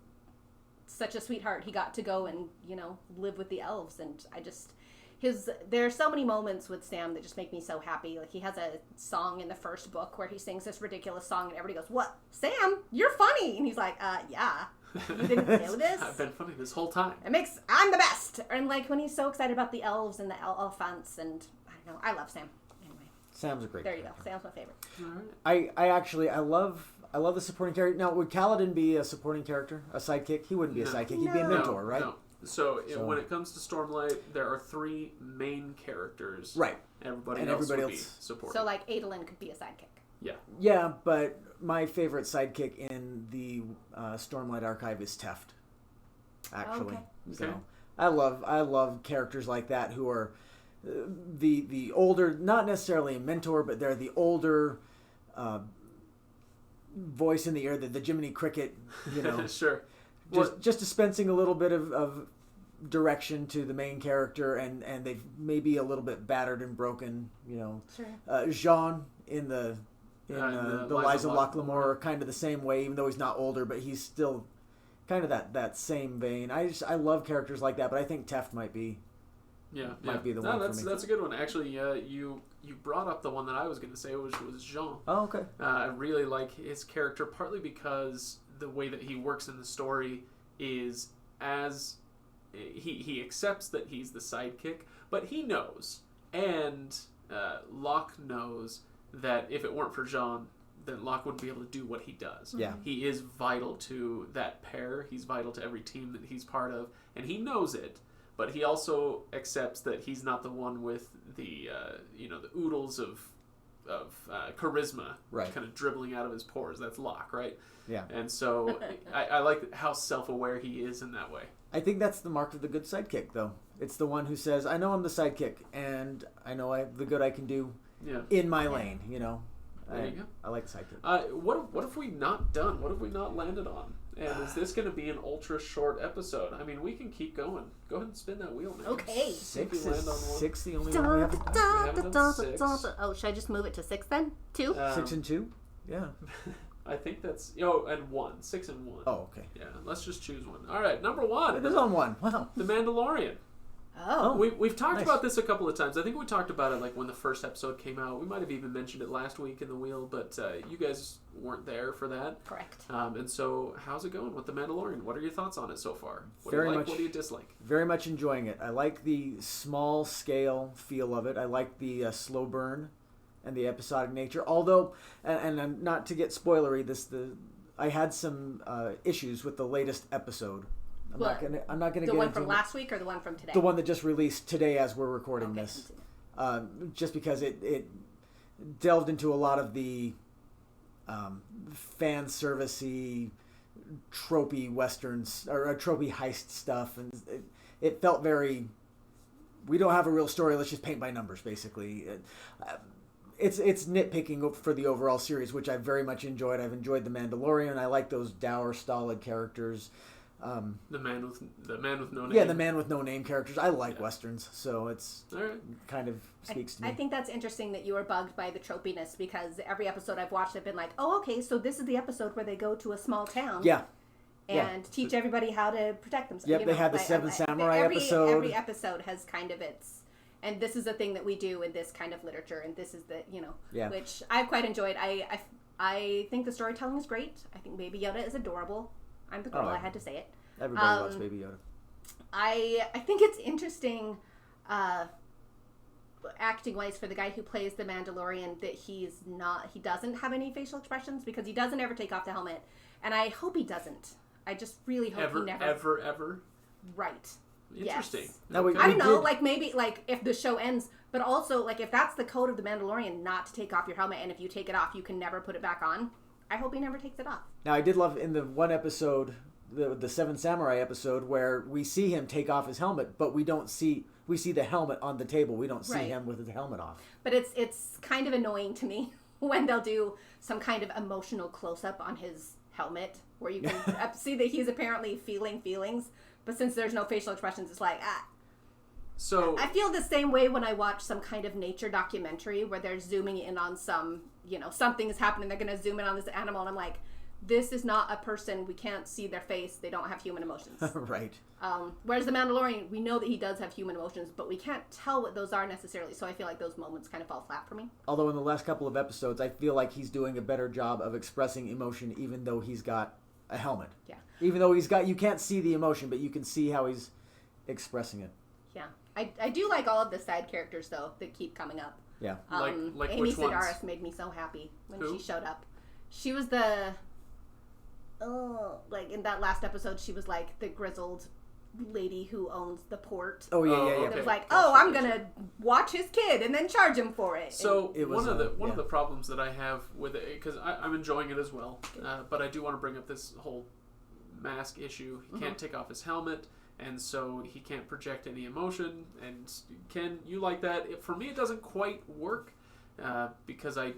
E: such a sweetheart. He got to go and, live with the elves, and there are so many moments with Sam that just make me so happy. Like, he has a song in the first book where he sings this ridiculous song, and everybody goes, "What? Sam, you're funny!" And he's like, yeah. You didn't know this?
B: I've been funny this whole time.
E: I'm the best! And, when he's so excited about the elves and the elfants, and, I don't know, I love Sam. Anyway.
F: Sam's a great character.
E: There you go. Sam's my favorite.
B: All right.
F: I love the supporting character. Now, would Kaladin be a supporting character? A sidekick? He wouldn't be a sidekick. He'd be a mentor, right?
B: No. So when it comes to Stormlight, there are 3 main characters.
F: Right.
B: Everybody else would be supporting.
E: So, Adolin could be a sidekick.
B: Yeah.
F: Yeah, but my favorite sidekick in the Stormlight archive is Teft. Actually.
B: Okay.
F: So I love characters like that who are the older, not necessarily a mentor, but they're the older voice in the ear, the Jiminy Cricket,
B: Sure.
F: Just dispensing a little bit of direction to the main character, and they've maybe a little bit battered and broken. Sure. Jean in the Liza Locklemore, kind of the same way, even though he's not older, but he's still kind of that same vein. I love characters like that, but I think Teft might be be the one for me.
B: That's a good one. Actually, you brought up the one that I was going to say, which was Jean.
F: Oh, okay.
B: I really like his character, partly because the way that he works in the story is as he accepts that he's the sidekick, but he knows, and Locke knows that if it weren't for Jean, then Locke wouldn't be able to do what he does.
F: Yeah.
B: He is vital to that pair. He's vital to every team that he's part of, and he knows it. But he also accepts that he's not the one with the the oodles of charisma,
F: right,
B: kind of dribbling out of his pores. That's Locke, right?
F: Yeah.
B: And so I like how self-aware he is in that way.
F: I think that's the mark of the good sidekick, though. It's the one who says, "I know I'm the sidekick, and I know the good I can do in my lane."
B: There you go.
F: I like the sidekick.
B: What have we not done? What have we not landed on? And is this going to be an ultra short episode? I mean, we can keep going. Go ahead and spin that wheel, man.
E: Okay.
F: Six the only one we haven't done.
E: Oh, should I just move it to 6 then? 2?
F: 6 and 2? Yeah.
B: I think that's... and 1. 6 and 1.
F: Oh, okay.
B: Yeah, let's just choose one. All right, number 1.
F: It is on 1. Wow.
B: The Mandalorian.
E: Oh.
B: We've talked about this a couple of times. I think we talked about it like when the first episode came out. We might have even mentioned it last week in the wheel, but you guys weren't there for that.
E: Correct.
B: And so how's it going with The Mandalorian? What are your thoughts on it so far? What
F: do
B: you like?
F: Much,
B: what do you dislike?
F: Very much enjoying it. I like the small scale feel of it. I like the slow burn and the episodic nature. Although, and not to get spoilery, I had some issues with the latest episode. I'm not gonna get into
E: the one from last week or the one from today.
F: The one that just released today as we're recording this. Just because it delved into a lot of the fan servicey, tropey westerns or tropey heist stuff, and it felt very. We don't have a real story. Let's just paint by numbers, basically. It's nitpicking for the overall series, which I very much enjoyed. I've enjoyed The Mandalorian. I like those dour, stolid characters.
B: The man with no name.
F: Yeah, the man with no name characters. I like westerns, so it's kind of speaks to me.
E: I think that's interesting that you were bugged by the tropiness, because every episode I've watched, I've been like, oh, okay, so this is the episode where they go to a small town.
F: Yeah.
E: And teach everybody how to protect themselves.
F: Yep, they had the Seven Samurai episode.
E: Every episode has kind of its... And this is a thing that we do in this kind of literature, and this is which I've quite enjoyed. I think the storytelling is great. I think Baby Yoda is adorable. I'm the girl, I had to say it.
F: Everybody loves Baby Yoda.
E: I think it's interesting, acting-wise, for the guy who plays the Mandalorian, that he doesn't have any facial expressions, because he doesn't ever take off the helmet. And I hope he doesn't. I just really hope he never...
B: Ever?
E: Right.
B: Interesting.
E: Yes.
F: Now,
E: I don't know, maybe if the show ends, but also if that's the code of the Mandalorian, not to take off your helmet, and if you take it off, you can never put it back on. I hope he never takes it off.
F: Now, I did love in the one episode, the Seven Samurai episode, where we see him take off his helmet, but we see the helmet on the table. We don't see him with his helmet off.
E: But it's kind of annoying to me when they'll do some kind of emotional close-up on his helmet, where you can see that he's apparently feeling feelings, but since there's no facial expressions, it's like,
B: So
E: I feel the same way when I watch some kind of nature documentary where they're zooming in on some, something is happening, they're going to zoom in on this animal, and I'm like, this is not a person, we can't see their face, they don't have human emotions.
F: Right.
E: Whereas the Mandalorian, we know that he does have human emotions, but we can't tell what those are necessarily, so I feel like those moments kind of fall flat for me.
F: Although in the last couple of episodes, I feel like he's doing a better job of expressing emotion, even though he's got a helmet.
E: Yeah.
F: Even though you can't see the emotion, but you can see how he's expressing it.
E: Yeah. I do like all of the side characters, though, that keep coming up.
F: Yeah.
B: Like
E: Amy
B: which
E: Sedaris
B: ones?
E: made me so happy when
B: Who?
E: she showed up. She was the... in that last episode, she was like the grizzled lady who owns the port.
F: Oh, yeah.
E: It was like, I'm going to watch his kid and then charge him for it.
B: So one of the problems that I have with it, because I'm enjoying it as well, but I do want to bring up this whole mask issue. He can't take off his helmet, and so he can't project any emotion. And Ken, you like that? For me, it doesn't quite work because I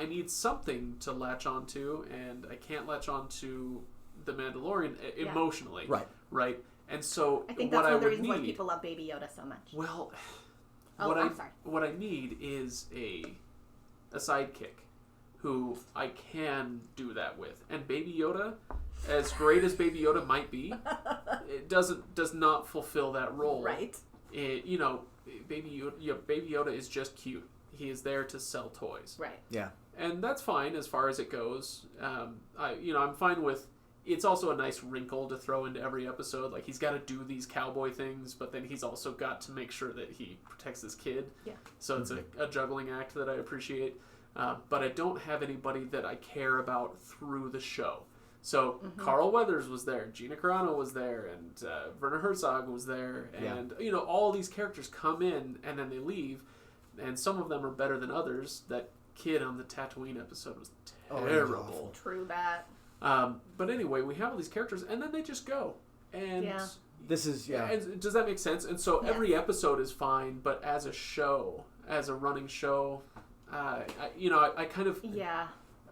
B: need something to latch onto, and I can't latch onto the Mandalorian emotionally.
F: Right.
B: Right. And so
E: I think that's one of the reasons why people love Baby Yoda so much.
B: Well,
E: I'm sorry.
B: What I need is a sidekick who I can do that with. And Baby Yoda, as great as Baby Yoda might be, it does not fulfill that role.
E: Right.
B: Baby Yoda is just cute. He is there to sell toys.
E: Right.
F: Yeah.
B: And that's fine as far as it goes. I'm fine with. It's also a nice wrinkle to throw into every episode. Like, he's got to do these cowboy things, but then he's also got to make sure that he protects his kid.
E: Yeah.
B: So it's a juggling act that I appreciate. But I don't have anybody that I care about through the show. So Carl Weathers was there, Gina Carano was there, and Werner Herzog was there. And, all these characters come in and then they leave. And some of them are better than others. That kid on the Tatooine episode was terrible.
E: True that.
B: But anyway, we have all these characters, and then they just go. And
F: this is
B: and does that make sense? And so every episode is fine, but as a show, as a running show, I kind of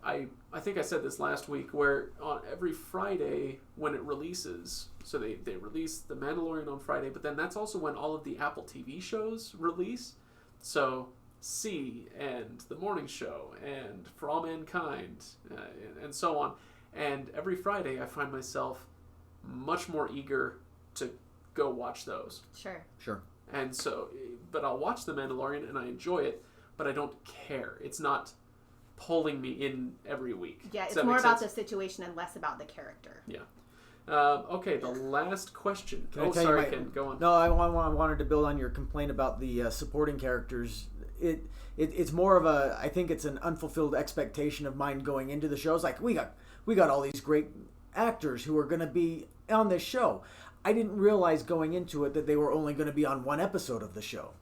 B: I think I said this last week, where on every Friday when it releases, so they release The Mandalorian on Friday, but then that's also when all of the Apple TV shows release. So C and The Morning Show and For All Mankind and so on. And every Friday I find myself much more eager to go watch those.
E: Sure.
B: And so, but I'll watch The Mandalorian and I enjoy it, but I don't care. It's not pulling me in every week.
E: Yeah, it's more about the situation and less about the character.
B: Yeah. Okay, the last question. Ken, go on.
F: No, I wanted to build on your complaint about the supporting characters. It's more of I think it's an unfulfilled expectation of mine going into the show. It's like, we got all these great actors who are going to be on this show. I didn't realize going into it that they were only going to be on one episode of the show.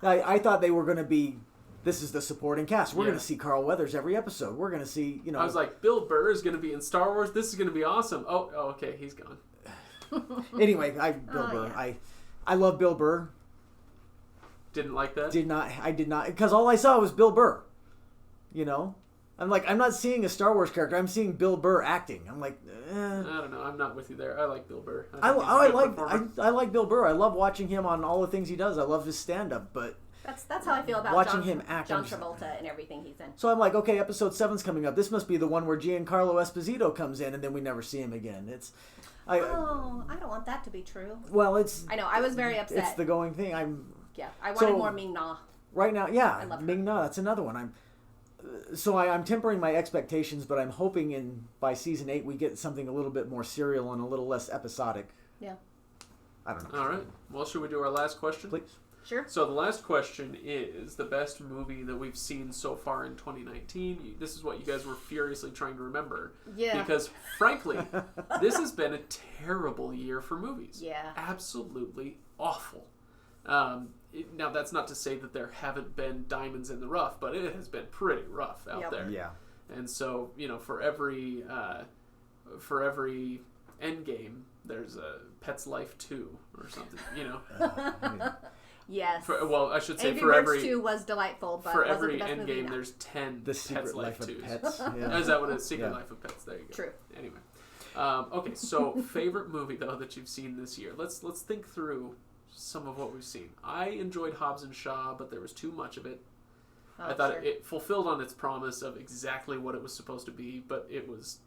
F: I thought they were going to be. This is the supporting cast. We're going to see Carl Weathers every episode. We're going to see,
B: I was like, Bill Burr is going to be in Star Wars. This is going to be awesome. Oh, okay, he's gone.
F: Anyway, Bill Burr. Yeah. I love Bill Burr.
B: Didn't like that?
F: I did not, because all I saw was Bill Burr. I'm like, I'm not seeing a Star Wars character. I'm seeing Bill Burr acting. I'm like,
B: I don't know. I'm not with you there. I like Bill Burr.
F: I like Bill Burr. I love watching him on all the things he does. I love his stand-up, but
E: that's how I feel about
F: watching him act.
E: John Travolta and everything he's in.
F: So I'm like, okay, episode 7's coming up. This must be the one where Giancarlo Esposito comes in, and then we never see him again. I
E: don't want that to be true.
F: Well, I
E: know. I was very upset.
F: It's the going thing.
E: I wanted more Ming-Na.
F: Right now, yeah, Ming-Na. That's another one. I'm tempering my expectations, but I'm hoping by season 8 we get something a little bit more serial and a little less episodic.
E: Yeah.
F: I don't know.
B: All right. Well, should we do our last question?
F: Please.
E: Sure.
B: So the last question is the best movie that we've seen so far in 2019. This is what you guys were furiously trying to remember.
E: Yeah.
B: Because, frankly, this has been a terrible year for movies.
E: Yeah.
B: Absolutely awful. Now, that's not to say that there haven't been diamonds in the rough, but it has been pretty rough out there.
F: Yeah.
B: And so, for every Endgame, there's a Pet's Life 2 or something,
E: Yes.
B: I should say
E: Angry
B: for
E: Birds
B: every
E: 2 was delightful, but
B: for
E: wasn't
B: every
E: the best movie.
B: Endgame, there's 10
F: The Secret
B: Pet's
F: Life
B: Life
F: of
B: 2s.
F: Pets. Yeah.
B: Is that what it is? Secret Life of Pets. There you go.
E: True.
B: Anyway, okay. So favorite movie though that you've seen this year. Let's think through some of what we've seen. I enjoyed Hobbs and Shaw, but there was too much of it. I thought it fulfilled on its promise of exactly what it was supposed to be, but it was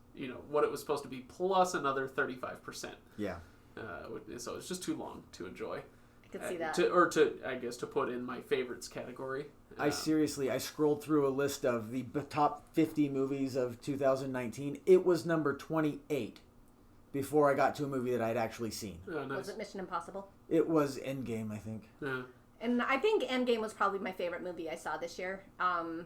B: what it was supposed to be plus another 35%.
F: Yeah.
B: So it's just too long to enjoy.
E: I could see that.
B: To put in my favorites category.
F: I scrolled through a list of the top 50 movies of 2019. It was number 28 before I got to a movie that I'd actually seen.
B: Oh, nice.
E: Was it Mission Impossible?
F: It was Endgame, I think.
B: Yeah.
E: And I think Endgame was probably my favorite movie I saw this year. I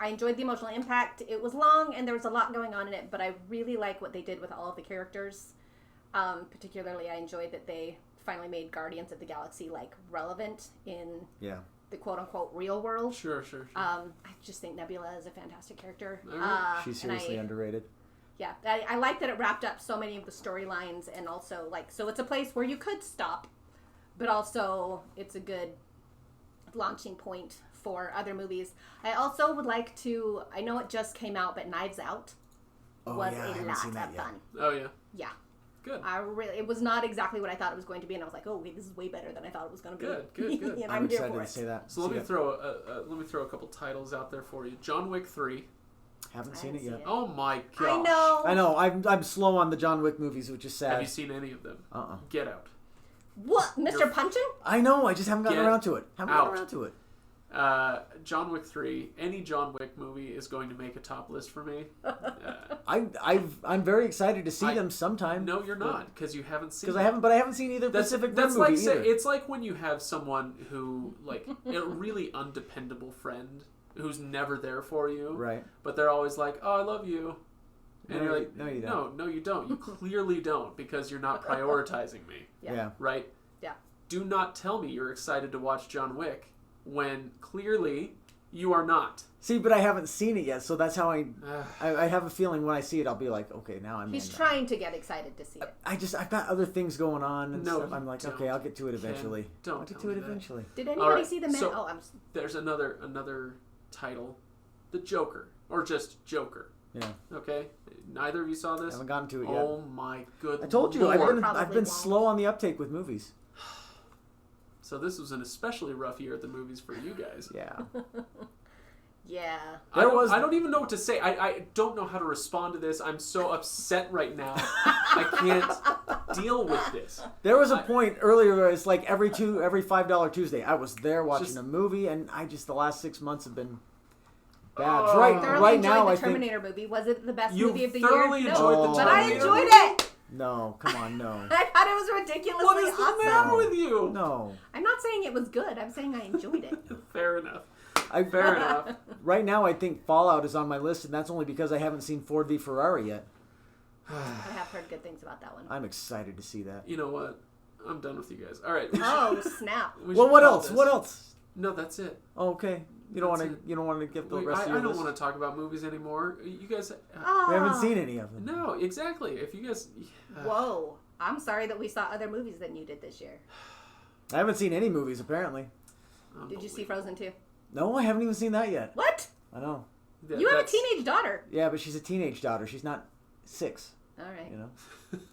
E: enjoyed the emotional impact. It was long and there was a lot going on in it, but I really like what they did with all of the characters. Particularly, I enjoyed that they finally made Guardians of the Galaxy relevant in the quote unquote real world.
B: Sure.
E: I just think Nebula is a fantastic character.
F: She's seriously underrated.
E: Yeah, I like that it wrapped up so many of the storylines, and also so it's a place where you could stop, but also it's a good launching point for other movies. I also would like to. I know it just came out, but Knives Out. was a lot of fun.
B: Oh yeah.
E: Yeah.
B: Good.
E: It was not exactly what I thought it was going to be, and I was like, oh wait, this is way better than I thought it was going to be.
B: Good.
E: And
F: I'm
E: here
F: excited
E: for
F: to
E: it.
F: say that.
B: So let me throw a couple titles out there for you. John Wick 3.
F: Haven't seen it yet.
B: Oh my gosh.
E: I know.
F: I'm slow on the John Wick movies, which is sad.
B: Have you seen any of them? Get Out.
E: What? Mr. Punching?
F: I know. I just haven't gotten around to it.
B: John Wick 3. Any John Wick movie is going to make a top list for me.
F: I'm very excited to see them sometime.
B: No, you're not, because you haven't seen.
F: Because I haven't seen either Pacific Rim movie either.
B: It's like when you have someone who like a really undependable friend who's never there for you,
F: right?
B: But they're always like, "Oh, I love you," and you're like,
F: "No, you don't.
B: No, you don't. You clearly don't, because you're not prioritizing me."
F: Yeah.
B: Right.
E: Yeah.
B: Do not tell me you're excited to watch John Wick when clearly you are not.
F: See, but I haven't seen it yet, so that's how I have a feeling when I see it, I'll be like, okay, now I'm.
E: He's trying to get excited to see it.
F: I've got other things going on and stuff. I'm like, okay, I'll get to it eventually.
B: I'll
F: get to it eventually.
E: Did anybody see the man?
B: So there's another title, The Joker, or just Joker.
F: Yeah.
B: Okay. Neither of you saw this.
F: I haven't gotten to it yet.
B: Oh my goodness!
F: I told you I've been slow on the uptake with movies.
B: So this was an especially rough year at the movies for you guys.
F: Yeah.
E: Yeah.
B: I don't even know what to say. I don't know how to respond to this. I'm so upset right now. I can't deal with this.
F: There was a point earlier where it's like every $5 Tuesday I was there watching a movie, and the last 6 months have been bad. Right now,
E: the Terminator movie. Was it the best movie of the
B: year? You thoroughly enjoyed the Terminator.
E: But I enjoyed it.
F: No, come on, no.
E: I thought it was ridiculously
B: awesome. What is the matter with you?
F: No.
E: I'm not saying it was good. I'm saying I enjoyed it.
B: Fair enough. Fair enough.
F: Right now, I think Fallout is on my list, and that's only because I haven't seen Ford v Ferrari yet.
E: I have heard good things about that one.
F: I'm excited to see that.
B: You know what? I'm done with you guys. All right.
E: Snap.
F: Well, what else? What else?
B: No, that's it.
F: Oh, okay. You don't want to give the rest of your list?
B: I don't want to talk about movies anymore. You guys...
F: We haven't seen any of them.
B: No, exactly. If you guys...
E: Whoa. I'm sorry that we saw other movies than you did this year.
F: I haven't seen any movies, apparently.
E: Did you see Frozen 2?
F: No, I haven't even seen that yet.
E: What?
F: I know.
E: You have a teenage daughter.
F: Yeah, but she's a teenage daughter. She's not 6.
E: All right.
F: You know?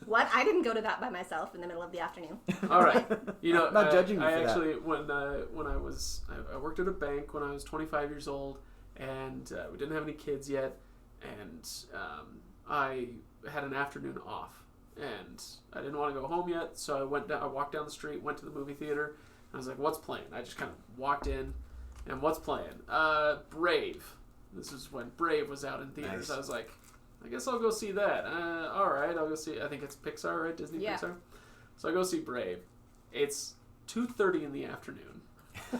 E: What? I didn't go to that by myself in the middle of the afternoon.
B: All right. You know,
F: I'm not judging you for
B: actually, that. when I worked at a bank when I was 25 years old, and we didn't have any kids yet, and I had an afternoon off, and I didn't want to go home yet, so I walked down the street, went to the movie theater, and I was like, what's playing? I just kind of walked in, and what's playing? Brave. This is when Brave was out in theaters. Nice. I was like, I guess I'll go see that. All right, I'll go see. I think it's Pixar, right? Disney Pixar. So I go see Brave. It's 2:30 in the afternoon.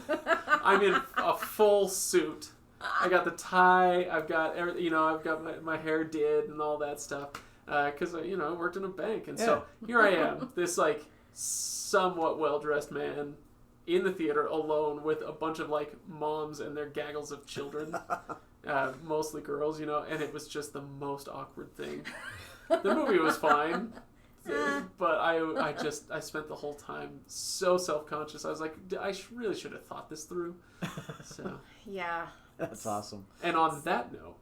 B: I'm in a full suit. I got the tie. I've got everything. You know, I've got my hair did and all that stuff. Because I worked in a bank, and so here I am, this like somewhat well-dressed man in the theater alone with a bunch of like moms and their gaggles of children. Mostly girls, and it was just the most awkward thing. The movie was fine, but I spent the whole time so self-conscious. I was like, I really should have thought this through. So
E: yeah,
F: that's awesome.
B: And on that note,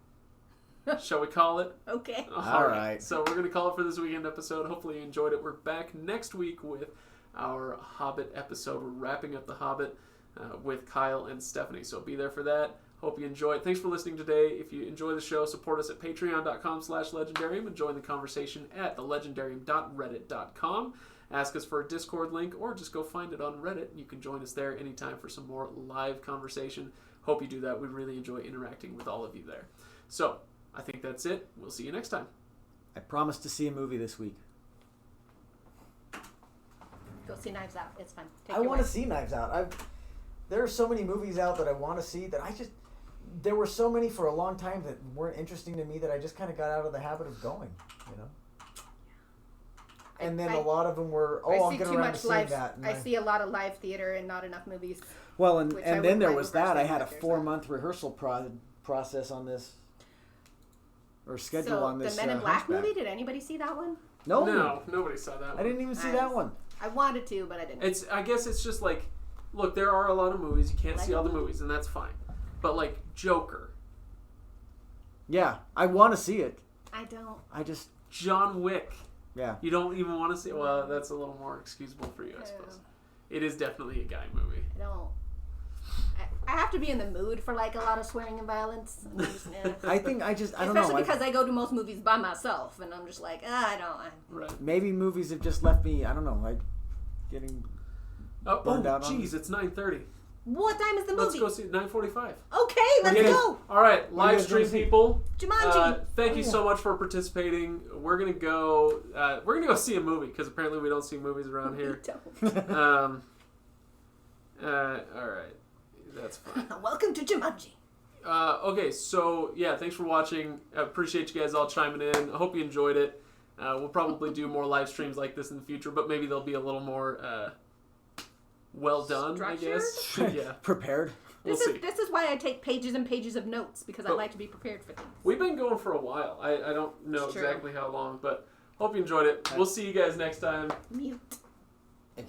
B: shall we call it?
E: Okay.
F: All right.
B: So we're gonna call it for this weekend episode. Hopefully you enjoyed it. We're back next week with our Hobbit episode. We're wrapping up the Hobbit with Kyle and Stephanie. So be there for that. Hope you enjoy it. Thanks for listening today. If you enjoy the show, support us at patreon.com/legendarium and join the conversation at thelegendarium.reddit.com. Ask us for a Discord link or just go find it on Reddit. You can join us there anytime for some more live conversation. Hope you do that. We really enjoy interacting with all of you there. So, I think that's it. We'll see you next time.
F: I promise to see a movie this week.
E: Go see Knives Out. It's fun.
F: I want to see Knives Out. There are so many movies out that I want to see that there were so many for a long time that weren't interesting to me that I just kind of got out of the habit of going, And then a lot of them were, I'll get around to seeing that.
E: I see a lot of live theater and not enough movies.
F: Well, and then there was that. I had a 4-month rehearsal process on this, or schedule on this.
E: The Men in Black movie, did anybody see that one?
B: No, nobody saw that one.
F: I didn't even see that one.
E: I wanted to, but I didn't.
B: I guess it's just like, look, there are a lot of movies. You can't see all the movies, and that's fine. But, like, Joker.
F: Yeah, I want to see it.
E: I don't.
B: John Wick.
F: Yeah.
B: You don't even want to see. Well, that's a little more excusable for you, I suppose. It is definitely a guy movie.
E: I don't. I have to be in the mood for like a lot of swearing and violence.
F: I don't know.
E: Especially because I go to most movies by myself, and I'm just like, I don't.
B: Right.
F: Maybe movies have just left me. I don't know, like getting burned out on.
B: Jeez, it's 9:30.
E: What time is the movie?
B: Let's go see it. 9:45.
E: Okay, let's go.
B: All right, live stream people.
E: Jumanji.
B: Thank you so much for participating. We're gonna go. See a movie because apparently we don't see movies around here.
E: We don't.
B: All right, that's fine.
E: Welcome to Jumanji.
B: Okay, so yeah, thanks for watching. I appreciate you guys all chiming in. I hope you enjoyed it. We'll probably do more live streams like this in the future, but maybe they'll be a little more well done,
E: structured?
B: I guess. Yeah.
F: Prepared.
E: This is why I take pages and pages of notes, because I like to be prepared for things.
B: We've been going for a while. I don't know exactly how long, but hope you enjoyed it. We'll see you guys next time.
E: Mute.